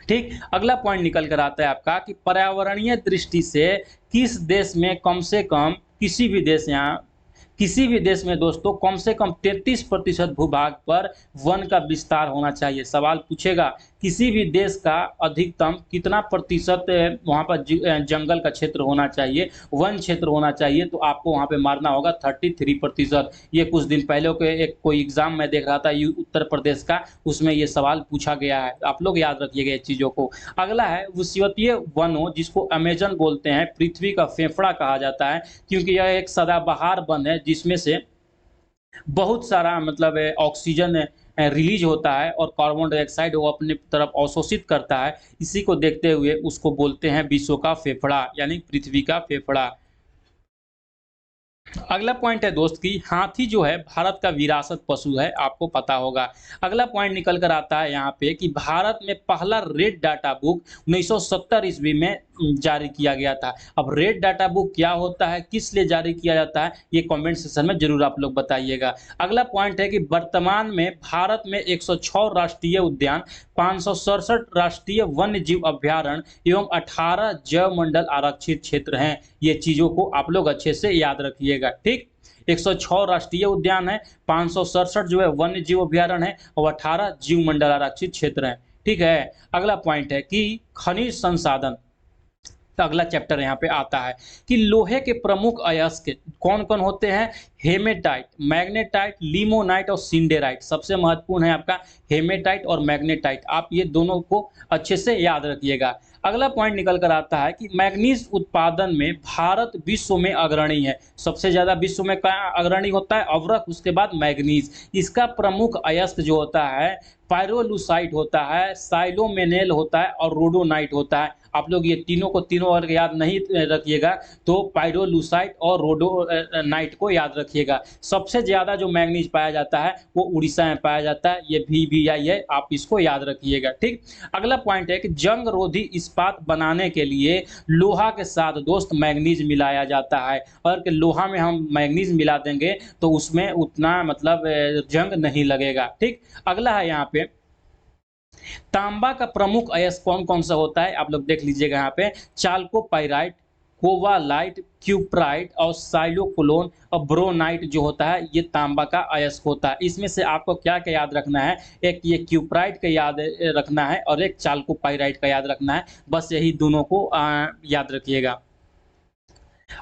ठीक, अगला पॉइंट निकल कर आता है आपका कि पर्यावरणीय दृष्टि से किस देश में कम से कम, किसी भी देश में दोस्तों कम से कम 33% भूभाग पर वन का विस्तार होना चाहिए। सवाल पूछेगा किसी भी देश का अधिकतम कितना प्रतिशत वहाँ पर जंगल का क्षेत्र होना चाहिए, वन क्षेत्र होना चाहिए, तो आपको वहाँ पे मारना होगा 33%। ये कुछ दिन पहले के एक कोई एग्जाम में देख रहा था उत्तर प्रदेश का, उसमें ये सवाल पूछा गया है, आप लोग याद रखिएगा इस चीज़ों को। अगला है विषुवतीय वनों, जिसको अमेजन बोलते हैं, पृथ्वी का फेफड़ा कहा जाता है, क्योंकि यह एक सदाबहार वन है जिसमें से बहुत सारा मतलब ऑक्सीजन रिलीज होता है और कार्बन डाइऑक्साइड वो अपने तरफ अवशोषित करता है। इसी को देखते हुए उसको बोलते हैं विश्व का फेफड़ा, यानी पृथ्वी का फेफड़ा। अगला पॉइंट है दोस्त कि हाथी जो है भारत का विरासत पशु है, आपको पता होगा। अगला पॉइंट निकल कर आता है यहाँ पे कि भारत में पहला रेड डाटा बुक 1970 ईस्वी में जारी किया गया था। अब रेड डाटा बुक क्या होता है, किस लिए जारी किया जाता है, ये कमेंट सेक्शन में जरूर आप लोग बताइएगा। अगला पॉइंट है कि वर्तमान में भारत में 106 राष्ट्रीय उद्यान, 567 राष्ट्रीय वन्य जीव अभ्यारण्य एवं 18 जैव मंडल आरक्षित क्षेत्र हैं। ये चीज़ों को आप लोग अच्छे से याद रखिएगा। ठीक, 106 राष्ट्रीय उद्यान है, 567 जो है वन्य जीव अभ्यारण्य है और 18 जीव मंडल आरक्षित क्षेत्र हैं। ठीक है, अगला पॉइंट है कि खनिज संसाधन, तो अगला चैप्टर यहाँ पे आता है कि लोहे के प्रमुख अयस्क कौन कौन होते हैं। हेमेटाइट, मैग्नेटाइट, लिमोनाइट और सिंडेराइट। सबसे महत्वपूर्ण है आपका हेमेटाइट और मैग्नेटाइट, आप ये दोनों को अच्छे से याद रखिएगा। अगला पॉइंट निकल कर आता है कि मैग्नीज उत्पादन में भारत विश्व में अग्रणी है। सबसे ज़्यादा विश्व में क्या अग्रणी होता है, अवरक, उसके बाद मैग्नीज। इसका प्रमुख अयस्क जो होता है पायरोलुसाइट होता है, साइलोमेनेल होता है और रोडोनाइट होता है। आप लोग ये तीनों को तीनों वर्ग याद नहीं रखिएगा तो पायरोलुसाइट और रोडोनाइट को याद रखिएगा। सबसे ज़्यादा जो मैग्नीज पाया जाता है वो उड़ीसा में पाया जाता है, ये VVI है, आप इसको याद रखिएगा। ठीक, अगला पॉइंट है कि जंग रोधी इस्पात बनाने के लिए लोहा के साथ दोस्त मैग्नीज मिलाया जाता है, और लोहा में हम मैग्नीज मिला देंगे तो उसमें उतना मतलब जंग नहीं लगेगा। ठीक, अगला है यहाँ पे तांबा का प्रमुख अयस्क कौन कौन सा होता है, आप लोग देख लीजिएगा यहाँ पे चाल्कोपाइराइट, कोवालाइट, क्यूप्राइट और साइलोकोलोन और ब्रोनाइट जो होता है ये तांबा का अयस्क होता है। इसमें से आपको क्या क्या याद रखना है, एक ये क्यूप्राइट का याद रखना है और एक चाल्कोपाइराइट का याद रखना है, बस यही दोनों को याद रखिएगा।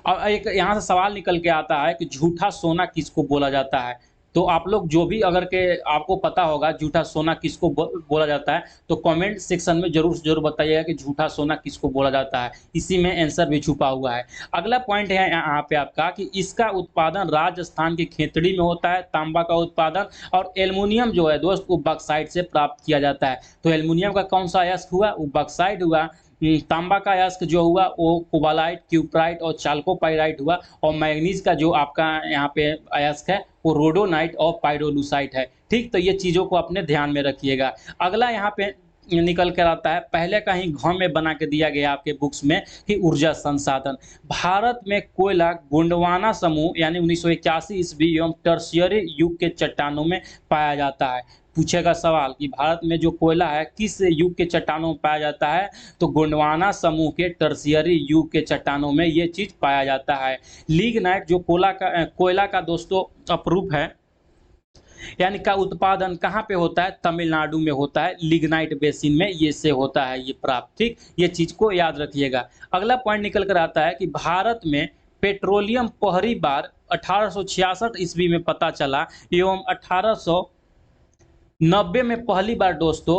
और एक यहाँ से सवाल निकल के आता है कि झूठा सोना किसको बोला जाता है। तो आप लोग जो भी अगर के आपको पता होगा झूठा सोना किसको बोला जाता है तो कमेंट सेक्शन में जरूर से जरूर बताइएगा कि झूठा सोना किसको बोला जाता है, इसी में आंसर भी छुपा हुआ है। अगला पॉइंट है यहाँ पे आपका कि इसका उत्पादन राजस्थान की खेतड़ी में होता है, तांबा का उत्पादन, और एल्युमिनियम जो है दोस्त वो बॉक्साइट से प्राप्त किया जाता है। तो एल्युमिनियम का कौन सा अयस्क हुआ, वो बॉक्साइट हुआ। तांबा का अयस्क जो हुआ वो कोबालाइट, क्यूप्राइट और चाल्कोपाइराइट हुआ, और मैग्नीज का जो आपका यहाँ पे अयस्क है वो रोडोनाइट और पायरोलुसाइट है। ठीक, तो ये चीज़ों को अपने ध्यान में रखिएगा। अगला यहाँ पे निकल कर आता है, पहले का ही घ में बना के दिया गया आपके बुक्स में कि ऊर्जा संसाधन। भारत में कोयला गोंडवाना समूह यानी 1981 ईस्वी एवं टर्शियरी युग के चट्टानों में पाया जाता है। पूछेगा सवाल कि भारत में जो कोयला है किस युग के चट्टानों में पाया जाता है, तो गोंडवाना समूह के टर्शियरी युग के चट्टानों में ये चीज़ पाया जाता है। लिग्नाइट जो कोयला का दोस्तों अपरूप है, यानी का उत्पादन कहाँ पे होता है, तमिलनाडु में होता है, लिग्नाइट बेसिन में ये से होता है ये प्राप्त। ठीक, ये चीज़ को याद रखिएगा। अगला पॉइंट निकल कर आता है कि भारत में पेट्रोलियम पहली बार 1866 ईस्वी में पता चला एवं 1890 में पहली बार दोस्तों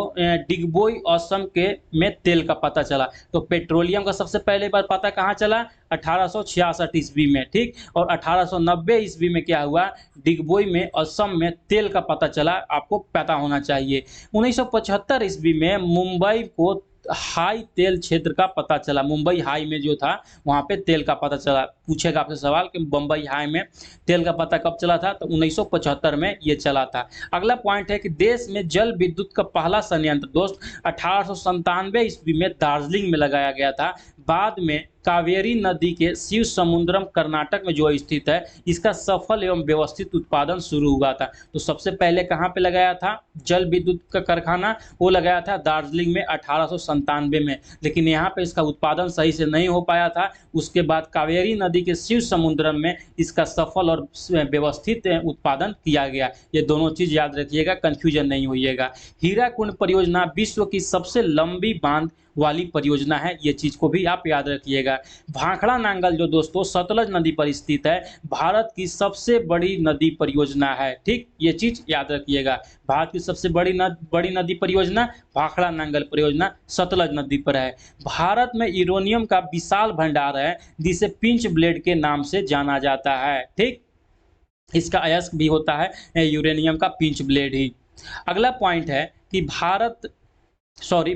डिगबोई असम के में तेल का पता चला। तो पेट्रोलियम का सबसे पहले बार पता कहाँ चला, 1866 ईस्वी में। ठीक, और 1890 ईस्वी में क्या हुआ, डिगबोई में असम में तेल का पता चला, आपको पता होना चाहिए। 1975 ईस्वी में मुंबई को हाई तेल क्षेत्र का पता चला, मुंबई हाई में जो था वहाँ पे तेल का पता चला। पूछेगा आपसे सवाल कि बम्बई हाई में तेल का पता कब चला था, तो 1975 में ये चला था। अगला पॉइंट है कि देश में जल विद्युत का पहला संयंत्र दोस्त 1897 ईस्वी में दार्जिलिंग में लगाया गया था। बाद में कावेरी नदी के शिव समुद्रम कर्नाटक में जो स्थित है, इसका सफल एवं व्यवस्थित उत्पादन शुरू हुआ था। तो सबसे पहले कहाँ पे लगाया था जल विद्युत का कारखाना? वो लगाया था दार्जिलिंग में 1897 में, लेकिन यहाँ पे इसका उत्पादन सही से नहीं हो पाया था। उसके बाद कावेरी नदी के शिव समुद्रम में इसका सफल और व्यवस्थित उत्पादन किया गया। ये दोनों चीज याद रखिएगा, कंफ्यूजन नहीं होइएगा। हीराकुंड परियोजना विश्व की सबसे लंबी बांध वाली परियोजना है, ये चीज को भी आप याद रखिएगा। भाखड़ा नांगल जो दोस्तों सतलज नदी पर स्थित है, भारत की सबसे बड़ी नदी परियोजना है। ठीक, ये चीज याद रखिएगा। भारत की सबसे बड़ी नदी परियोजना भाखड़ा नांगल परियोजना सतलज नदी पर है। भारत में यूरेनियम का विशाल भंडार है, जिसे पिंच ब्लेड के नाम से जाना जाता है। ठीक, इसका अयस्क भी होता है यूरेनियम का पिंच ब्लेड ही। अगला पॉइंट है कि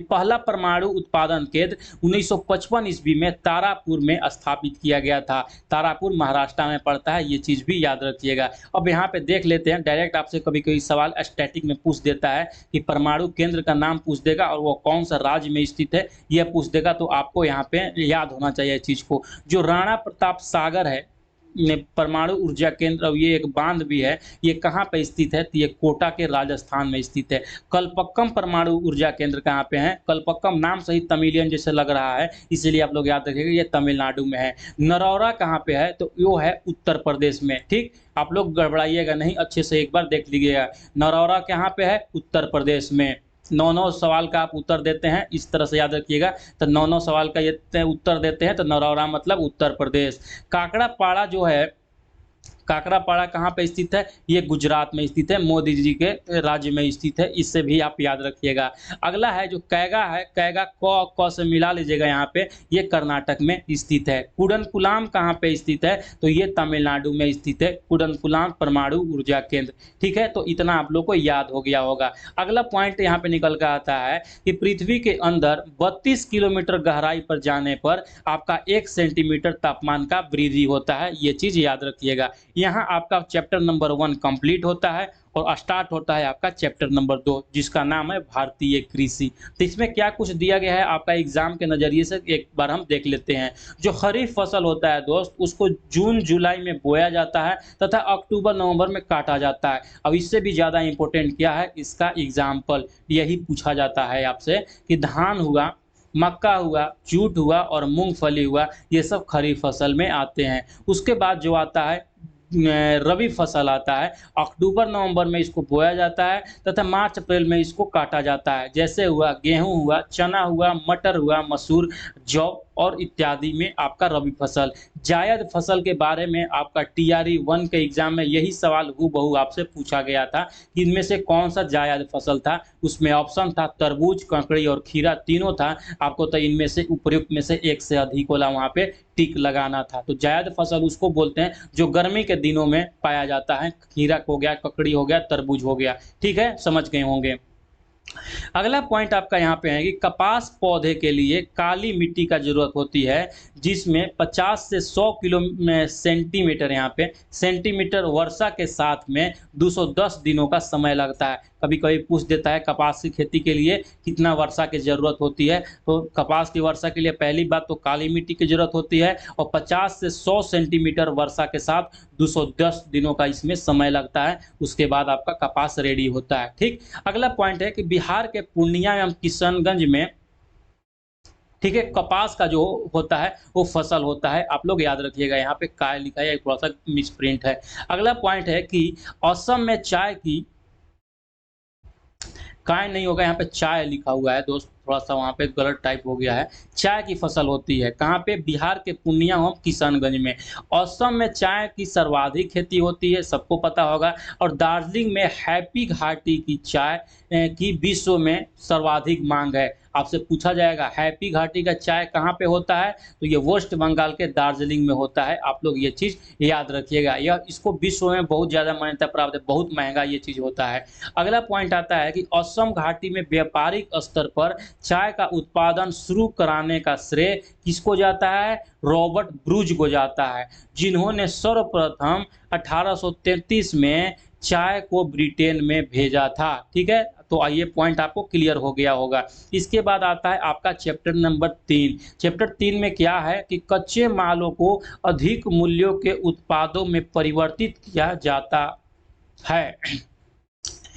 पहला परमाणु उत्पादन केंद्र 1955 ईस्वी में तारापुर में स्थापित किया गया था। तारापुर महाराष्ट्र में पड़ता है, ये चीज भी याद रखिएगा। अब यहाँ पे देख लेते हैं, डायरेक्ट आपसे कभी कभी सवाल स्टैटिक में पूछ देता है कि परमाणु केंद्र का नाम पूछ देगा और वो कौन सा राज्य में स्थित है यह पूछ देगा, तो आपको यहाँ पे याद होना चाहिए चीज को। जो राणा प्रताप सागर है परमाणु ऊर्जा केंद्र, और ये एक बांध भी है, ये कहाँ पे स्थित है? तो ये कोटा के राजस्थान में स्थित है। कलपक्कम परमाणु ऊर्जा केंद्र कहाँ पे है? कलपक्कम नाम सही तमिलियन जैसे लग रहा है, इसीलिए आप लोग याद रखिएगा, ये तमिलनाडु में है। नरौरा कहाँ पे है? तो वो है उत्तर प्रदेश में। ठीक, आप लोग गड़बड़ाइएगा नहीं, अच्छे से एक बार देख लीजिएगा। नरौरा कहाँ पे है? उत्तर प्रदेश में। 9 सवाल का आप उत्तर देते हैं, इस तरह से याद रखिएगा। तो 9 सवाल का ये उत्तर देते हैं तो नरौरा मतलब उत्तर प्रदेश। काकड़ापाड़ा जो है, काकड़ापाड़ा कहाँ पे स्थित है? ये गुजरात में स्थित है, मोदी जी के राज्य में स्थित है, इससे भी आप याद रखिएगा। अगला है जो कैगा है, कैगा क से मिला लीजिएगा यहाँ पे, ये कर्नाटक में स्थित है। कुडनकुलाम कहाँ पे स्थित है? तो ये तमिलनाडु में स्थित है, कुडनकुलाम परमाणु ऊर्जा केंद्र। ठीक है, तो इतना आप लोग को याद हो गया होगा। अगला पॉइंट यहाँ पे निकल कर आता है कि पृथ्वी के अंदर 32 किलोमीटर गहराई पर जाने पर आपका 1 सेंटीमीटर तापमान का वृद्धि होता है, ये चीज याद रखिएगा। यहाँ आपका चैप्टर नंबर 1 कंप्लीट होता है और स्टार्ट होता है आपका चैप्टर नंबर 2, जिसका नाम है भारतीय कृषि। तो इसमें क्या कुछ दिया गया है आपका एग्जाम के नजरिए से एक बार हम देख लेते हैं। जो खरीफ फसल होता है दोस्त, उसको जून जुलाई में बोया जाता है तथा अक्टूबर नवंबर में काटा जाता है। अब इससे भी ज़्यादा इंपॉर्टेंट क्या है, इसका एग्जाम्पल यही पूछा जाता है आपसे कि धान हुआ, मक्का हुआ, जूट हुआ और मूंगफली हुआ, ये सब खरीफ फसल में आते हैं। उसके बाद जो आता है रबी फसल आता है, अक्टूबर नवंबर में इसको बोया जाता है तथा मार्च अप्रैल में इसको काटा जाता है। जैसे हुआ गेहूं हुआ, चना हुआ, मटर हुआ, मसूर, जौ और इत्यादि में आपका रबी फसल। जायद फसल के बारे में आपका TRE 1 के एग्जाम में यही सवाल हूबहू आपसे पूछा गया था कि इनमें से कौन सा जायद फसल था। उसमें ऑप्शन था तरबूज, ककड़ी और खीरा, तीनों था। आपको तो इनमें से उपयुक्त में से एक से अधिक वाला वहाँ पे टिक लगाना था। तो जायद फसल उसको बोलते हैं जो गर्मी के दिनों में पाया जाता है। खीरा हो गया, ककड़ी हो गया, तरबूज हो गया। ठीक है, समझ गए होंगे। अगला पॉइंट आपका यहाँ पे है कि कपास पौधे के लिए काली मिट्टी का जरूरत होती है, जिसमें 50 से 100 किलो सेंटीमीटर यहाँ पे सेंटीमीटर वर्षा के साथ में 210 दिनों का समय लगता है। कभी कभी पूछ देता है कपास की खेती के लिए कितना वर्षा की जरूरत होती है, तो कपास की वर्षा के लिए पहली बात तो काली मिट्टी की जरूरत होती है और 50 से 100 सेंटीमीटर वर्षा के साथ 210 दिनों का इसमें समय लगता है। उसके बाद आपका कपास रेडी होता है। ठीक, अगला पॉइंट है कि बिहार के पूर्णिया एवं किशनगंज में, ठीक है, कपास का जो होता है वो फसल होता है। आप लोग याद रखिएगा, यहाँ पे काय लिखा है, थोड़ा सा मिसप्रिंट है। अगला पॉइंट है कि असम में चाय की, काय नहीं होगा, यहाँ पे चाय लिखा हुआ है दोस्त, थोड़ा सा वहाँ पे गलत टाइप हो गया है। चाय की फसल होती है कहाँ पे? बिहार के पूर्णिया एवं किशनगंज में। असम में चाय की सर्वाधिक खेती होती है, सबको पता होगा। और दार्जिलिंग में हैप्पी घाटी की चाय की विश्व में सर्वाधिक मांग है। आपसे पूछा जाएगा हैप्पी घाटी का चाय कहाँ पे होता है, तो ये वेस्ट बंगाल के दार्जिलिंग में होता है। आप लोग ये चीज़ याद रखिएगा, यह इसको विश्व में बहुत ज़्यादा मान्यता प्राप्त है, बहुत महंगा ये चीज़ होता है। अगला पॉइंट आता है कि असम घाटी में व्यापारिक स्तर पर चाय का उत्पादन शुरू कराने का श्रेय किसको जाता है? रॉबर्ट ब्रूज को जाता है, जिन्होंने सर्वप्रथम 1833 में चाय को ब्रिटेन में भेजा था। ठीक है, तो ये पॉइंट आपको क्लियर हो गया होगा। इसके बाद आता है आपका चैप्टर नंबर 3। चैप्टर 3 में क्या है कि कच्चे मालों को अधिक मूल्यों के उत्पादों में परिवर्तित किया जाता है।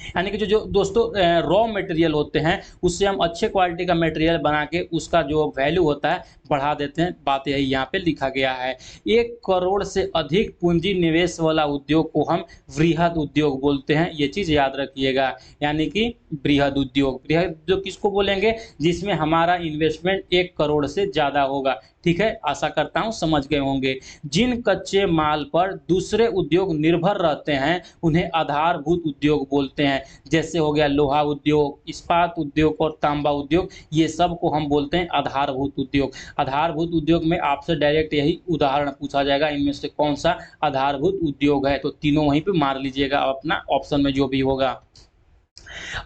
यानी कि जो दोस्तों रॉ मटेरियल होते हैं उससे हम अच्छे क्वालिटी का मटेरियल बना के उसका जो वैल्यू होता है बढ़ा देते हैं। बात यही यहाँ पे लिखा गया है। 1 करोड़ से अधिक पूंजी निवेश वाला उद्योग को हम वृहद उद्योग बोलते हैं, ये चीज़ याद रखिएगा। यानी कि बृहद उद्योग किसको बोलेंगे? जिसमें हमारा इन्वेस्टमेंट 1 करोड़ से ज़्यादा होगा। ठीक है, आशा करता हूँ समझ गए होंगे। जिन कच्चे माल पर दूसरे उद्योग निर्भर रहते हैं उन्हें आधारभूत उद्योग बोलते हैं। जैसे हो गया लोहा उद्योग, इस्पात उद्योग और तांबा उद्योग, ये सब को हम बोलते हैं आधारभूत उद्योग। आधारभूत उद्योग में आपसे डायरेक्ट यही उदाहरण पूछा जाएगा, इनमें से कौन सा आधारभूत उद्योग है, तो तीनों वहीं पे मार लीजिएगा अपना ऑप्शन में जो भी होगा।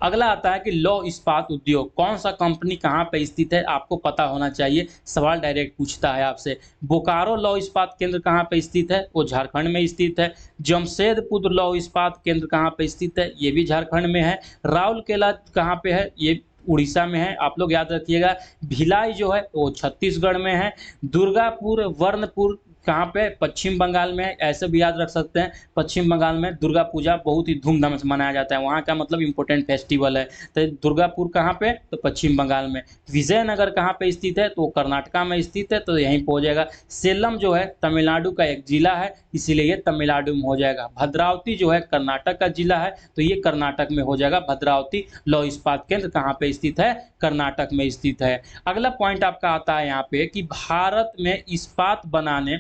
अगला आता है कि लौ इस्पात उद्योग, कौन सा कंपनी कहाँ पे स्थित है आपको पता होना चाहिए। सवाल डायरेक्ट पूछता है आपसे। बोकारो लौ इस्पात केंद्र कहाँ पे स्थित है? वो झारखंड में स्थित है। जमशेदपुर लौ इस्पात केंद्र कहाँ पे स्थित है? ये भी झारखंड में है। राउरकेला कहाँ पे है? ये उड़ीसा में है, आप लोग याद रखिएगा। भिलाई जो है वो छत्तीसगढ़ में है। दुर्गापुर वर्णपुर कहाँ पे? पश्चिम बंगाल में है, ऐसे भी याद रख सकते हैं। पश्चिम बंगाल में दुर्गा पूजा बहुत ही धूमधाम से मनाया जाता है, वहाँ का मतलब इम्पोर्टेंट फेस्टिवल है। तो दुर्गापुर कहाँ पे? तो पश्चिम बंगाल में। विजयनगर कहाँ पे स्थित है? तो कर्नाटका में स्थित है, तो यहीं पे हो जाएगा। सेलम जो है तमिलनाडु का एक जिला है, इसीलिए ये तमिलनाडु में हो जाएगा। भद्रावती जो है कर्नाटक का जिला है, तो ये कर्नाटक में हो जाएगा। भद्रावती लौह इस्पात केंद्र कहाँ पे स्थित है? कर्नाटक में स्थित है। अगला पॉइंट आपका आता है यहाँ पे कि भारत में इस्पात बनाने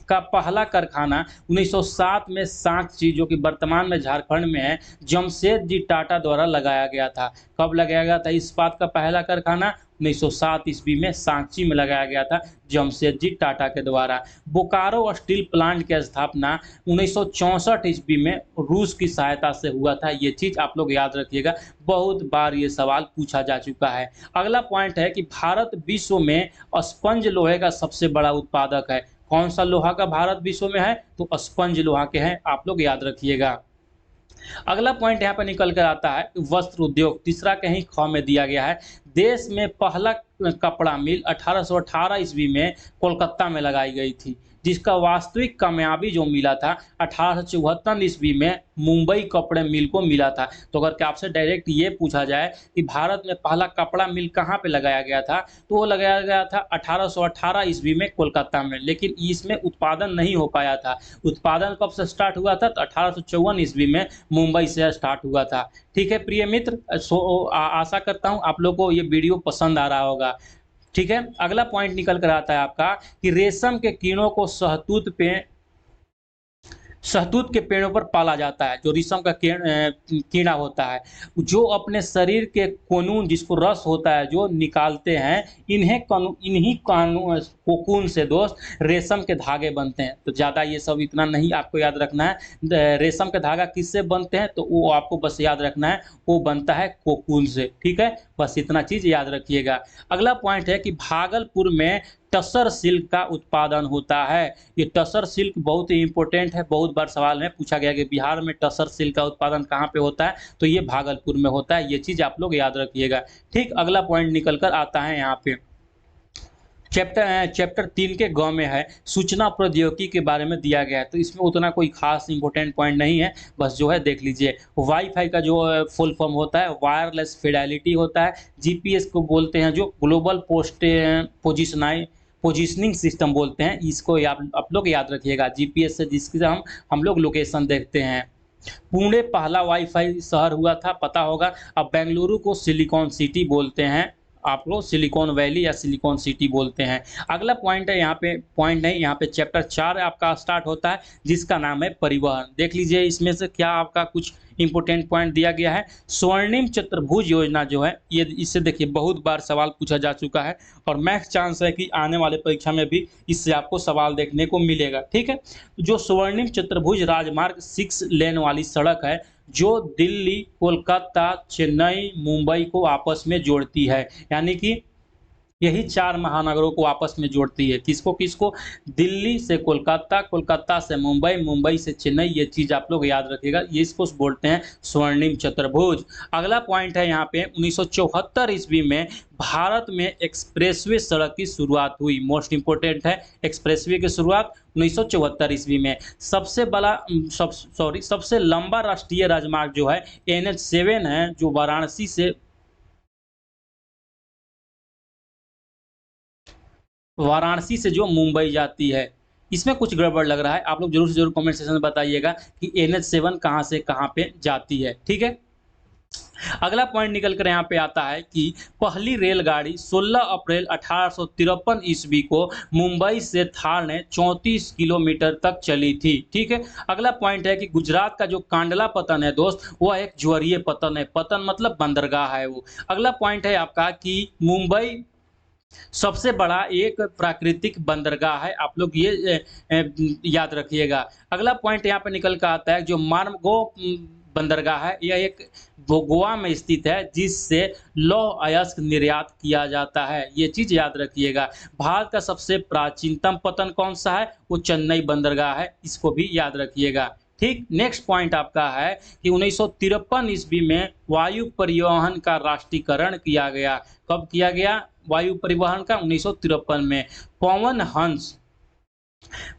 का पहला कारखाना 1907 में सांची, जो कि वर्तमान में झारखंड में है, जमशेदजी टाटा द्वारा लगाया गया था। कब लगाया गया था इस्पात का पहला कारखाना? 1907 ईस्वी में सांची में लगाया गया था जमशेदजी टाटा के द्वारा। बोकारो स्टील प्लांट की स्थापना 1964 ईस्वी में रूस की सहायता से हुआ था। ये चीज़ आप लोग याद रखिएगा, बहुत बार ये सवाल पूछा जा चुका है। अगला पॉइंट है कि भारत विश्व में स्पंज लोहे का सबसे बड़ा उत्पादक है। कौन सा लोहा का भारत विश्व में है? तो स्पंज लोहा के हैं, आप लोग याद रखिएगा। अगला पॉइंट यहाँ पर निकल कर आता है वस्त्र उद्योग, तीसरा कहीं ख में दिया गया है। देश में पहला कपड़ा मिल 1818 ईस्वी में कोलकाता में लगाई गई थी, जिसका वास्तविक कामयाबी जो मिला था 1874 ईस्वी में मुंबई कपड़े मिल को मिला था। तो अगर आपसे डायरेक्ट ये पूछा जाए कि भारत में पहला कपड़ा मिल कहाँ पे लगाया गया था, तो वो लगाया गया था 1818 ईस्वी में कोलकाता में, लेकिन इसमें उत्पादन नहीं हो पाया था। उत्पादन कब से स्टार्ट हुआ था? तो 1854 ईस्वी में मुंबई से स्टार्ट हुआ था। ठीक है प्रिय मित्र, आशा करता हूँ आप लोग को ये वीडियो पसंद आ रहा होगा। ठीक है, अगला पॉइंट निकल कर आता है आपका कि रेशम के कीड़ों को शहतूत के पेड़ों पर पाला जाता है। जो रेशम का कीड़ा होता है, जो अपने शरीर के कोकून, जिसको रस होता है, जो निकालते हैं, इन्हीं कोकून से दोस्त रेशम के धागे बनते हैं। तो ज़्यादा ये सब इतना नहीं आपको याद रखना है। रेशम का धागा किससे बनते हैं, तो वो आपको बस याद रखना है, वो बनता है कोकून से। ठीक है, बस इतना चीज़ याद रखिएगा। अगला पॉइंट है कि भागलपुर में टसर सिल्क का उत्पादन होता है। ये टसर सिल्क बहुत ही इंपॉर्टेंट है, बहुत बार सवाल में पूछा गया कि बिहार में टसर सिल्क का उत्पादन कहाँ पे होता है, तो ये भागलपुर में होता है। ये चीज़ आप लोग याद रखिएगा। ठीक, अगला पॉइंट निकल कर आता है यहाँ पे चैप्टर 3 के ग में है, सूचना प्रौद्योगिकी के बारे में दिया गया है। तो इसमें उतना कोई खास इंपॉर्टेंट पॉइंट नहीं है, बस जो है देख लीजिए। वाईफाई का जो फुल फॉर्म होता है वायरलेस फिडेलिटी होता है। जीपीएस को बोलते हैं जो ग्लोबल पोजिशनिंग सिस्टम बोलते हैं, इसको आप लोग याद रखिएगा। जीपीएस से जिसकी हम लोग लोकेशन देखते हैं। पुणे पहला वाईफाई शहर हुआ था, पता होगा। अब बेंगलुरु को सिलिकॉन सिटी बोलते हैं, आप लोग सिलिकॉन वैली या सिलिकॉन सिटी बोलते हैं। अगला पॉइंट है यहाँ पे, पॉइंट नहीं, यहाँ पे चैप्टर 4 आपका स्टार्ट होता है, जिसका नाम है परिवहन। देख लीजिए इसमें से क्या आपका कुछ इंपॉर्टेंट पॉइंट दिया गया है। स्वर्णिम चतुर्भुज योजना जो है, ये इससे देखिए बहुत बार सवाल पूछा जा चुका है, और मैक्स चांस है कि आने वाले परीक्षा में भी इससे आपको सवाल देखने को मिलेगा। ठीक है, जो स्वर्णिम चतुर्भुज राजमार्ग 6 लेन वाली सड़क है, जो दिल्ली, कोलकाता, चेन्नई, मुंबई को आपस में जोड़ती है। यानी कि यही 4 महानगरों को आपस में जोड़ती है। किसको किसको? दिल्ली से कोलकाता, कोलकाता से मुंबई, मुंबई से चेन्नई। ये चीज़ आप लोग याद रखिएगा, ये इसको बोलते हैं स्वर्णिम चतुर्भुज। अगला पॉइंट है यहाँ पे 1974 ईस्वी में भारत में एक्सप्रेसवे सड़क की शुरुआत हुई। मोस्ट इंपोर्टेंट है, एक्सप्रेसवे की शुरुआत 1974 ईस्वी में। सबसे लंबा राष्ट्रीय राजमार्ग जो है NH7 है, जो वाराणसी से जो मुंबई जाती है। इसमें कुछ गड़बड़ लग रहा है, आप लोग जरूर से जरूर कमेंट सेक्शन में बताइएगा कि NH7 कहाँ से कहाँ पे जाती है, ठीक है। अगला पॉइंट निकल कर यहाँ पे आता है कि पहली रेलगाड़ी 16 अप्रैल 1853 ईस्वी को मुंबई से थार ने 34 किलोमीटर तक चली थी, ठीक है। अगला पॉइंट है कि गुजरात का जो कांडला पतन है दोस्त, वह एक ज्वरीय पतन है। पतन मतलब बंदरगाह है वो। अगला पॉइंट है आपका कि मुंबई सबसे बड़ा एक प्राकृतिक बंदरगाह है, आप लोग ये याद रखिएगा। अगला पॉइंट यहाँ पे निकल कर आता है, जो मार्गो बंदरगाह है, यह एक गोवा में स्थित है, जिससे लौह अयस्क निर्यात किया जाता है। ये चीज़ याद रखिएगा। भारत का सबसे प्राचीनतम पतन कौन सा है? वो चेन्नई बंदरगाह है, इसको भी याद रखिएगा, ठीक। नेक्स्ट पॉइंट आपका है कि 1953 ईस्वी में वायु परिवहन का राष्ट्रीयकरण किया गया। कब किया गया वायु परिवहन का? 1953 में। पवन हंस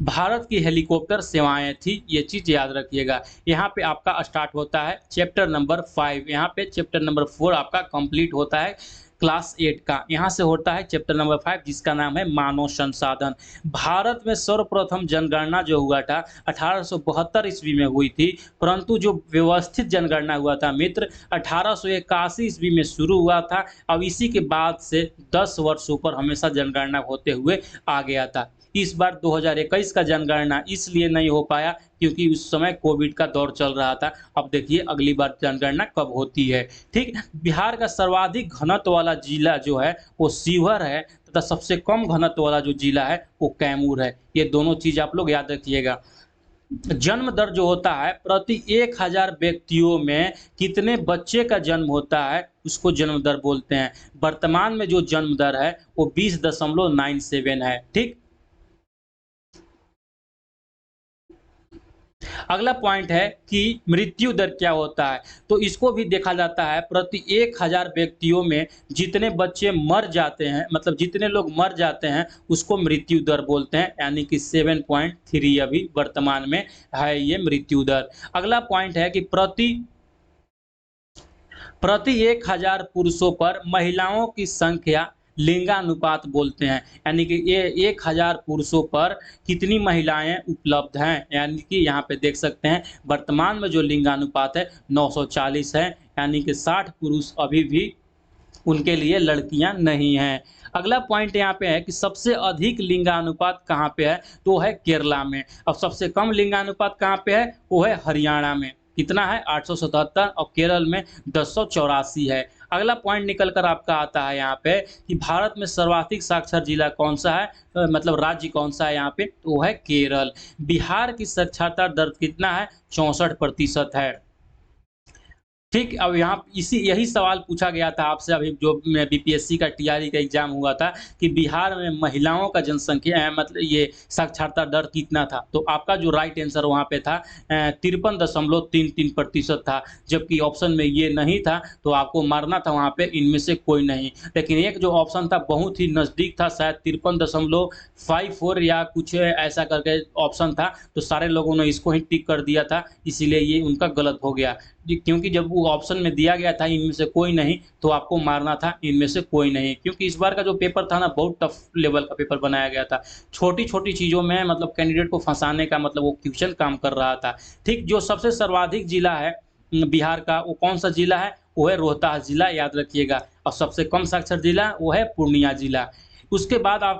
भारत की हेलीकॉप्टर सेवाएं थी, ये चीज़ याद रखिएगा। यहाँ पे आपका स्टार्ट होता है चैप्टर नंबर 5, यहाँ पे चैप्टर नंबर 4 आपका कंप्लीट होता है क्लास 8 का। यहाँ से होता है चैप्टर नंबर 5, जिसका नाम है मानव संसाधन। भारत में सर्वप्रथम जनगणना जो हुआ था 1872 ईस्वी में हुई थी, परंतु जो व्यवस्थित जनगणना हुआ था मित्र 1881 ईस्वी में शुरू हुआ था। अब इसी के बाद से 10 वर्षों पर हमेशा जनगणना होते हुए आ गया था। इस बार 2021 का जनगणना इसलिए नहीं हो पाया क्योंकि उस समय कोविड का दौर चल रहा था। अब देखिए अगली बार जनगणना कब होती है, ठीक। बिहार का सर्वाधिक घनत्व वाला जिला जो है वो शिवहर है, तथा सबसे कम घनत्व वाला जो जिला है वो कैमूर है। ये दोनों चीज़ आप लोग याद रखिएगा। जन्म दर जो होता है प्रति 1000 व्यक्तियों में कितने बच्चे का जन्म होता है, उसको जन्म दर बोलते हैं। वर्तमान में जो जन्म दर है वो 20.97 है, ठीक। अगला पॉइंट है कि मृत्यु दर क्या होता है, तो इसको भी देखा जाता है प्रति 1000 व्यक्तियों में जितने बच्चे मर जाते हैं, मतलब जितने लोग मर जाते हैं उसको मृत्यु दर बोलते हैं, यानी कि 7.3 अभी वर्तमान में है ये मृत्यु दर। अगला पॉइंट है कि प्रति 1000 पुरुषों पर महिलाओं की संख्या लिंगानुपात बोलते हैं, यानी कि ये 1000 पुरुषों पर कितनी महिलाएं उपलब्ध हैं, यानी कि यहाँ पे देख सकते हैं वर्तमान में जो लिंगानुपात है 940 है, यानी कि 60 पुरुष अभी भी उनके लिए लड़कियां नहीं हैं। अगला पॉइंट यहाँ पे है कि सबसे अधिक लिंगानुपात कहाँ पे है, तो है केरला में। और सबसे कम लिंगानुपात कहाँ पे है, वो है हरियाणा में। कितना है 877, और केरल में 1084 है। अगला पॉइंट निकल कर आपका आता है यहाँ पे कि भारत में सर्वाधिक साक्षर जिला कौन सा है, मतलब राज्य कौन सा है यहाँ पे, तो वो है केरल। बिहार की साक्षरता दर कितना है, 64% है, ठीक। अब यहाँ यही सवाल पूछा गया था आपसे अभी जो बीपीएससी का टीआरई का एग्जाम हुआ था कि बिहार में महिलाओं का जनसंख्या मतलब ये साक्षरता दर कितना था, तो आपका जो राइट आंसर वहाँ पे था 53.33% था, जबकि ऑप्शन में ये नहीं था, तो आपको मारना था वहाँ पे इनमें से कोई नहीं। लेकिन एक जो ऑप्शन था बहुत ही नज़दीक था, शायद 53.54 या कुछ ऐसा करके ऑप्शन था, तो सारे लोगों ने इसको ही टिक कर दिया था, इसीलिए ये उनका गलत हो गया। क्योंकि जब वो ऑप्शन में दिया गया था इनमें से कोई नहीं, तो आपको मारना था इनमें से कोई नहीं, क्योंकि इस बार का जो पेपर था ना बहुत टफ लेवल का पेपर बनाया गया था। छोटी छोटी चीज़ों में मतलब कैंडिडेट को फंसाने का मतलब वो क्वेश्चन काम कर रहा था, ठीक। जो सबसे सर्वाधिक जिला है बिहार का, वो कौन सा जिला है, वो है रोहतास जिला, याद रखिएगा। और सबसे कम साक्षर जिला वो है पूर्णिया जिला। उसके बाद आप